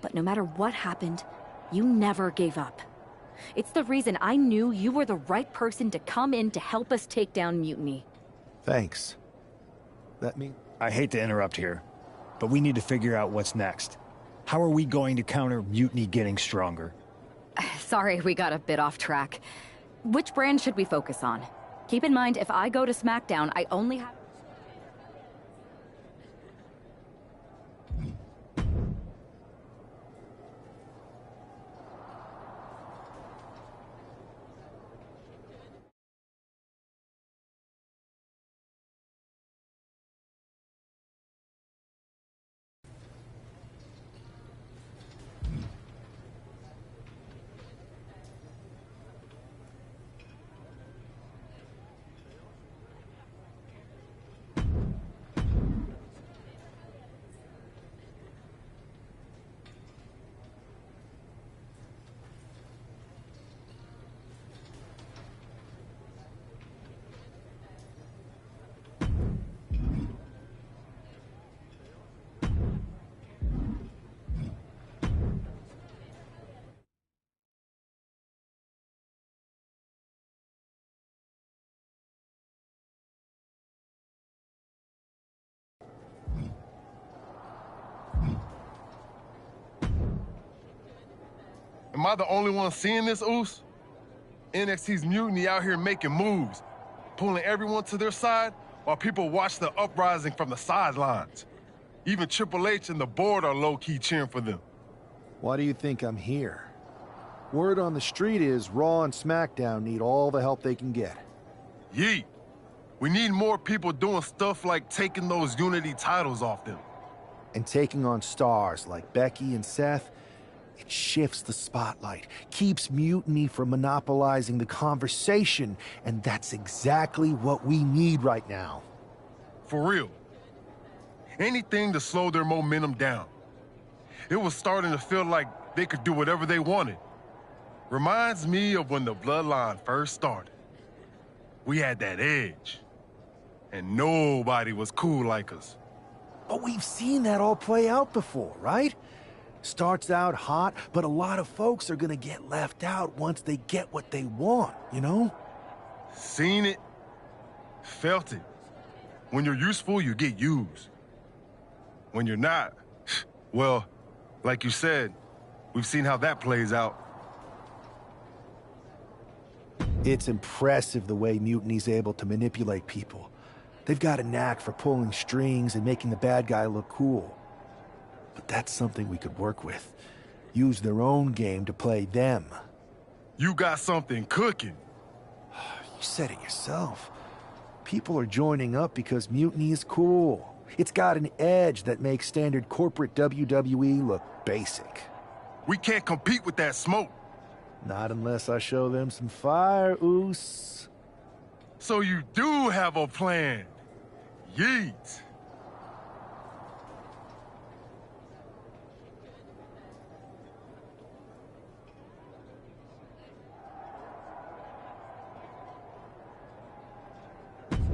But no matter what happened, you never gave up. It's the reason I knew you were the right person to come in to help us take down Mutiny. Thanks. That means... I hate to interrupt here, but we need to figure out what's next. How are we going to counter Mutiny getting stronger? Sorry, we got a bit off track. Which brand should we focus on? Keep in mind, if I go to SmackDown, I only have... Am I the only one seeing this, Oos? NXT's Mutiny out here making moves, pulling everyone to their side while people watch the uprising from the sidelines. Even Triple H and the board are low-key cheering for them. Why do you think I'm here? Word on the street is Raw and SmackDown need all the help they can get. Yeet. We need more people doing stuff like taking those Unity titles off them. And taking on stars like Becky and Seth, it shifts the spotlight, keeps Mutiny from monopolizing the conversation, and that's exactly what we need right now. For real. Anything to slow their momentum down. It was starting to feel like they could do whatever they wanted. Reminds me of when the Bloodline first started. We had that edge, and nobody was cool like us. But we've seen that all play out before, right? Starts out hot, but a lot of folks are gonna get left out once they get what they want, you know? Seen it, felt it. When you're useful, you get used. When you're not, well, like you said, we've seen how that plays out. It's impressive the way Mutiny's able to manipulate people. They've got a knack for pulling strings and making the bad guy look cool. But that's something we could work with. Use their own game to play them. You got something cooking. You said it yourself. People are joining up because Mutiny is cool. It's got an edge that makes standard corporate WWE look basic. We can't compete with that smoke. Not unless I show them some fire, Oos. So you do have a plan. Yeet.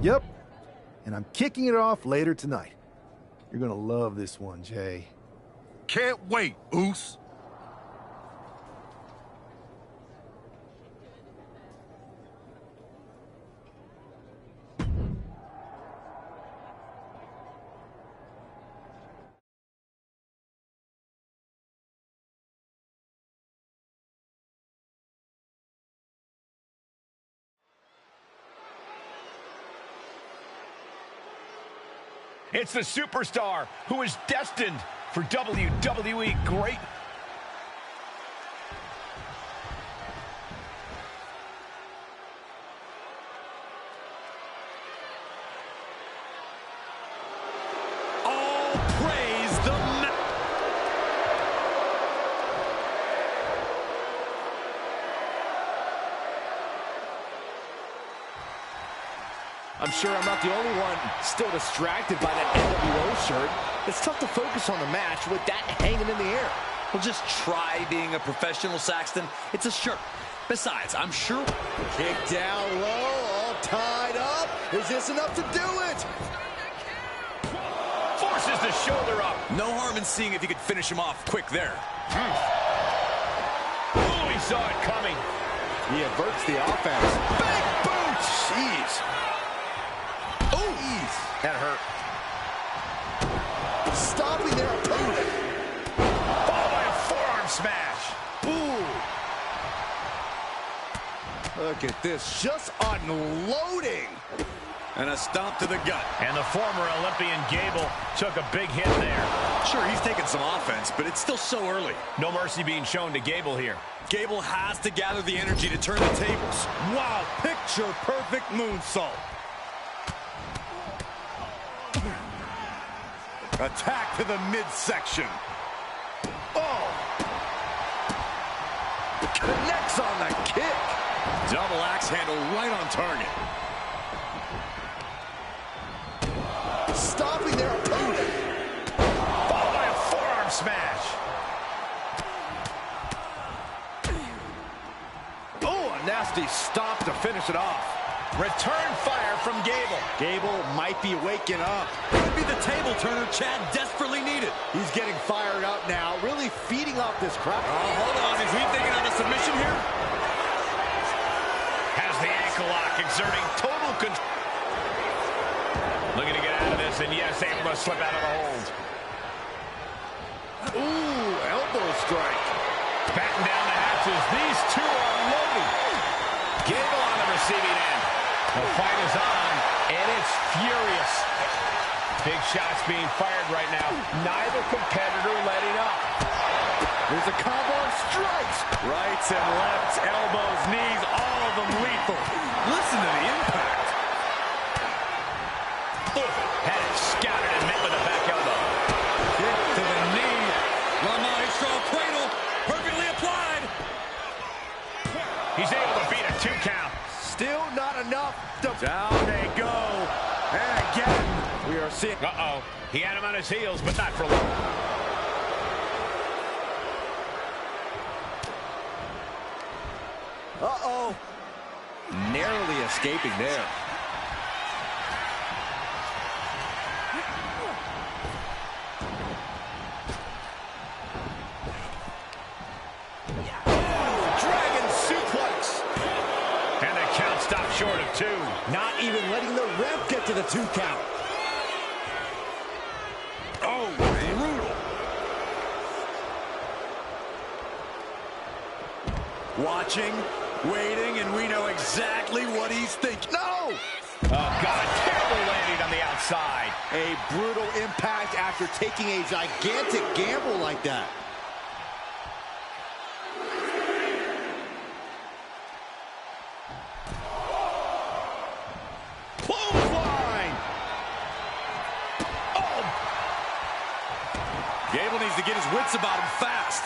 Yep. And I'm kicking it off later tonight. You're gonna love this one, Jay. Can't wait, Oos. It's the superstar who is destined for WWE great. All praise the I'm sure I'm not the only one still distracted by that NWO shirt. It's tough to focus on the match with that hanging in the air. Well, just try being a professional, Saxton. It's a shirt. Besides, I'm sure... Kick down low, all tied up. Is this enough to do it? Forces the shoulder up. No harm in seeing if he could finish him off quick there. Oh, he saw it coming. He averts the offense. Big boot! Jeez. Oh, that hurt. Stopping their opponent. Followed by a forearm smash. Ooh. Look at this, just unloading. And a stomp to the gut. And the former Olympian Gable took a big hit there. Sure, he's taking some offense, but it's still so early. No mercy being shown to Gable here. Gable has to gather the energy to turn the tables. Wow, picture-perfect moonsault. Attack to the midsection. Oh! Connects on the kick. Double axe handle right on target. Stopping their opponent. Followed by a forearm smash. Oh, a nasty stomp to finish it off. Return fire from Gable. Gable might be waking up. Could be the table turner Chad desperately needed. He's getting fired up now, really feeding off this crowd. Oh, hold on. Is he thinking of a submission here? Has the ankle lock, exerting total control. Looking to get out of this, and yes, able to slip out of the hold. Ooh, elbow strike. Batten down the hatches. These two are loaded. Gable on the receiving end. The fight is on, and it's furious. Big shots being fired right now. Neither competitor letting up. There's a combo of strikes. Rights and lefts, elbows, knees, all of them lethal. Listen to the impact. Had it scouted and met with a back elbow. Kick to the knee. La Maestro cradle, perfectly applied. He's able to beat a 2 count. Still not enough. Down they go. And again, we are seeing... Uh-oh. He had him on his heels, but not for long. Uh-oh. Narrowly escaping there. Dragon suplex. And the count stopped short of 2. Not even letting the ref get to the 2 count. Oh, brutal. Watching, waiting, and we know exactly what he's thinking. No! Oh, God, terrible landing on the outside. A brutal impact after taking a gigantic gamble like that. Clothesline! Oh! Gable needs to get his wits about him fast.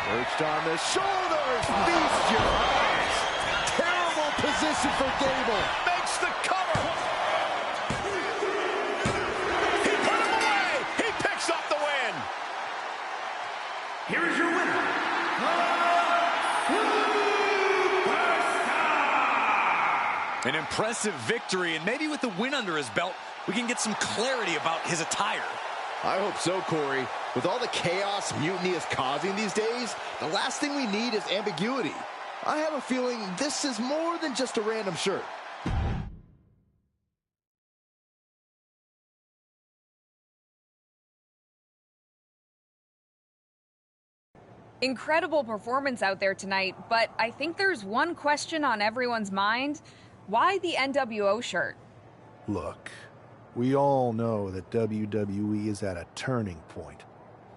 Perched on the shoulders, feast your eyes. Terrible position for Gable. Makes the cover. He put him away. He picks up the win. Here is your winner, An impressive victory, and maybe with the win under his belt, we can get some clarity about his attire. I hope so, Corey. With all the chaos Mutiny is causing these days, the last thing we need is ambiguity. I have a feeling this is more than just a random shirt. Incredible performance out there tonight, but I think there's one question on everyone's mind. Why the NWO shirt? Look, we all know that WWE is at a turning point.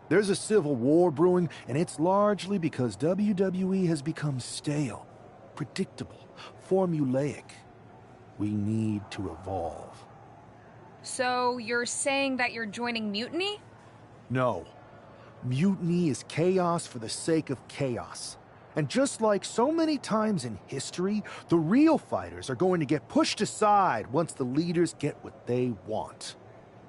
There's a civil war brewing, and it's largely because WWE has become stale, predictable, formulaic. We need to evolve. So you're saying that you're joining Mutiny? No. Mutiny is chaos for the sake of chaos. And just like so many times in history, the real fighters are going to get pushed aside once the leaders get what they want.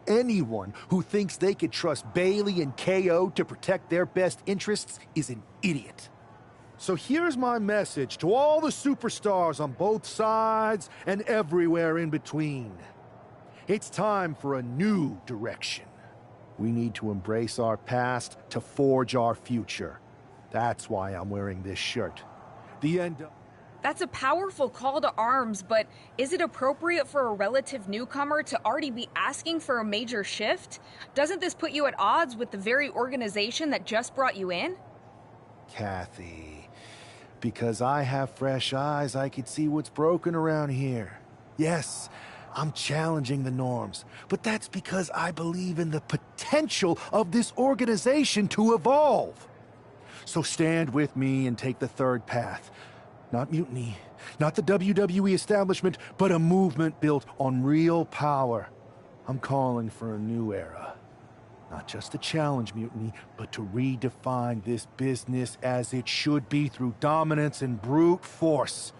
Anyone who thinks they could trust Bailey and KO to protect their best interests is an idiot. So here's my message to all the superstars on both sides and everywhere in between. It's time for a new direction. We need to embrace our past to forge our future. That's why I'm wearing this shirt. The end. That's a powerful call to arms, but is it appropriate for a relative newcomer to already be asking for a major shift? Doesn't this put you at odds with the very organization that just brought you in? Kathy, because I have fresh eyes, I could see what's broken around here. Yes, I'm challenging the norms, but that's because I believe in the potential of this organization to evolve. So stand with me and take the third path. Not mutiny, not the WWE establishment, but a movement built on real power. I'm calling for a new era. Not just to challenge mutiny, but to redefine this business as it should be through dominance and brute force.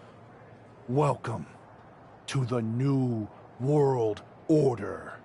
Welcome to the New World Order.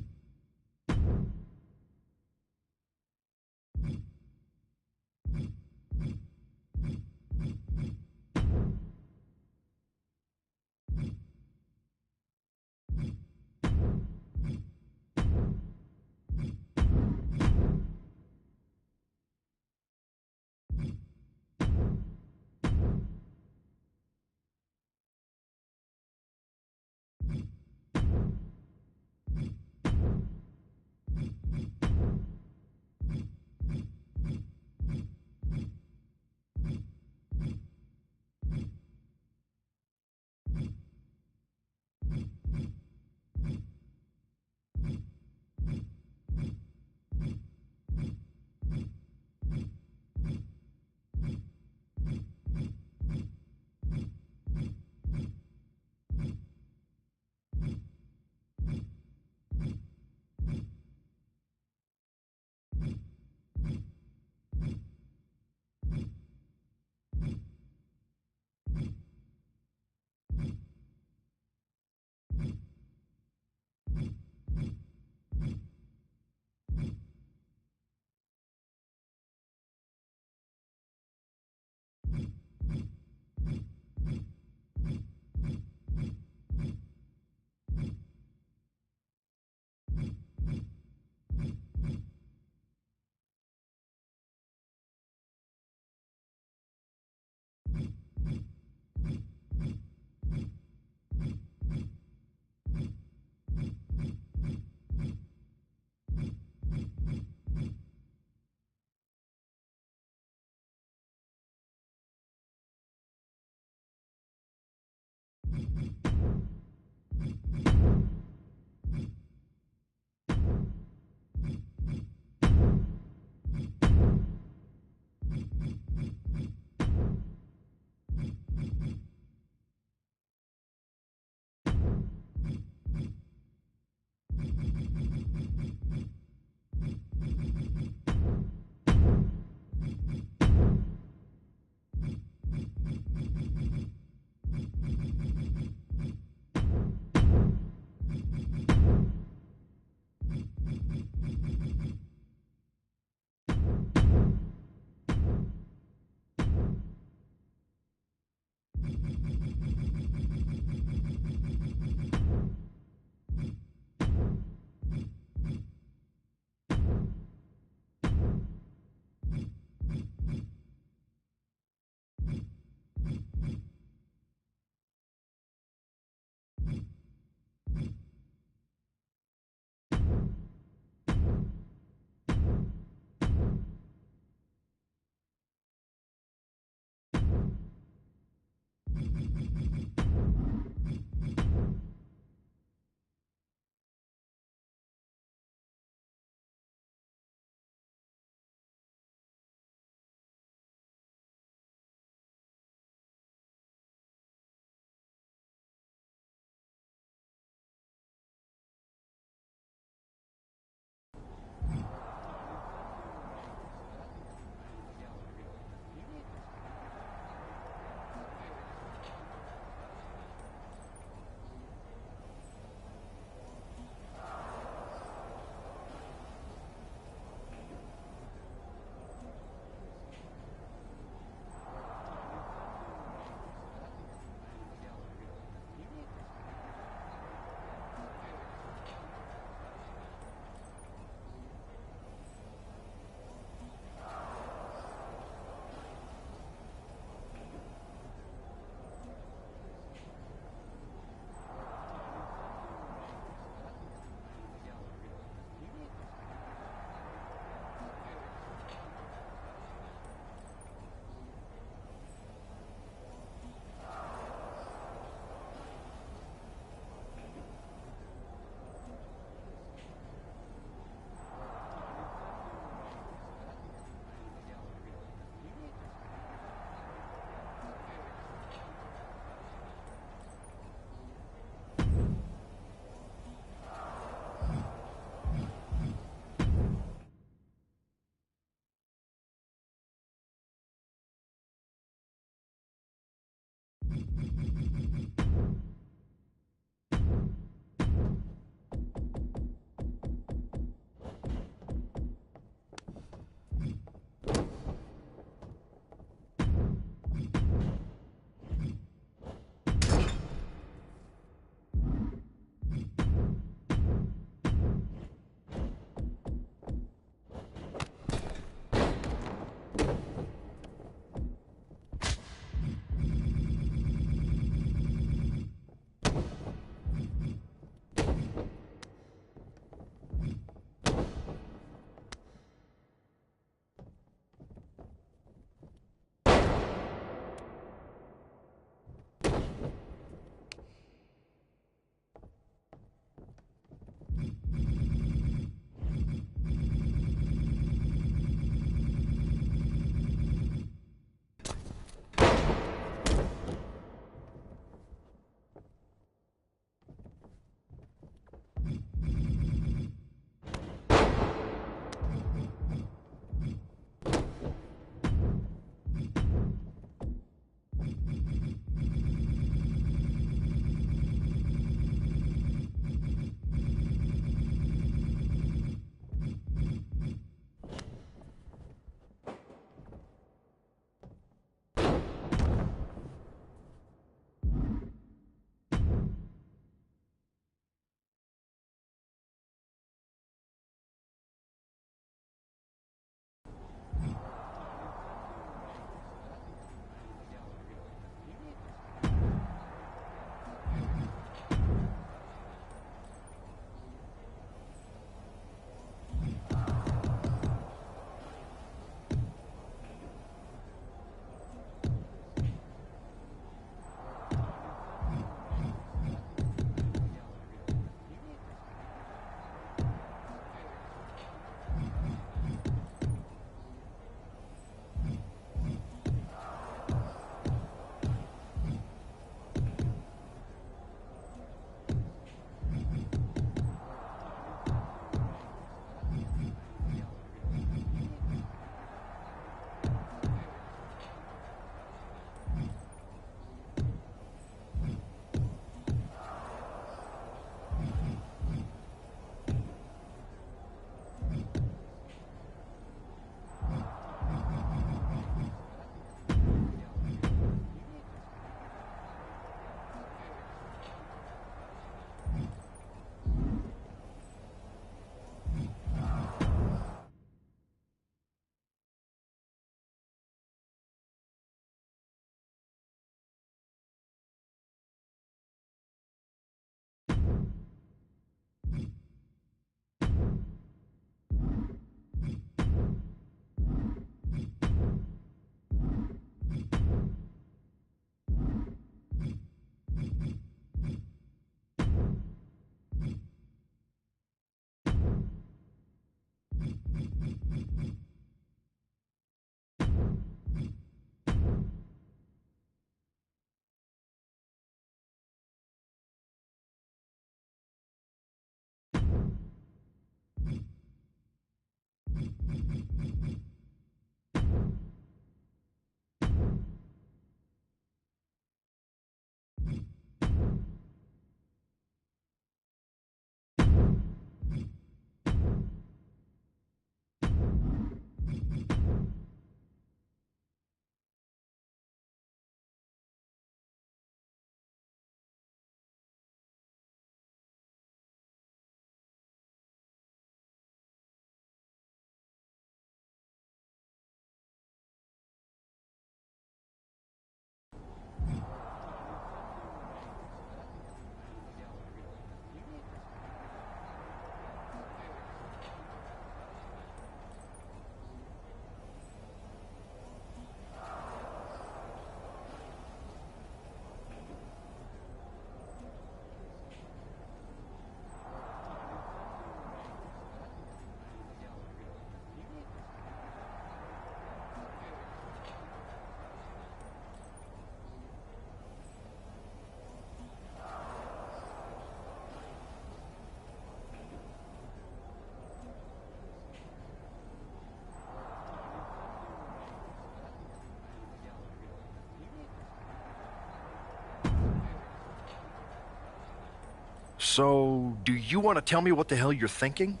So, do you want to tell me what the hell you're thinking?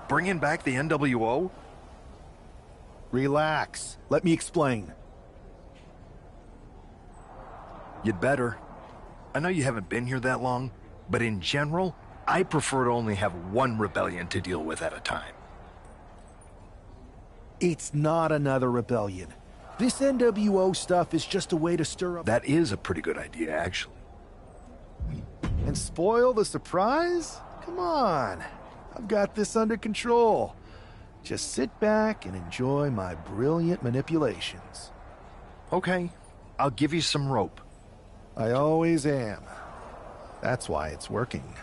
Bringing back the NWO? Relax. Let me explain. You'd better. I know you haven't been here that long, but in general, I prefer to only have one rebellion to deal with at a time. It's not another rebellion. This NWO stuff is just a way to stir up... That is a pretty good idea, actually. And spoil the surprise? Come on. I've got this under control. Just sit back and enjoy my brilliant manipulations. Okay, I'll give you some rope. I always am. That's why it's working.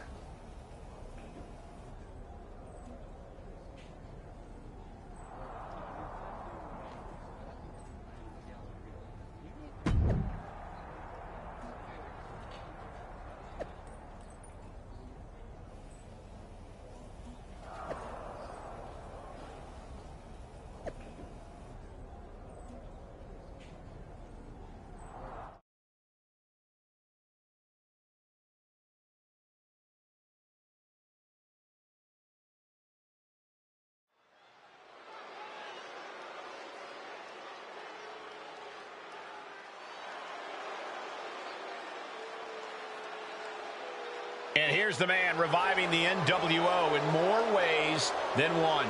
And here's the man reviving the NWO in more ways than one.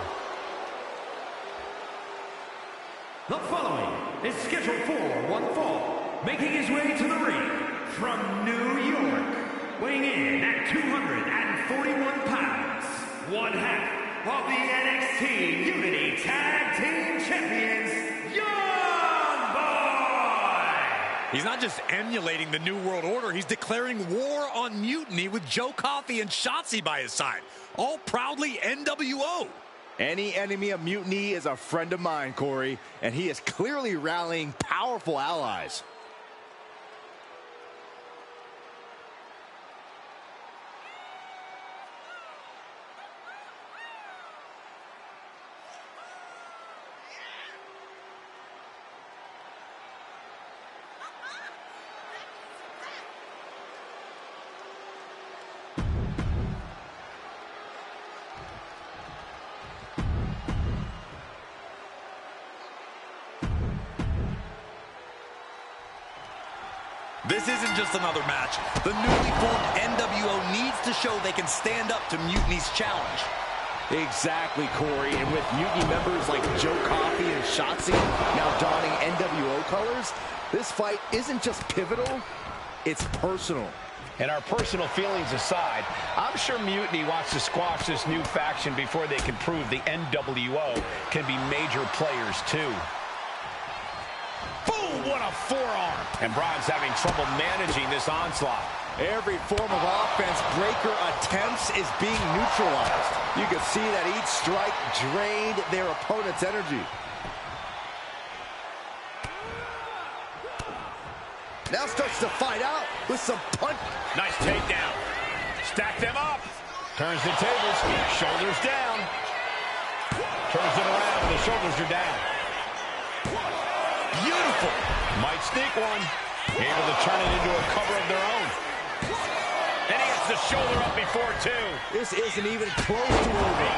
The following is scheduled for one fall, making his way to the ring from New York, weighing in at 241 pounds, one half of the NXT Unity Tag Team Champions, Young Boy! He's not just emulating the New World Order, he's declaring war on Mutiny with Joe Coffey and Shotzi by his side, all proudly NWO. Any enemy of Mutiny is a friend of mine, Corey, and he is clearly rallying powerful allies. This isn't just another match. The newly formed NWO needs to show they can stand up to Mutiny's challenge. Exactly, Corey. And with Mutiny members like Joe Coffey and Shotzi now donning NWO colors, this fight isn't just pivotal, it's personal. And our personal feelings aside, I'm sure Mutiny wants to squash this new faction before they can prove the NWO can be major players too. Boom! What a forearm! And Braun's having trouble managing this onslaught. Every form of offense Breaker attempts is being neutralized. You can see that each strike drained their opponent's energy. Now starts to fight out with some punch. Nice takedown. Stack them up. Turns the tables. Shoulders down. Turns it around and the shoulders are down. Beautiful. Might sneak one. Able to turn it into a cover of their own. And he gets the shoulder up before two. This isn't even close to over.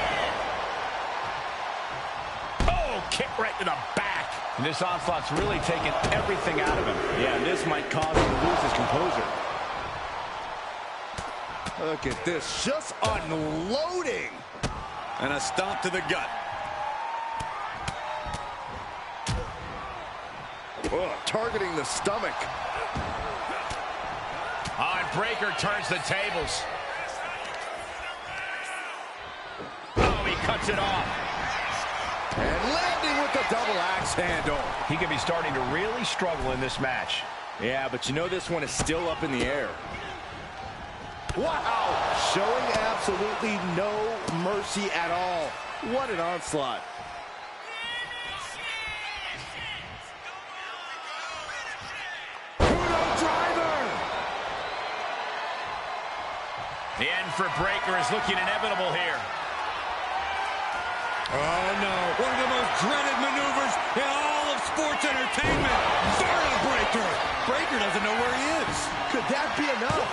Oh, kick right to the back. And this onslaught's really taken everything out of him. Yeah, and this might cause him to lose his composure. Look at this, just unloading. And a stomp to the gut. Oh, targeting the stomach. And Breaker turns the tables. Oh, he cuts it off. And landing with the double axe handle. He could be starting to really struggle in this match. Yeah, but you know this one is still up in the air. Wow! Showing absolutely no mercy at all. What an onslaught. The end for Breaker is looking inevitable here. Oh, no. One of the most dreaded maneuvers in all of sports entertainment. Barrel breaker. Breaker doesn't know where he is. Could that be enough?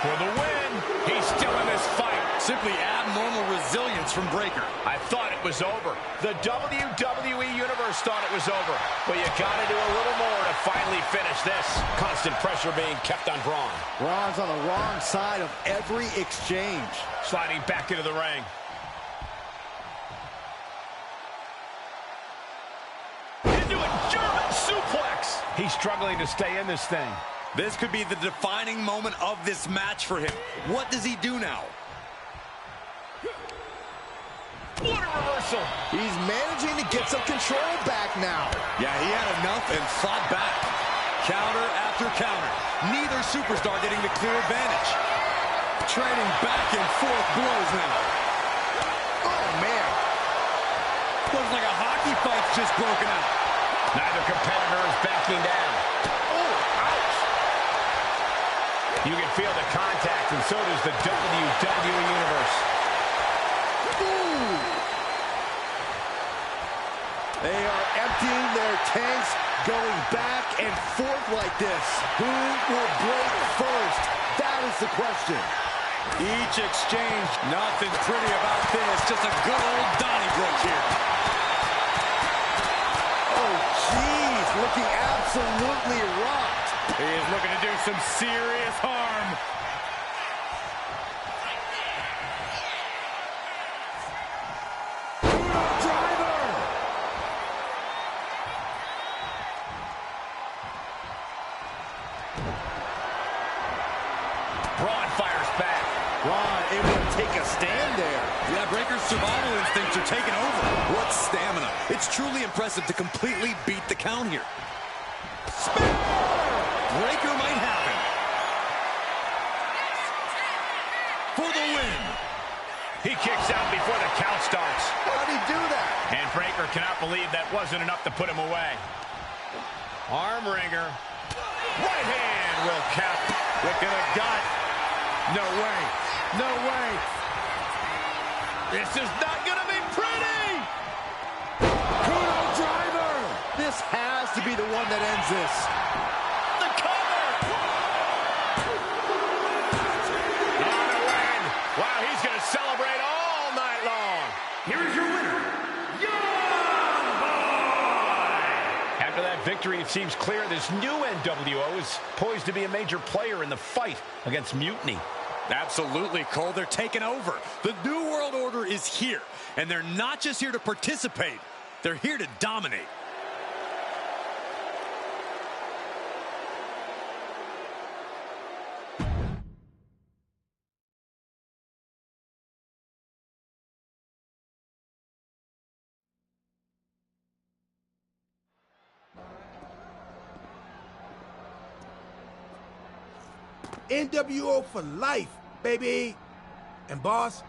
For the win. He's still in this fight. Simply abnormal resilience from Breakker. I thought it was over. The WWE Universe thought it was over. But you got to do a little more to finally finish this. Constant pressure being kept on Braun. Braun's on the wrong side of every exchange. Sliding back into the ring. Into a German suplex. He's struggling to stay in this thing. This could be the defining moment of this match for him. What does he do now? What a reversal. He's managing to get some control back now. Yeah, he had enough and fought back. Counter after counter. Neither superstar getting the clear advantage. Trading back and forth blows now. Oh, man. Looks like a hockey fight's just broken out. Neither competitor is backing down. Oh, ouch. You can feel the contact, and so does the WWE Universe. Ooh. They are emptying their tanks, going back and forth like this. Who will break first? That is the question. Each exchange, nothing pretty about this. Just a good old Donnybrook here. Oh, jeez, looking absolutely rocked. He is looking to do some serious harm. Braun fires back. Braun able to take a stand there. Yeah, Breakker's survival instincts are taking over. What stamina. It's truly impressive to completely beat the count here. Breakker might have him. For the win. He kicks out before the count starts. How did he do that? And Breakker cannot believe that wasn't enough to put him away. Arm wringer. Right hand will cap. Look at a gut. No way. No way. This is not going to be pretty. Kudo driver. This has to be the one that ends this. The cover. On a win. Wow, he's going to celebrate all night long. Here is your winner, Young Boy! After that victory, it seems clear this new NWO is poised to be a major player in the fight against Mutiny. Absolutely, Cole. They're taking over. The New World Order is here, and they're not just here to participate. They're here to dominate. NWO for life, baby. And boss,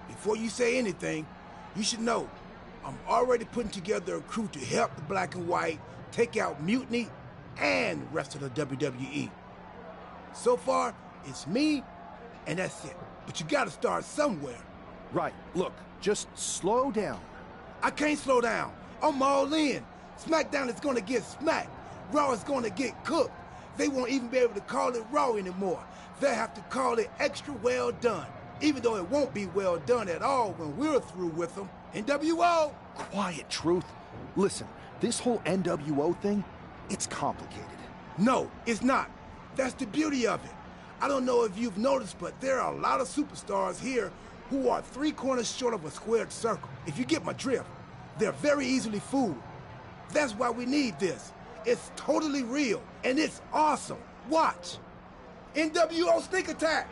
before you say anything, you should know I'm already putting together a crew to help the Black and White take out Mutiny and the rest of the WWE. So far, it's me, and that's it. But you gotta start somewhere. Right, look, just slow down. I can't slow down. I'm all in. SmackDown is gonna get smacked. Raw is gonna get cooked. They won't even be able to call it Raw anymore. They'll have to call it extra well done, even though it won't be well done at all when we're through with them. NWO! Quiet, Truth. Listen, this whole NWO thing, it's complicated. No, it's not. That's the beauty of it. I don't know if you've noticed, but there are a lot of superstars here who are 3 corners short of a squared circle. If you get my drift, they're very easily fooled. That's why we need this. It's totally real, and it's awesome. Watch. NWO Sneak Attack.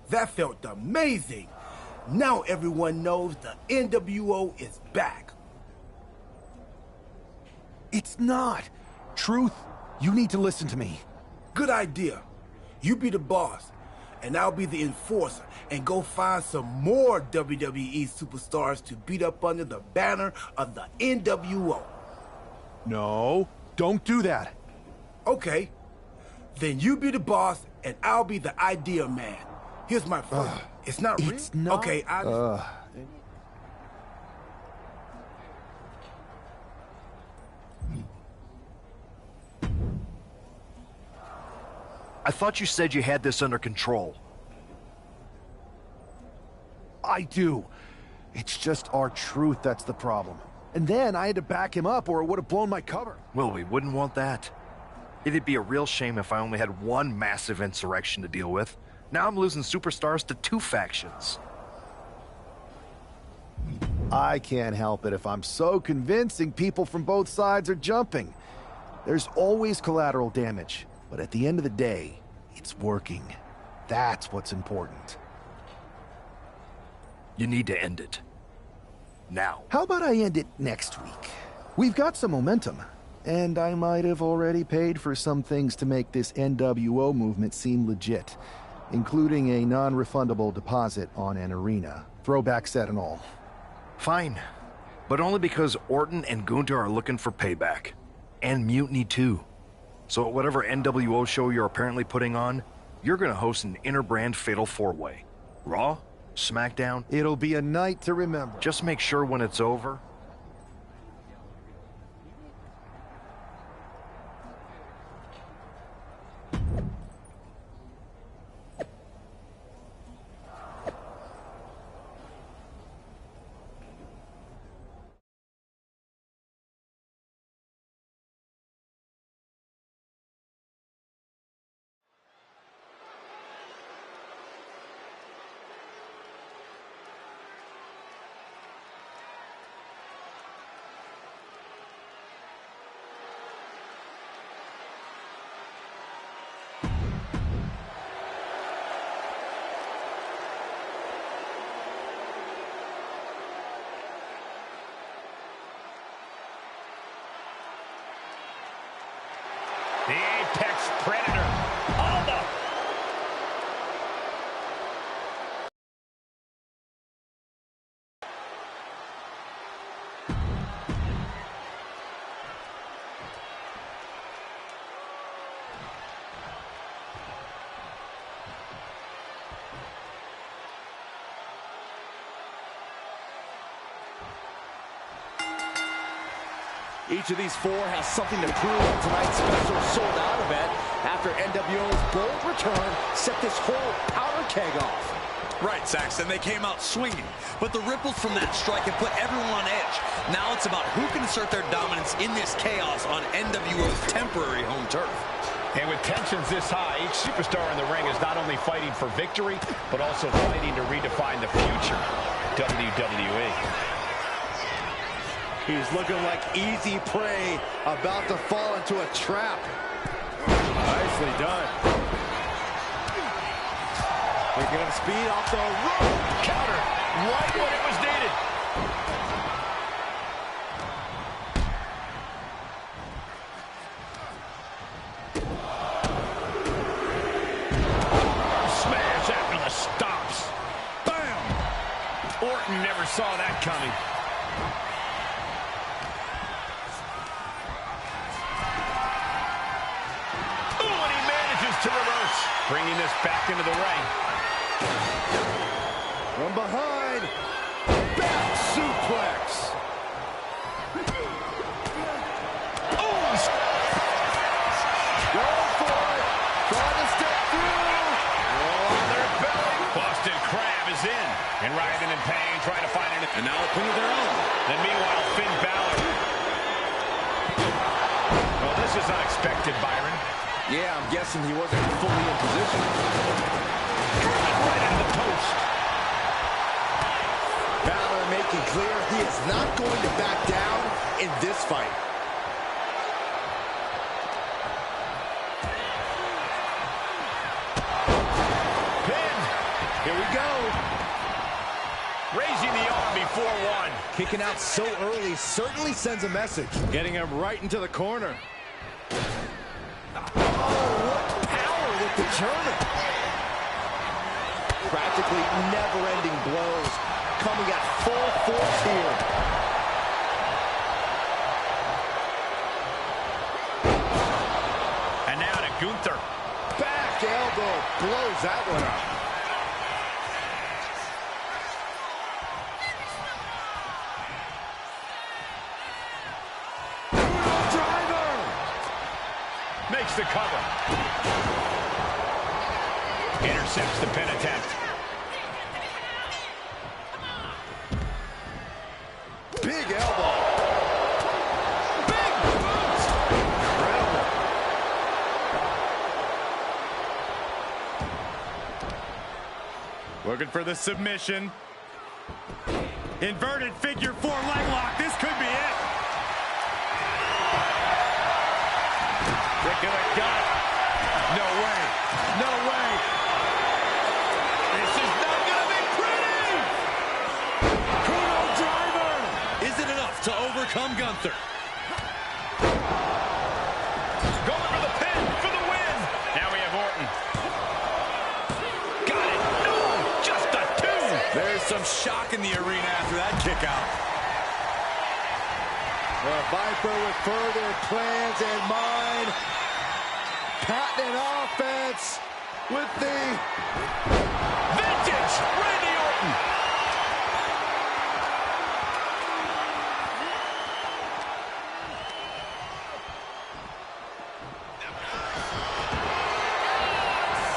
That felt amazing. Now everyone knows the NWO is back. It's not. Truth, you need to listen to me. Good idea. You be the boss, and I'll be the enforcer, and go find some more WWE superstars to beat up under the banner of the NWO. No, don't do that. Okay. Then you be the boss, and I'll be the idea man. Here's my first. It's not real? It's not. Okay, I thought you said you had this under control. I do. It's just our truth that's the problem. And then I had to back him up or it would have blown my cover. Well, we wouldn't want that. It'd be a real shame if I only had one massive insurrection to deal with. Now I'm losing superstars to two factions. I can't help it if I'm so convincing people from both sides are jumping. There's always collateral damage, but at the end of the day, it's working. That's what's important. You need to end it. Now. How about I end it next week? We've got some momentum, and I might have already paid for some things to make this NWO movement seem legit, including a non-refundable deposit on an arena. Throwback set and all. Fine. But only because Orton and Gunther are looking for payback. And Mutiny too. So at whatever NWO show you're apparently putting on, you're gonna host an inter-brand fatal four-way. Raw? SmackDown? It'll be a night to remember. Just make sure when it's over, The Apex Predator. Oh, no. Each of these four has something to prove in tonight's special sold-out event after NWO's bold return set this whole powder keg off. Right, Saxton, they came out swinging, but the ripples from that strike have put everyone on edge. Now it's about who can assert their dominance in this chaos on NWO's temporary home turf. And with tensions this high, each superstar in the ring is not only fighting for victory, but also fighting to redefine the future of WWE. He's looking like easy prey, about to fall into a trap. Nicely done. Picking up speed off the rope. Counter, right when it was needed. saw that coming. Ooh, and he manages to reverse, bringing this back into the ring. From behind, back suplex. Going for it, trying to step through. Roll on their belly. Busted Crab is in. And writhing in pain, trying to find it. And now a pin of their own. Then meanwhile, Finn Balor. Well, this is unexpected, Byron. Yeah, I'm guessing he wasn't fully in position. Right into the post. Balor making clear he is not going to back down in this fight. Pin. Here we go. Raising the arm before one. Kicking out so early certainly sends a message. Getting him right into the corner. Oh, what power with the German. Practically never-ending blows coming at full force here. And now to Gunther. Back elbow blows that one up. Makes the cover. Intercepts the pin attempt. Big elbow. Big boot. Incredible. Looking for the submission. Inverted figure four leg lock. This could be it. Kick to the gut. No way. No way. This is not going to be pretty. Kudo driver. Is it enough to overcome Gunther? Going for the pin for the win. Now we have Orton. Got it. No, just a two. There's some shock in the arena after that kick out. The Viper with further plans in mind. Patented offense with the vintage Randy Orton.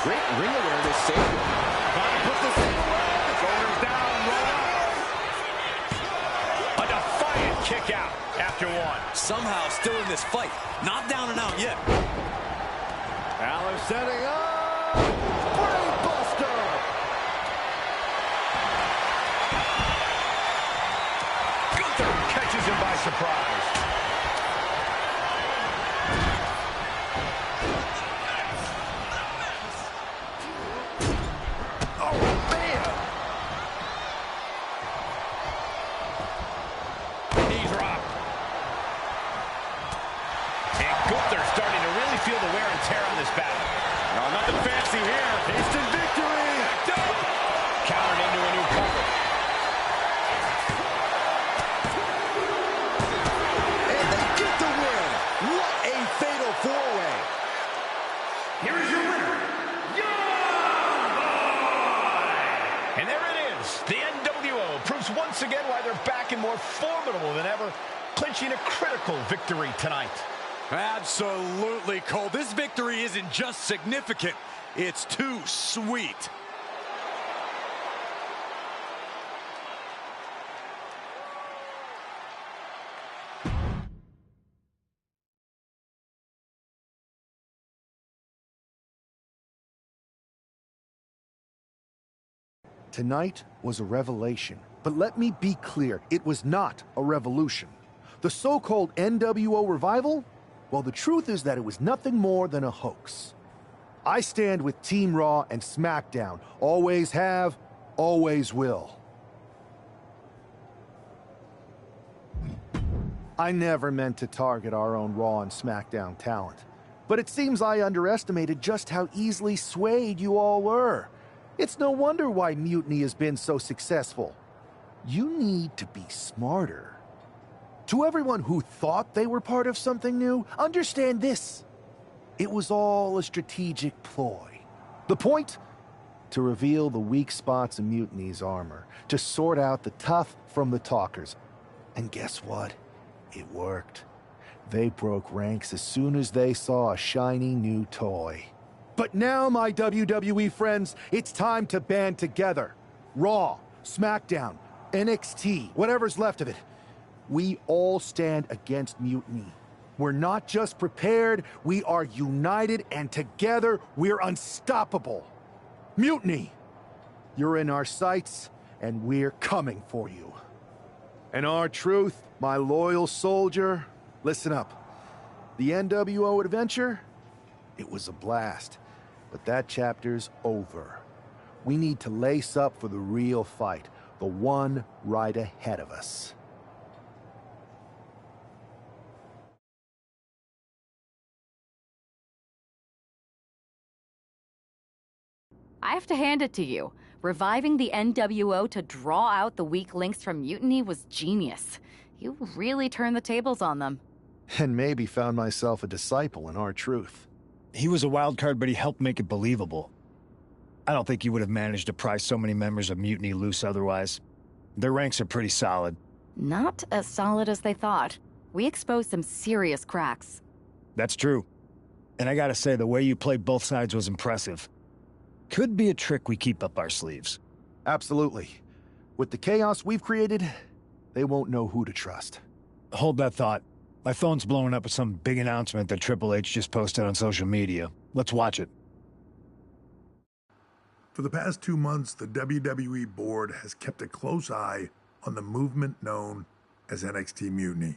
great ring awareness save. Trying to put this thing away. Shoulders down, roll up. A defiant kick out after one. Somehow still in this fight. Not down and out yet. Balor setting up. Brain buster. Gunther catches him by surprise. Oh, man. Knees rocked. And Gunther starting to really feel the wear and tear on this battle. No, nothing fancy here. Instant victory. Countered into a new cover. And they get the win. What a fatal four-way. Here is your winner, Young Boy! And there it is. The NWO proves once again why they're back and more formidable than ever, clinching a critical victory tonight. Absolutely, Cole. This victory isn't just significant. It's too sweet. Tonight was a revelation. But let me be clear, it was not a revolution. The so-called NWO revival? Well, the truth is that it was nothing more than a hoax. I stand with Team Raw and SmackDown. Always have, always will. I never meant to target our own Raw and SmackDown talent. But it seems I underestimated just how easily swayed you all were. It's no wonder why Mutiny has been so successful. You need to be smarter. To everyone who thought they were part of something new, understand this. It was all a strategic ploy. The point? To reveal the weak spots in Mutiny's armor, to sort out the tough from the talkers. And guess what? It worked. They broke ranks as soon as they saw a shiny new toy. But now, my WWE friends, it's time to band together. Raw, SmackDown, NXT, whatever's left of it. We all stand against Mutiny. We're not just prepared, we are united, and together we're unstoppable. Mutiny! You're in our sights, and we're coming for you. And R-Truth, my loyal soldier, listen up. The NWO adventure? It was a blast, but that chapter's over. We need to lace up for the real fight, the one right ahead of us. I have to hand it to you. Reviving the NWO to draw out the weak links from Mutiny was genius. You really turned the tables on them. And maybe found myself a disciple in R-Truth. He was a wild card, but he helped make it believable. I don't think he would have managed to pry so many members of Mutiny loose otherwise. Their ranks are pretty solid. Not as solid as they thought. We exposed some serious cracks. That's true. And I gotta say, the way you played both sides was impressive. Could be a trick we keep up our sleeves. Absolutely. With the chaos we've created, they won't know who to trust. Hold that thought. My phone's blowing up with some big announcement that Triple H just posted on social media. Let's watch it. For the past 2 months, the WWE board has kept a close eye on the movement known as NXT Mutiny.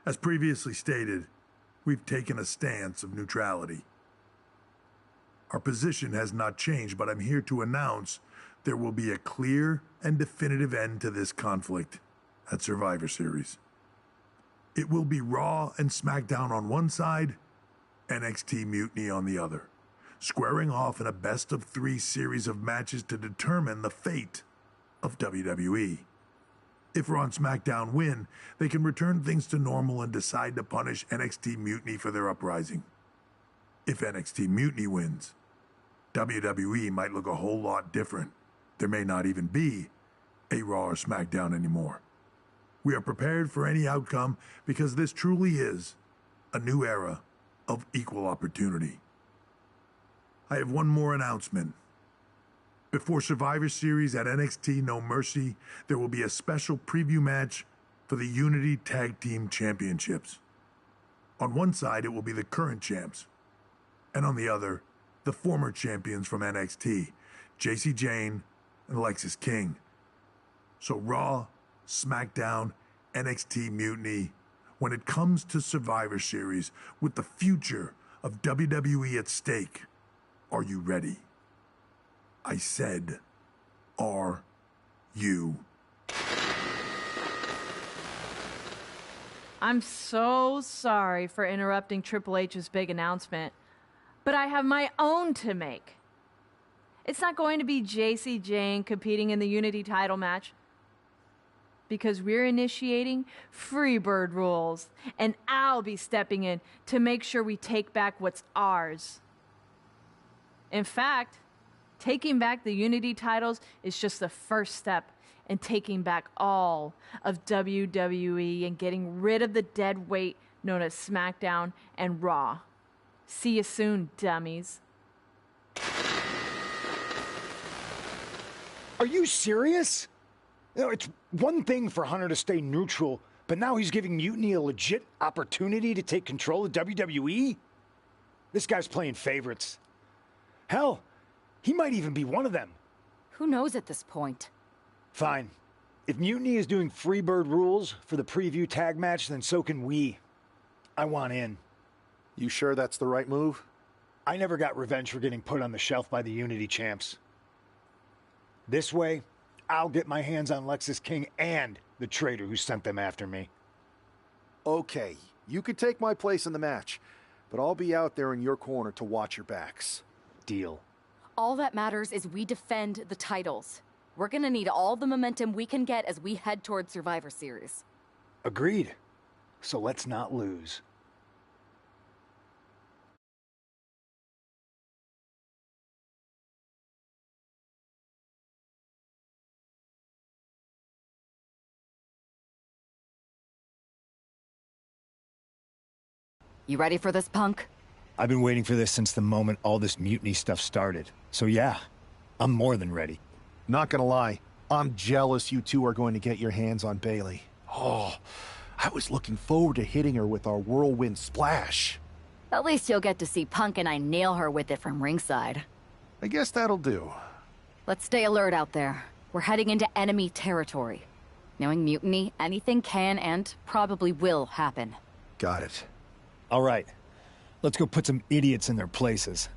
As previously stated, we've taken a stance of neutrality. Our position has not changed, but I'm here to announce there will be a clear and definitive end to this conflict at Survivor Series. It will be Raw and SmackDown on one side, NXT Mutiny on the other, squaring off in a best-of-3 series of matches to determine the fate of WWE. If Raw and SmackDown win, they can return things to normal and decide to punish NXT Mutiny for their uprising. If NXT Mutiny wins, WWE might look a whole lot different. There may not even be a Raw or SmackDown anymore. We are prepared for any outcome because this truly is a new era of equal opportunity. I have one more announcement. Before Survivor Series at NXT No Mercy, there will be a special preview match for the Unity Tag Team Championships. On one side, it will be the current champs, and on the other, the former champions from NXT, Jacy Jayne and Lexis King. So Raw, SmackDown, NXT Mutiny, when it comes to Survivor Series, with the future of WWE at stake, are you ready? I said, are you? I'm so sorry for interrupting Triple H's big announcement, but I have my own to make. It's not going to be Jacy Jayne competing in the Unity title match, because we're initiating Freebird rules, and I'll be stepping in to make sure we take back what's ours. In fact, taking back the Unity titles is just the first step in taking back all of WWE and getting rid of the dead weight known as SmackDown and Raw. See you soon, dummies. Are you serious? You know, it's one thing for Hunter to stay neutral, but now he's giving Mutiny a legit opportunity to take control of WWE? This guy's playing favorites. Hell, he might even be one of them. Who knows at this point? Fine. If Mutiny is doing Freebird rules for the preview tag match, then so can we. I want in. You sure that's the right move? I never got revenge for getting put on the shelf by the Unity champs. This way, I'll get my hands on Lexis King and the traitor who sent them after me. Okay, you could take my place in the match, but I'll be out there in your corner to watch your backs. Deal. All that matters is we defend the titles. We're gonna need all the momentum we can get as we head towards Survivor Series. Agreed. So let's not lose. You ready for this, Punk? I've been waiting for this since the moment all this mutiny stuff started. So yeah, I'm more than ready. Not gonna lie, I'm jealous you two are going to get your hands on Bailey. Oh, I was looking forward to hitting her with our whirlwind splash. At least you'll get to see Punk and I nail her with it from ringside. I guess that'll do. Let's stay alert out there. We're heading into enemy territory. Knowing mutiny, anything can and probably will happen. Got it. All right, let's go put some idiots in their places.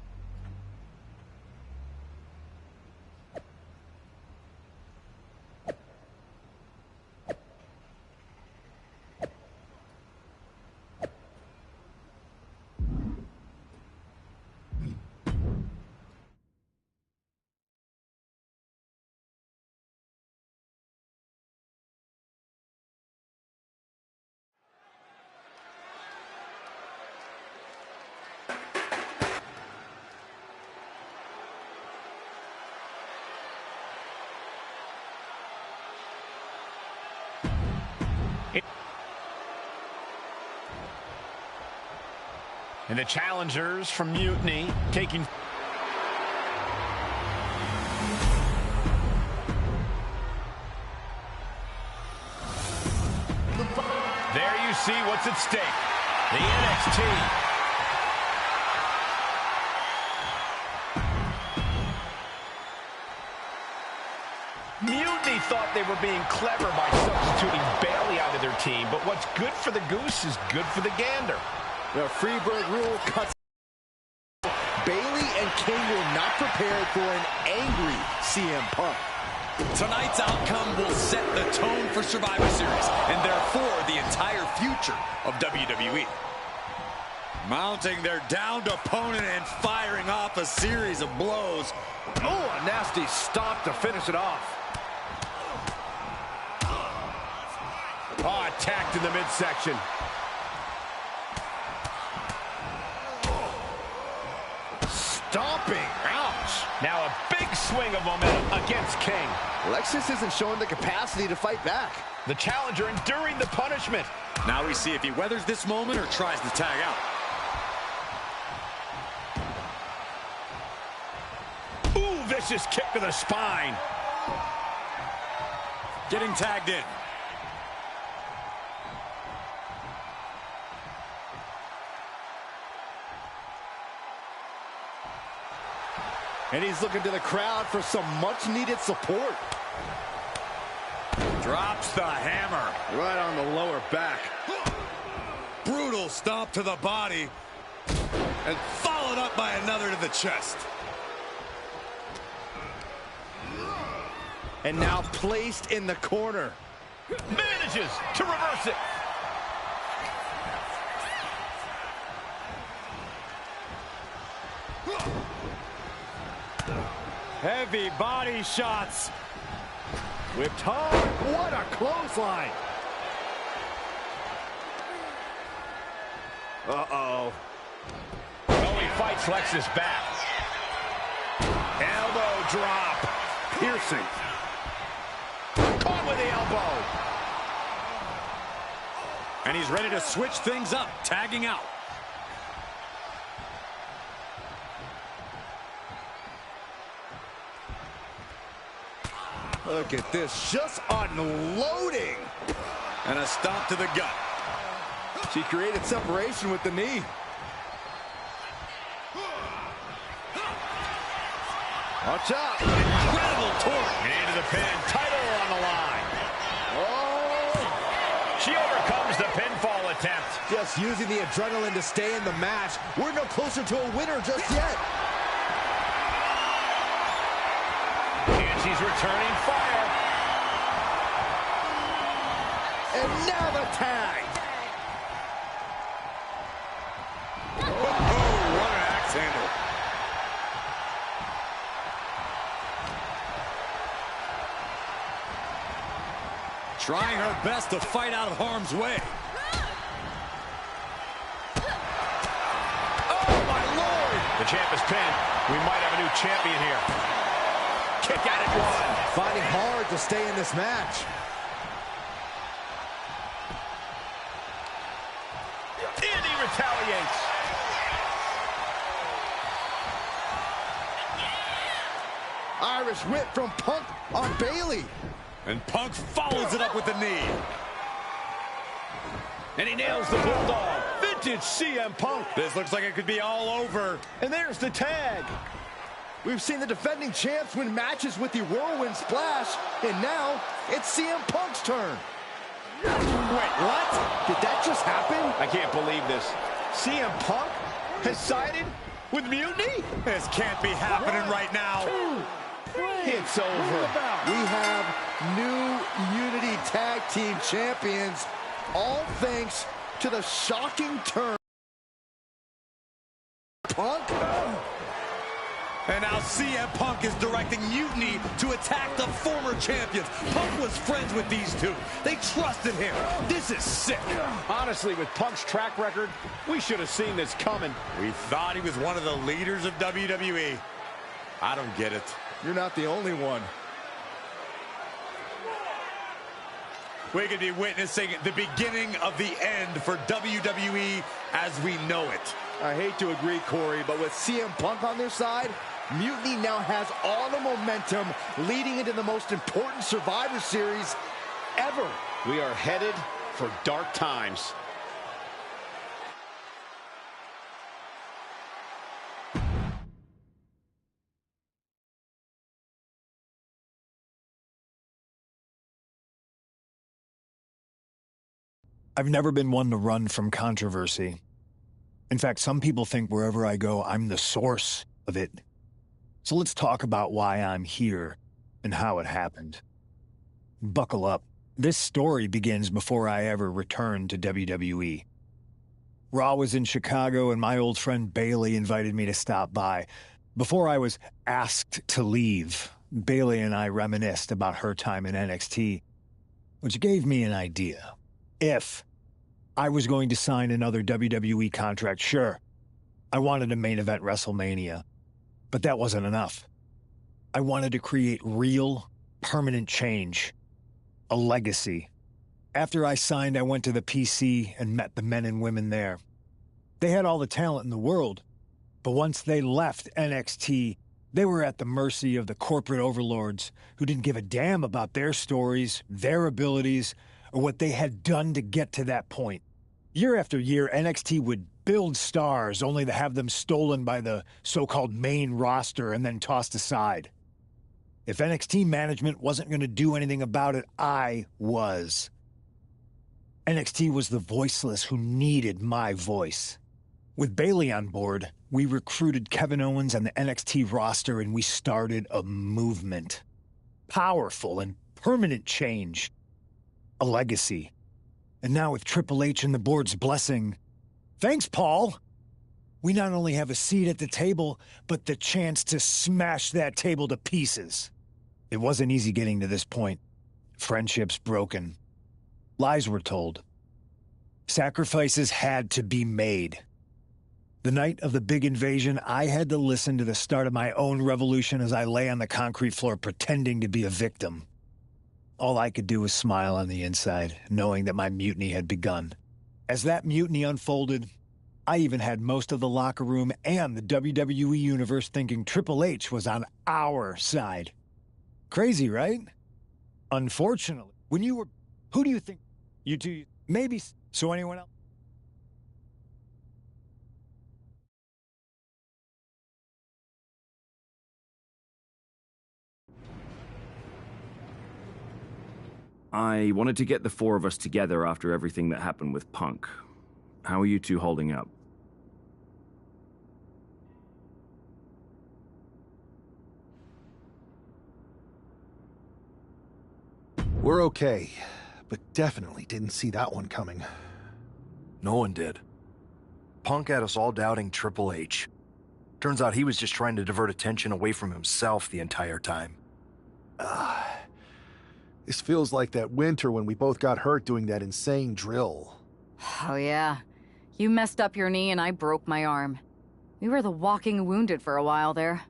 And the challengers from Mutiny taking... There you see what's at stake. The NXT. Mutiny thought they were being clever by substituting Bailey out of their team, but what's good for the goose is good for the gander. The Freebird rule cuts. Bailey and King were not prepared for an angry CM Punk. Tonight's outcome will set the tone for Survivor Series, and therefore the entire future of WWE. Mounting their downed opponent and firing off a series of blows. Oh, a nasty stop to finish it off. Oh, attacked in the midsection. Stomping. Ouch. Now a big swing of momentum against King. Lexus isn't showing the capacity to fight back. The challenger enduring the punishment. Now we see if he weathers this moment or tries to tag out. Ooh, vicious kick to the spine. Getting tagged in. And he's looking to the crowd for some much-needed support. Drops the hammer. Right on the lower back. Brutal stomp to the body. And followed up by another to the chest. And now placed in the corner. Manages to reverse it. Heavy body shots. Whipped hard. What a clothesline. Uh-oh. Oh, he fights Lexus back. Elbow drop. Piercing. Caught with the elbow. And he's ready to switch things up, tagging out. Look at this, just unloading. And a stomp to the gut. She created separation with the knee. Watch out. Incredible torque. Into the pin. Title on the line. Oh. She overcomes the pinfall attempt. Just using the adrenaline to stay in the match. We're no closer to a winner just yet. And she's returning fire. And now the tag. Oh, what an axe handle. Trying her best to fight out of harm's way. Oh, my Lord! The champ is pinned. We might have a new champion here. Kick out at one. Fighting hard to stay in this match. And he retaliates. Irish whip from Punk on Bailey. And Punk follows it up with the knee. And he nails the Bulldog. Vintage CM Punk. This looks like it could be all over. And there's the tag. We've seen the defending champs win matches with the Whirlwind Splash, and now it's CM Punk's turn. Wait, what? Did that just happen? I can't believe this. CM Punk has sided with Mutiny? This can't be happening right now. It's over. We have new Unity Tag Team Champions, all thanks to the shocking turn. Punk? And now CM Punk is directing Mutiny to attack the former champions. Punk was friends with these two. They trusted him. This is sick. Honestly, with Punk's track record, we should have seen this coming. We thought he was one of the leaders of WWE. I don't get it. You're not the only one. We could be witnessing the beginning of the end for WWE as we know it. I hate to agree, Corey, but with CM Punk on their side, Mutiny now has all the momentum leading into the most important Survivor Series ever. We are headed for dark times. I've never been one to run from controversy. In fact, some people think wherever I go, I'm the source of it. So let's talk about why I'm here and how it happened. Buckle up. This story begins before I ever returned to WWE. Raw was in Chicago and my old friend Bailey invited me to stop by. Before I was asked to leave, Bailey and I reminisced about her time in NXT, which gave me an idea. If I was going to sign another WWE contract, sure, I wanted a main event WrestleMania, but that wasn't enough. I wanted to create real, permanent change, a legacy. After I signed, I went to the PC and met the men and women there. They had all the talent in the world, but once they left NXT, they were at the mercy of the corporate overlords who didn't give a damn about their stories, their abilities, or what they had done to get to that point. Year after year, NXT would build stars only to have them stolen by the so-called main roster and then tossed aside. If NXT management wasn't going to do anything about it, I was. NXT was the voiceless who needed my voice. With Bailey on board, we recruited Kevin Owens and the NXT roster and we started a movement. Powerful and permanent change. A legacy. And now with Triple H and the board's blessing, thanks, Paul! We not only have a seat at the table, but the chance to smash that table to pieces. It wasn't easy getting to this point. Friendships broken. Lies were told. Sacrifices had to be made. The night of the big invasion, I had to listen to the start of my own revolution as I lay on the concrete floor pretending to be a victim. All I could do was smile on the inside, knowing that my mutiny had begun. As that mutiny unfolded, I even had most of the locker room and the WWE Universe thinking Triple H was on our side. Crazy, right? Unfortunately, when you were... Who do you think? You two... Maybe... So anyone else? I wanted to get the four of us together after everything that happened with Punk. How are you two holding up? We're okay, but definitely didn't see that one coming. No one did. Punk had us all doubting Triple H. Turns out he was just trying to divert attention away from himself the entire time. This feels like that winter when we both got hurt doing that insane drill. Oh yeah. You messed up your knee and I broke my arm. We were the walking wounded for a while there.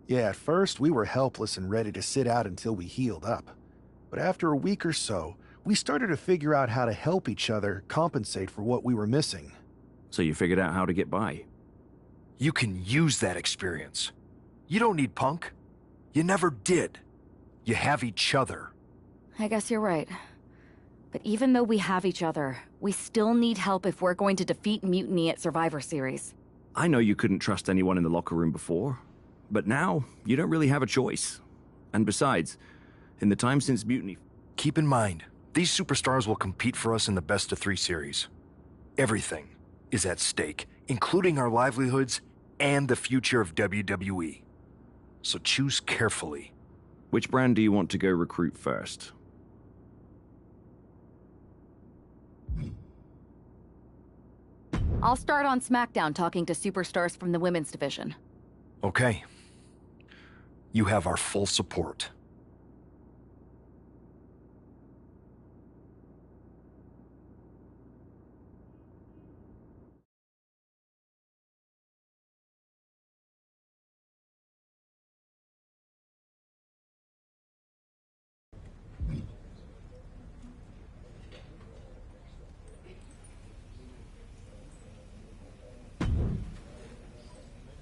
Yeah, at first we were helpless and ready to sit out until we healed up. But after a week or so, we started to figure out how to help each other compensate for what we were missing. So you figured out how to get by? You can use that experience. You don't need Punk. You never did. You have each other. I guess you're right. But even though we have each other, we still need help if we're going to defeat Mutiny at Survivor Series. I know you couldn't trust anyone in the locker room before, but now you don't really have a choice. And besides, in the time since Mutiny... Keep in mind, these superstars will compete for us in the best-of-3 series. Everything is at stake, including our livelihoods and the future of WWE. So choose carefully. Which brand do you want to go recruit first? I'll start on SmackDown talking to superstars from the women's division. Okay. You have our full support.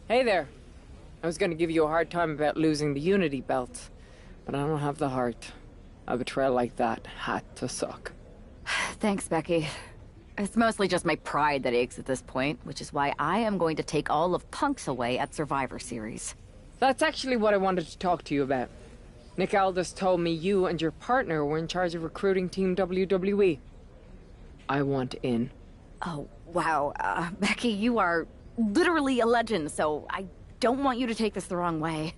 Hey there. I was gonna give you a hard time about losing the Unity belt, but I don't have the heart. A betrayal like that had to suck. Thanks, Becky. It's mostly just my pride that aches at this point, which is why I am going to take all of Punk's away at Survivor Series. That's actually what I wanted to talk to you about. Nick Aldis told me you and your partner were in charge of recruiting Team WWE. I want in. Oh, wow. Becky, you are literally a legend, so I don't want you to take this the wrong way.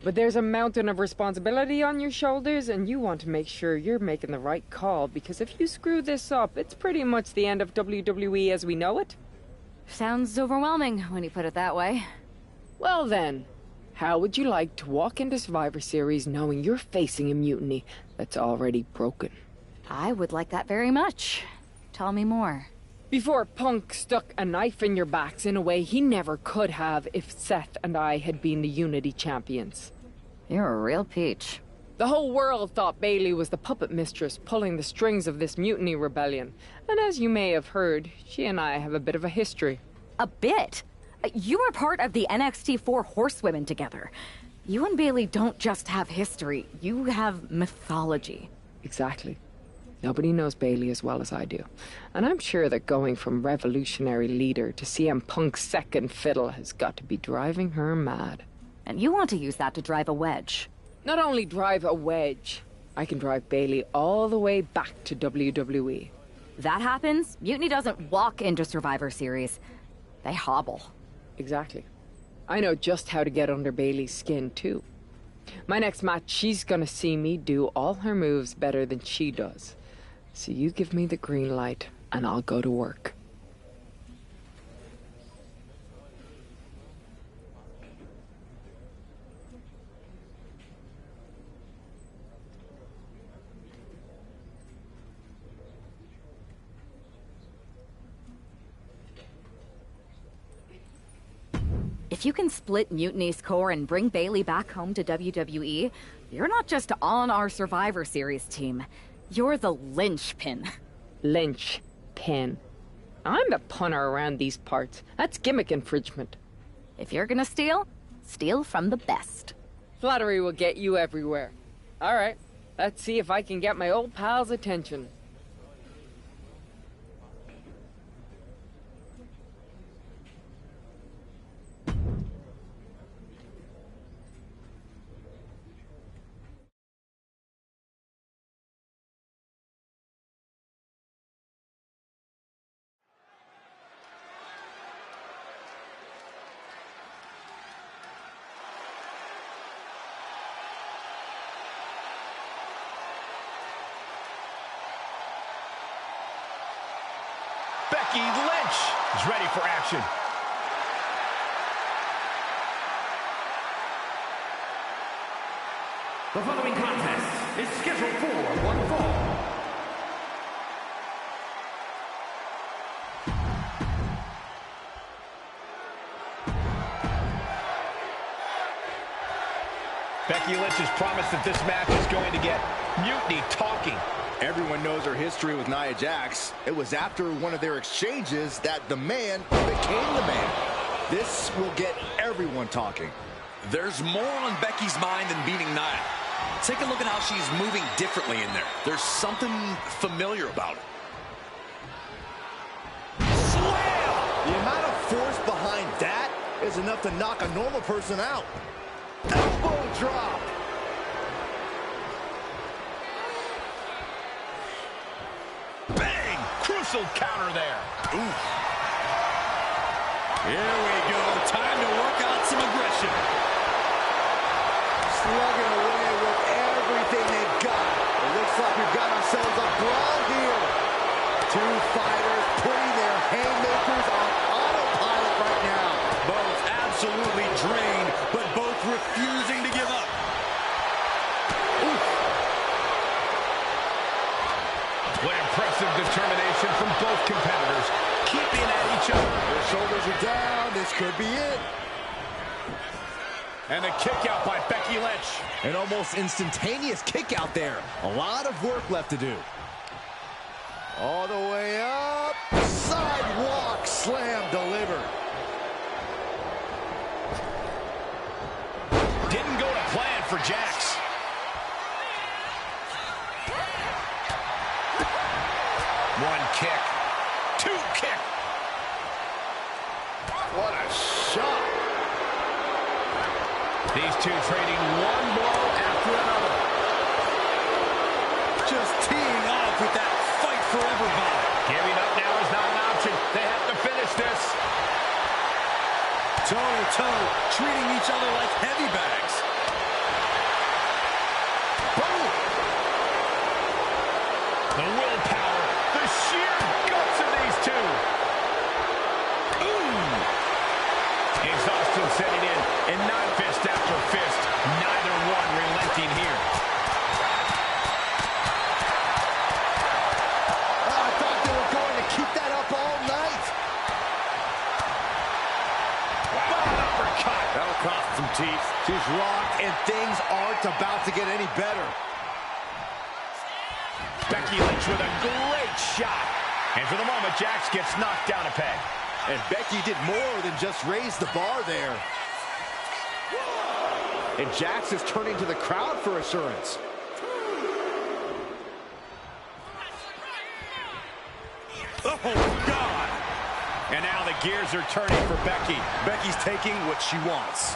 But there's a mountain of responsibility on your shoulders, and you want to make sure you're making the right call, because if you screw this up, it's pretty much the end of WWE as we know it. Sounds overwhelming when you put it that way. Well then, how would you like to walk into Survivor Series knowing you're facing a mutiny that's already broken? I would like that very much. Tell me more. Before Punk stuck a knife in your backs in a way he never could have if Seth and I had been the Unity champions. You're a real peach. The whole world thought Bayley was the puppet mistress pulling the strings of this mutiny rebellion. And as you may have heard, she and I have a bit of a history. A bit? You were part of the NXT 4 Horsewomen together. You and Bayley don't just have history, you have mythology. Exactly. Nobody knows Bayley as well as I do. And I'm sure that going from revolutionary leader to CM Punk's second fiddle has got to be driving her mad. And you want to use that to drive a wedge. Not only drive a wedge, I can drive Bayley all the way back to WWE. That happens, Mutiny doesn't walk into Survivor Series. They hobble. Exactly. I know just how to get under Bayley's skin, too. My next match, she's gonna see me do all her moves better than she does. So you give me the green light, and I'll go to work. If you can split Mutiny's core and bring Bayley back home to WWE, you're not just on our Survivor Series team. You're the linchpin. Linchpin. I'm the punter around these parts. That's gimmick infringement. If you're gonna steal, steal from the best. Flattery will get you everywhere. All right, let's see if I can get my old pal's attention. Becky Lynch is ready for action. The following contest is scheduled for one fall. Becky Lynch has promised that this match is going to get Mutiny talking. Everyone knows her history with Nia Jax. It was after one of their exchanges that the man became the man. This will get everyone talking. There's more on Becky's mind than beating Nia. Take a look at how she's moving differently in there. There's something familiar about it. Slam! The amount of force behind that is enough to knock a normal person out. Elbow drop. Bang! Crucial counter there. Ooh. Here we go. Time to work out some aggression. Slugging away with everything they've got. It looks like we've got ourselves a brawl here. Two fighters putting their haymakers on autopilot right now. Both absolutely drained, but both refusing to give up. Oof. What impressive determination from both competitors, keeping at each other. Their shoulders are down. This could be it. And a kick out by Becky Lynch. An almost instantaneous kick out there. A lot of work left to do. All the way up. Sidewalk slam delivered. Didn't go to plan for Jax. One kick. Two kick. What a shot. These two trading one blow after another. Just teeing off with that fight forever bomb. Giving up now is not an option. They have to finish this. Toe-to-toe, treating each other like heavy bags. Boom! The willpower, the sheer guts of these two. Ooh! Exhaustion setting in, and not fist after fist. Neither one relenting here. I thought they were going to keep that up all night. Uppercut. That'll cost some teeth. She's rocked, and things aren't about to get any better. Becky Lynch with a great shot. And for the moment, Jax gets knocked down a peg. And Becky did more than just raise the bar there. And Jax is turning to the crowd for assurance. Oh, God! And now the gears are turning for Becky. Becky's taking what she wants.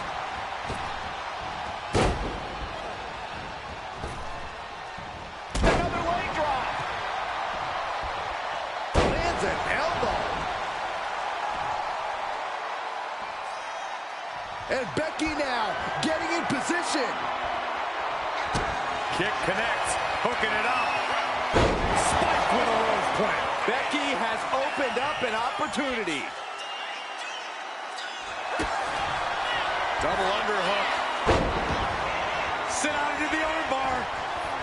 Another leg drop. Lands an elbow. And Becky now getting in position. Kick connects, hooking it up. Spike with a rose plant. Becky has opened up an opportunity. Double underhook. Sit out into the armbar.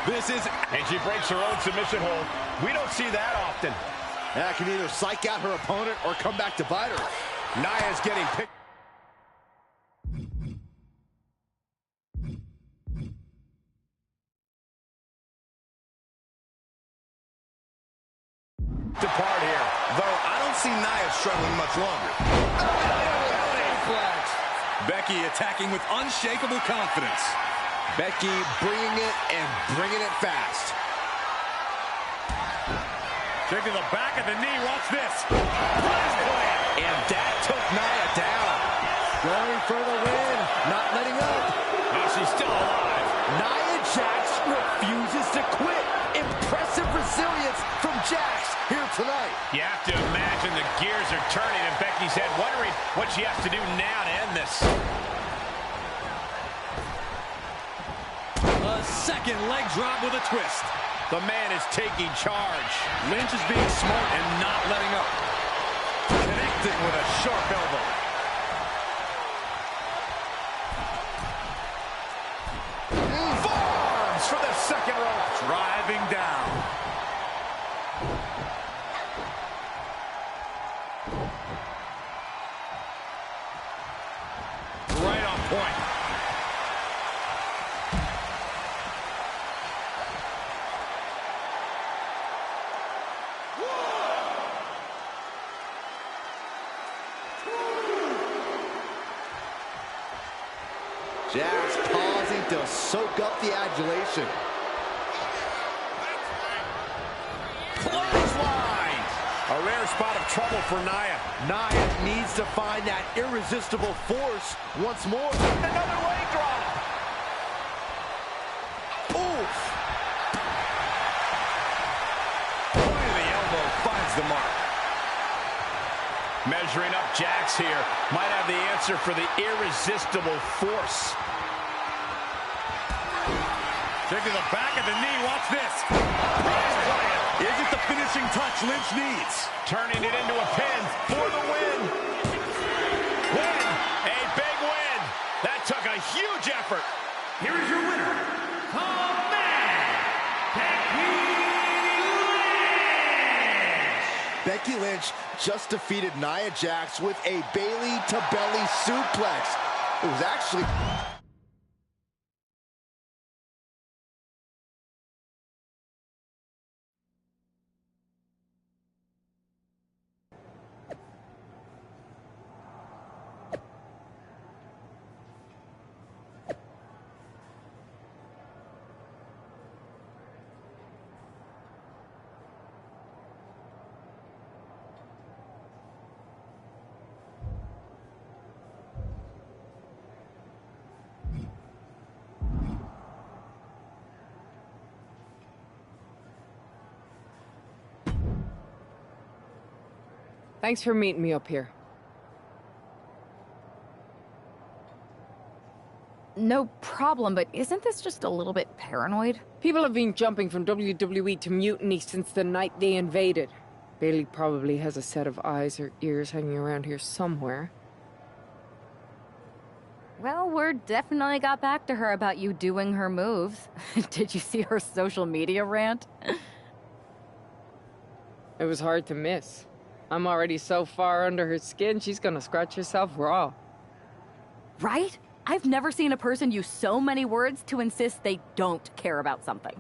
This is... And she breaks her own submission hold. We don't see that often. That can either psych out her opponent or come back to bite her. Nia's getting picked. Depart here. Though I don't see Nia struggling much longer. Becky attacking with unshakable confidence. Becky bringing it and bringing it fast. Kick to the back of the knee. Watch this. And that took Nia down. Going for the win. Not letting up. Oh, she's still alive. Nia Jax refuses to quit. Impressive resilience from Jax here tonight. You have to imagine the gears are turning in Becky's head, wondering what she has to do now to end this. A second leg drop with a twist. The man is taking charge. Lynch is being smart and not letting up. Connecting with a sharp elbow. Forearms for the second row Driving down. Right on point. Jax pausing to soak up the adulation. Clothesline! A rare spot of trouble for Nia. Nia needs to find that irresistible force once more. Another leg drop. Oof! Point of the elbow finds the mark. Measuring up Jax here. Might have the answer for the irresistible force. Taking the back of the knee. Watch this. Prize plan. Is it the finishing touch Lynch needs? Turning it into a pin for the win. Win. A big win. That took a huge effort. Here is your winner, the man, Becky Lynch. Becky Lynch just defeated Nia Jax with a belly-to-belly suplex. It was actually... Thanks for meeting me up here. No problem, but isn't this just a little bit paranoid? People have been jumping from WWE to Mutiny since the night they invaded. Bailey probably has a set of eyes or ears hanging around here somewhere. Well, word definitely got back to her about you doing her moves. Did you see her social media rant? It was hard to miss. I'm already so far under her skin, she's gonna scratch herself raw. Right? I've never seen a person use so many words to insist they don't care about something.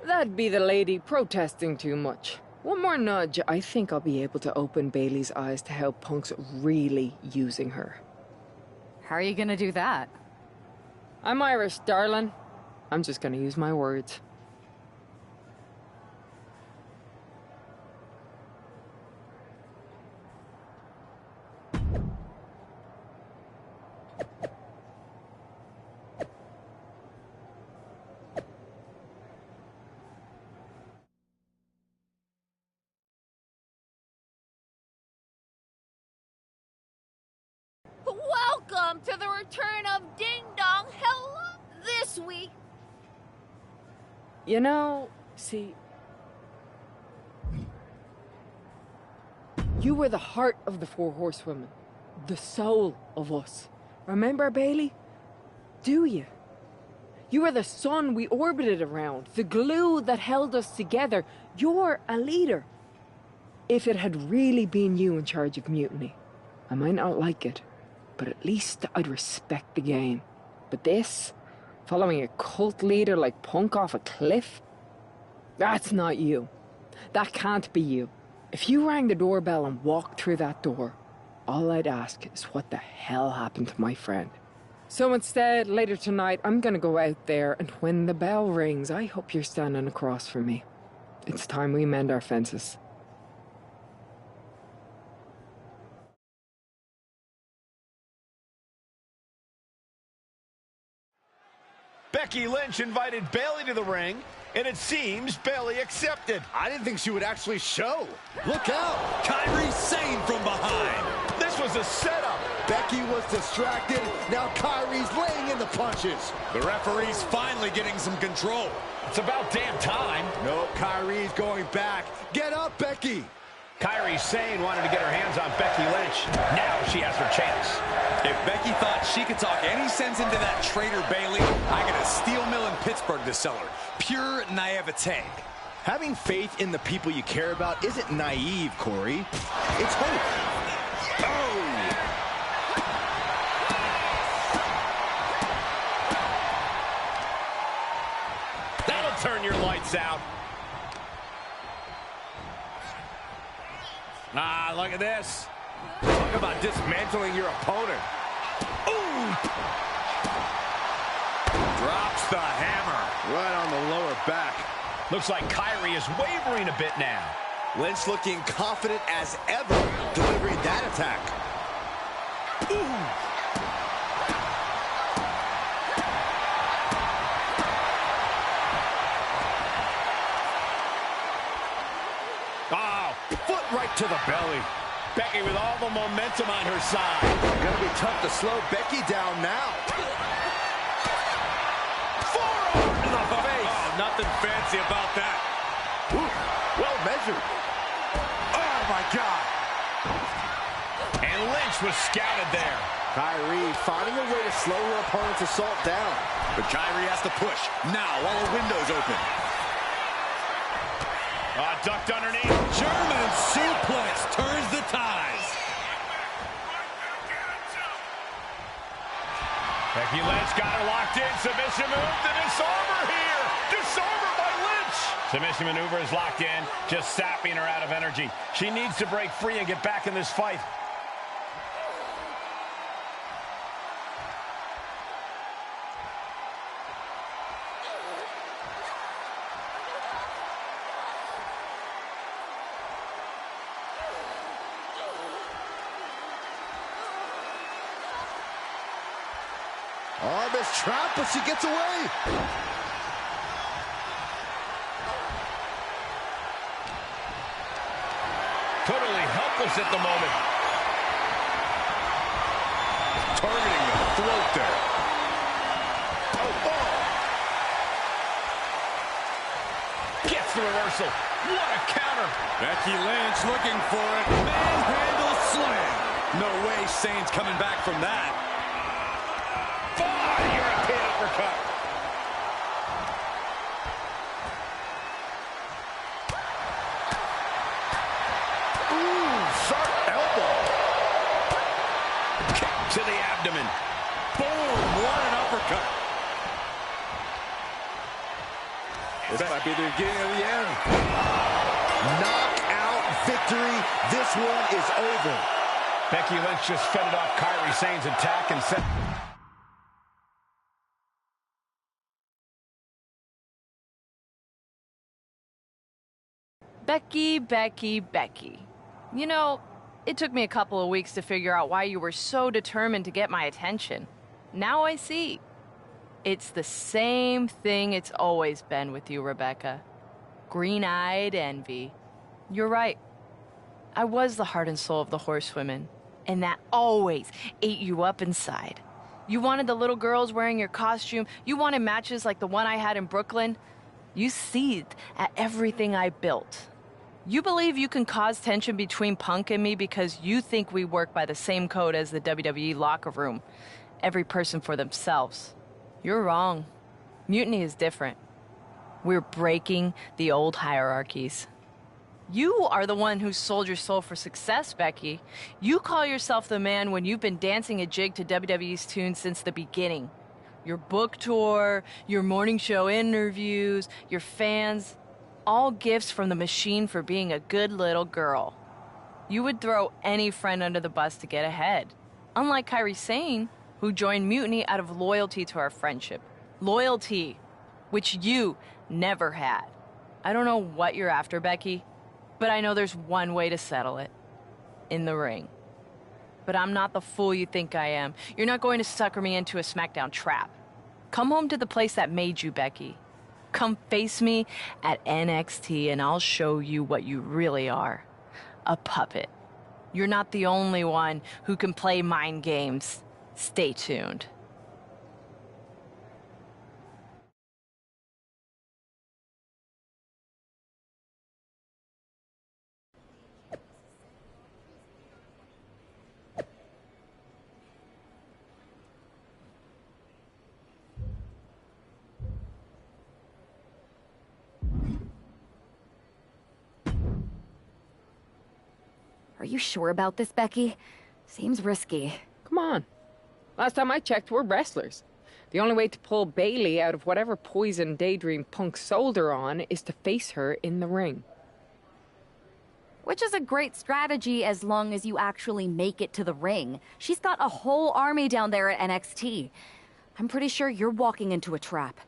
That'd be the lady protesting too much. One more nudge, I think I'll be able to open Bailey's eyes to how Punk's really using her. How are you gonna do that? I'm Irish, darling. I'm just gonna use my words. Welcome to the return of Ding Dong. Hello this week. You know, see, you were the heart of the Four Horsewomen, the soul of us. Remember, Bailey? Do you? You were the sun we orbited around, the glue that held us together. You're a leader. If it had really been you in charge of Mutiny, I might not like it, but at least I'd respect the game. But this, following a cult leader like Punk off a cliff, that's not you. That can't be you. If you rang the doorbell and walked through that door, all I'd ask is what the hell happened to my friend. So instead, later tonight, I'm gonna go out there, and when the bell rings, I hope you're standing across from me. It's time we mend our fences. Becky Lynch invited Bailey to the ring, and it seems Bailey accepted. I didn't think she would actually show. Look out! Kyrie Sane from behind. This was a setup. Becky was distracted. Now Kyrie's laying in the punches. The referee's finally getting some control. It's about damn time. No, Kyrie's going back. Get up, Becky. Kyrie Sane wanted to get her hands on Becky Lynch. Now she has her chance. If Becky thought she could talk any sense into that traitor Bayley, I got a steel mill in Pittsburgh to sell her. Pure naivete. Having faith in the people you care about isn't naive, Corey. It's hope. Oh! That'll turn your lights out. Ah, look at this. Talk about dismantling your opponent. Ooh! Drops the hammer. Right on the lower back. Looks like Kyrie is wavering a bit now. Lynch looking confident as ever, delivering that attack. Ooh! Oh, foot right to the belly. Becky with all the momentum on her side. Gonna be tough to slow Becky down now. Forearm to the face. Oh, nothing fancy about that. Ooh, well measured. Oh, my God. And Lynch was scouted there. Kyrie finding a way to slow her opponent's assault down. But Kyrie has to push now while the window's open. Ducked underneath. German suplex turns the ties. Becky Lynch got her locked in. Submission move. The disarmer here. Disarmer by Lynch. Submission maneuver is locked in, just sapping her out of energy. She needs to break free and get back in this fight. Oh, this trap, but she gets away. Totally helpless at the moment. Targeting the throat there. Oh. Gets the reversal. What a counter. Becky Lynch looking for it. Manhandle slam. No way Sane's coming back from that. European uppercut. Ooh, sharp elbow. Kick to the abdomen. Boom, what an uppercut. This might be the beginning of the end. Knockout victory. This one is over. Becky Lynch just fended off Kairi Sane's attack and set... Becky, Becky, Becky. You know, it took me a couple of weeks to figure out why you were so determined to get my attention. Now I see. It's the same thing it's always been with you, Rebecca. Green-eyed envy. You're right. I was the heart and soul of the Horsewomen, and that always ate you up inside. You wanted the little girls wearing your costume. You wanted matches like the one I had in Brooklyn. You seethed at everything I built. You believe you can cause tension between Punk and me because you think we work by the same code as the WWE locker room. Every person for themselves. You're wrong. Mutiny is different. We're breaking the old hierarchies. You are the one who sold your soul for success, Becky. You call yourself the man when you've been dancing a jig to WWE's tune since the beginning. Your book tour, your morning show interviews, your fans, all gifts from the machine for being a good little girl. You would throw any friend under the bus to get ahead. Unlike Kairi Sane, who joined Mutiny out of loyalty to our friendship. Loyalty, which you never had. I don't know what you're after, Becky, but I know there's one way to settle it. In the ring. But I'm not the fool you think I am. You're not going to sucker me into a SmackDown trap. Come home to the place that made you, Becky. Come face me at NXT and I'll show you what you really are. A puppet. You're not the only one who can play mind games. Stay tuned. you sure about this, Becky? Seems risky. Come on. Last time I checked, we're wrestlers. The only way to pull Bailey out of whatever poison daydream Punk sold her on is to face her in the ring. Which is a great strategy as long as you actually make it to the ring. She's got a whole army down there at NXT. I'm pretty sure you're walking into a trap.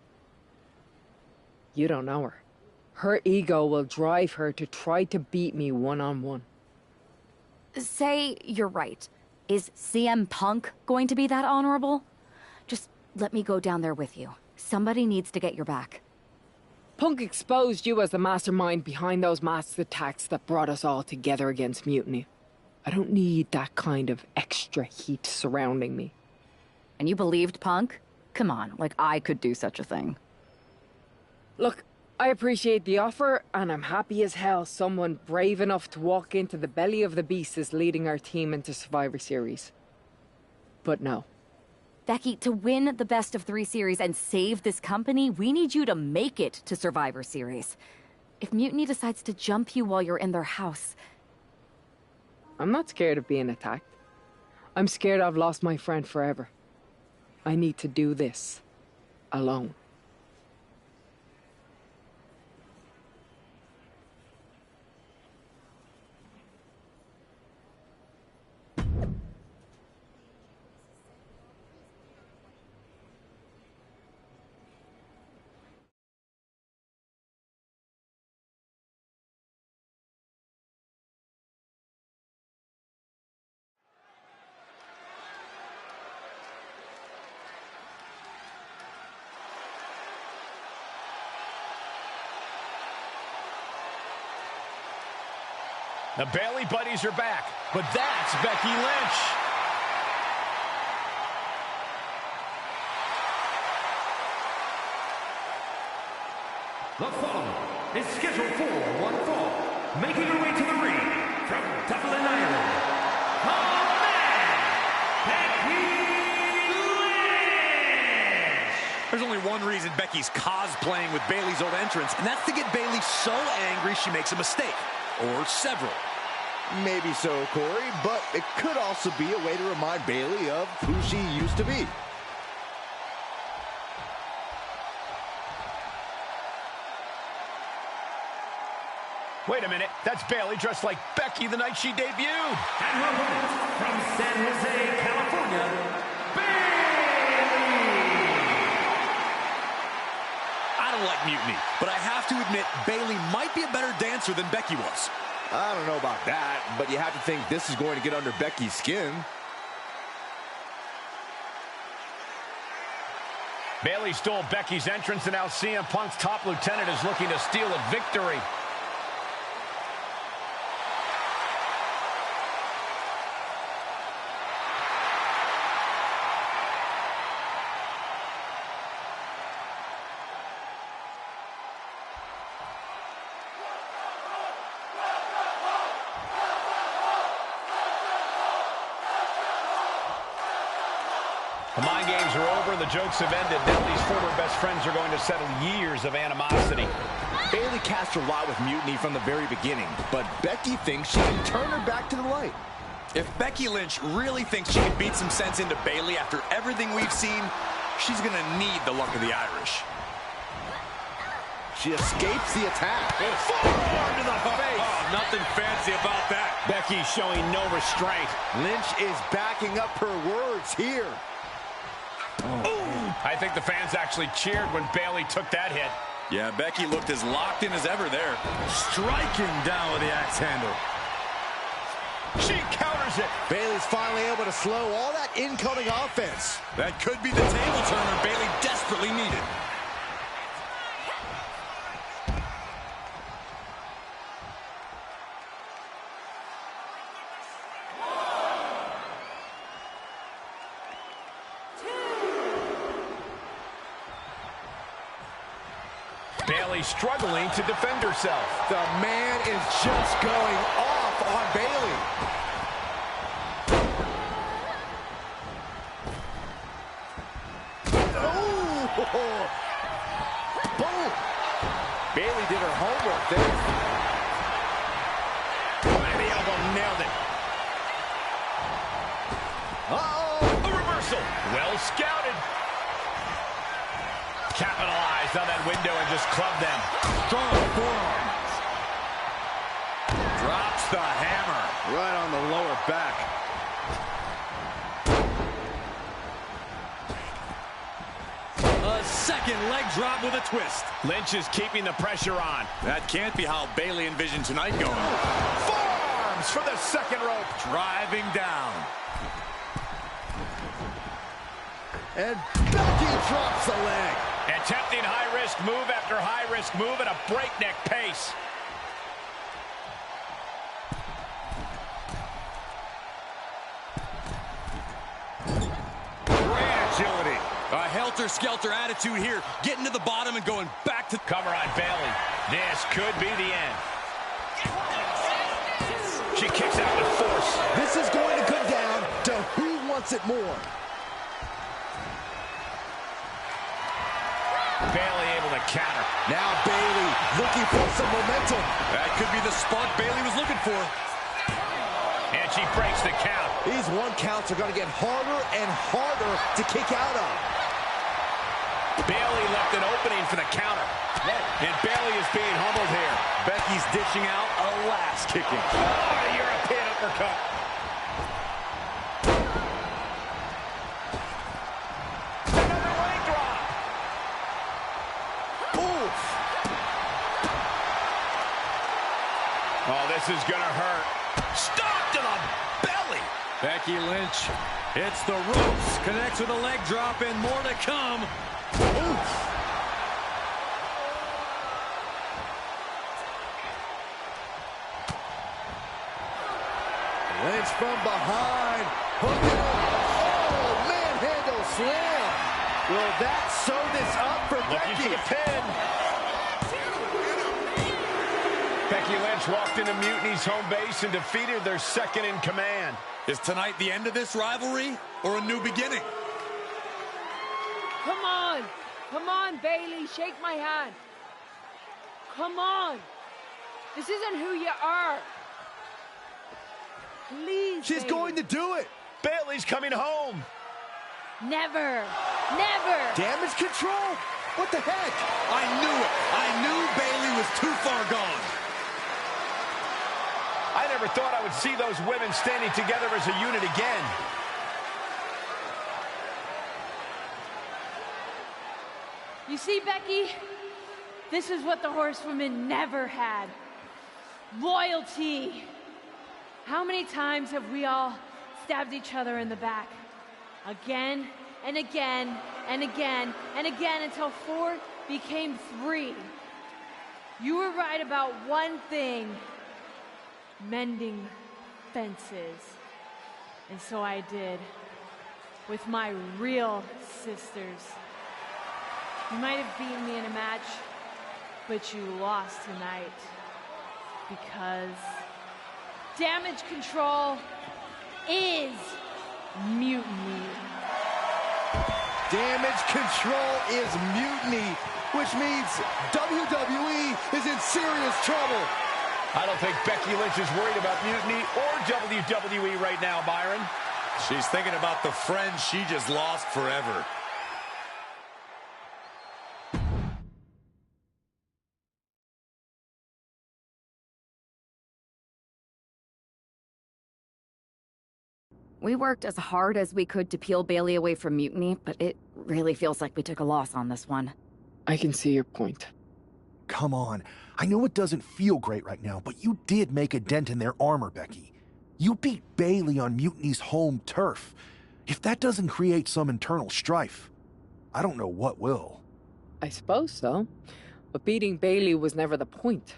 You don't know her. Her ego will drive her to try to beat me one-on-one. Say you're right. Is CM Punk going to be that honorable? Just let me go down there with you. Somebody needs to get your back. Punk exposed you as the mastermind behind those masked attacks that brought us all together against Mutiny. I don't need that kind of extra heat surrounding me. And you believed Punk? Come on, like I could do such a thing. Look, I appreciate the offer, and I'm happy as hell someone brave enough to walk into the belly of the beast is leading our team into Survivor Series. But no. Becky, to win the best-of-3 series and save this company, we need you to make it to Survivor Series. If Mutiny decides to jump you while you're in their house... I'm not scared of being attacked. I'm scared I've lost my friend forever. I need to do this alone. The Bailey buddies are back, but that's Becky Lynch. The following is scheduled for one fall, making her way to the ring from Dublin, Ireland. There's only one reason Becky's cosplaying with Bailey's old entrance, and that's to get Bailey so angry she makes a mistake. Or several. Maybe so, Corey, but it could also be a way to remind Bailey of who she used to be. Wait a minute, that's Bailey dressed like Becky the night she debuted. And her opponent from San Jose, California, Bailey! I don't like Mutiny, but I have to admit Bailey might be a better dancer than Becky was. I don't know about that, but you have to think this is going to get under Becky's skin. Bailey stole Becky's entrance, and now CM Punk's top lieutenant is looking to steal a victory. The mind games are over, the jokes have ended. Now these former best friends are going to settle years of animosity. Bailey cast her lot with Mutiny from the very beginning, but Becky thinks she can turn her back to the light. If Becky Lynch really thinks she can beat some sense into Bailey after everything we've seen, she's going to need the luck of the Irish. She escapes the attack. Forearm to the face. Oh, nothing fancy about that. Becky showing no restraint. Lynch is backing up her words here. Oh. I think the fans actually cheered when Bailey took that hit. Yeah, Becky looked as locked in as ever there. Striking down with the axe handle. She counters it. Bailey's finally able to slow all that incoming offense. That could be the table turner Bailey desperately needed. Bailey struggling to defend herself. The man is just going off on Bailey. Oh! Boom! Bailey did her homework there. And the elbow nailed it. Uh-oh! A reversal! Well scouted. Capitalized on that window and just clubbed them. Strong forearms. Drops the hammer. Right on the lower back. A second leg drop with a twist. Lynch is keeping the pressure on. That can't be how Bayley envisioned tonight going. Forearms for the second rope. Driving down. And Becky drops the leg. Attempting high-risk move after high-risk move at a breakneck pace. Great agility. A helter-skelter attitude here. Getting to the bottom and going back to... Cover on Bayley. This could be the end. She kicks out with force. This is going to come down to who wants it more. Bayley able to counter. Now Bayley looking for some momentum. That could be the spark Bayley was looking for. And she breaks the count. These one counts are going to get harder and harder to kick out of. Bayley left an opening for the counter. And Bayley is being humbled here. Becky's dishing out a last kicking. Oh, a European uppercut. Another leg drop. Oof. Oh, this is going to hurt. Stop to the belly. Becky Lynch hits the ropes, connects with a leg drop, and more to come. Oof. Lynch from behind. Hooking up. Oh, manhandle slam. Will that sew this up for Looking Becky? for the pin. Becky Lynch walked into Mutiny's home base and defeated their second in command. Is tonight the end of this rivalry or a new beginning? Come on. Come on, Bayley. Shake my hand. Come on. This isn't who you are. Please, She's Bayley. going to do it. Bayley's coming home. Never. Never. Damage control? What the heck? I knew it. I knew Bayley was too far gone. I never thought I would see those women standing together as a unit again. You see, Becky? This is what the horsewomen never had. Loyalty. How many times have we all stabbed each other in the back? Again and again and again and again until 4 became 3. You were right about one thing. Mending fences. And so I did. With my real sisters. You might have beaten me in a match, but you lost tonight. Because damage control is mutiny. Damage control is mutiny, which means WWE is in serious trouble. I don't think Becky Lynch is worried about mutiny or WWE right now, Byron. She's thinking about the friends she just lost forever. We worked as hard as we could to peel Bayley away from Mutiny, but it really feels like we took a loss on this one. I can see your point. Come on. I know it doesn't feel great right now, but you did make a dent in their armor, Becky. You beat Bayley on Mutiny's home turf. If that doesn't create some internal strife, I don't know what will. I suppose so. But beating Bayley was never the point.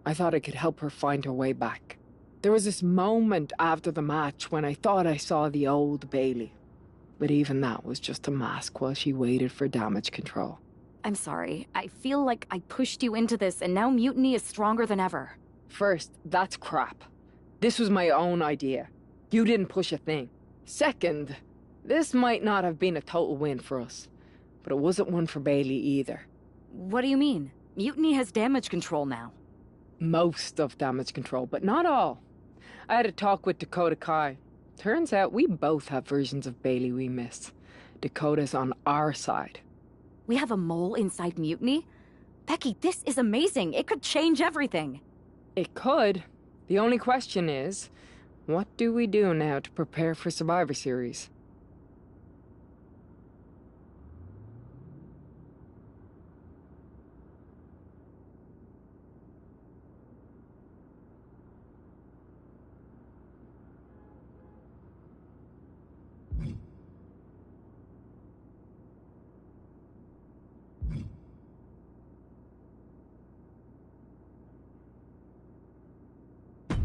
I thought I could help her find her way back. There was this moment after the match when I thought I saw the old Bayley. But even that was just a mask while she waited for damage control. I'm sorry. I feel like I pushed you into this, and now Mutiny is stronger than ever. First, that's crap. This was my own idea. You didn't push a thing. Second, this might not have been a total win for us. But it wasn't one for Bayley either. What do you mean? Mutiny has damage control now. Most of damage control, but not all. I had a talk with Dakota Kai. Turns out we both have versions of Bailey we miss. Dakota's on our side. We have a mole inside Mutiny? Becky, this is amazing. It could change everything. It could. The only question is, what do we do now to prepare for Survivor Series?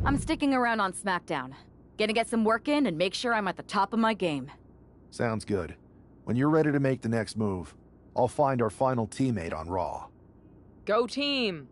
I'm sticking around on SmackDown. Gonna get some work in and make sure I'm at the top of my game. Sounds good. When you're ready to make the next move, I'll find our final teammate on Raw. Go team!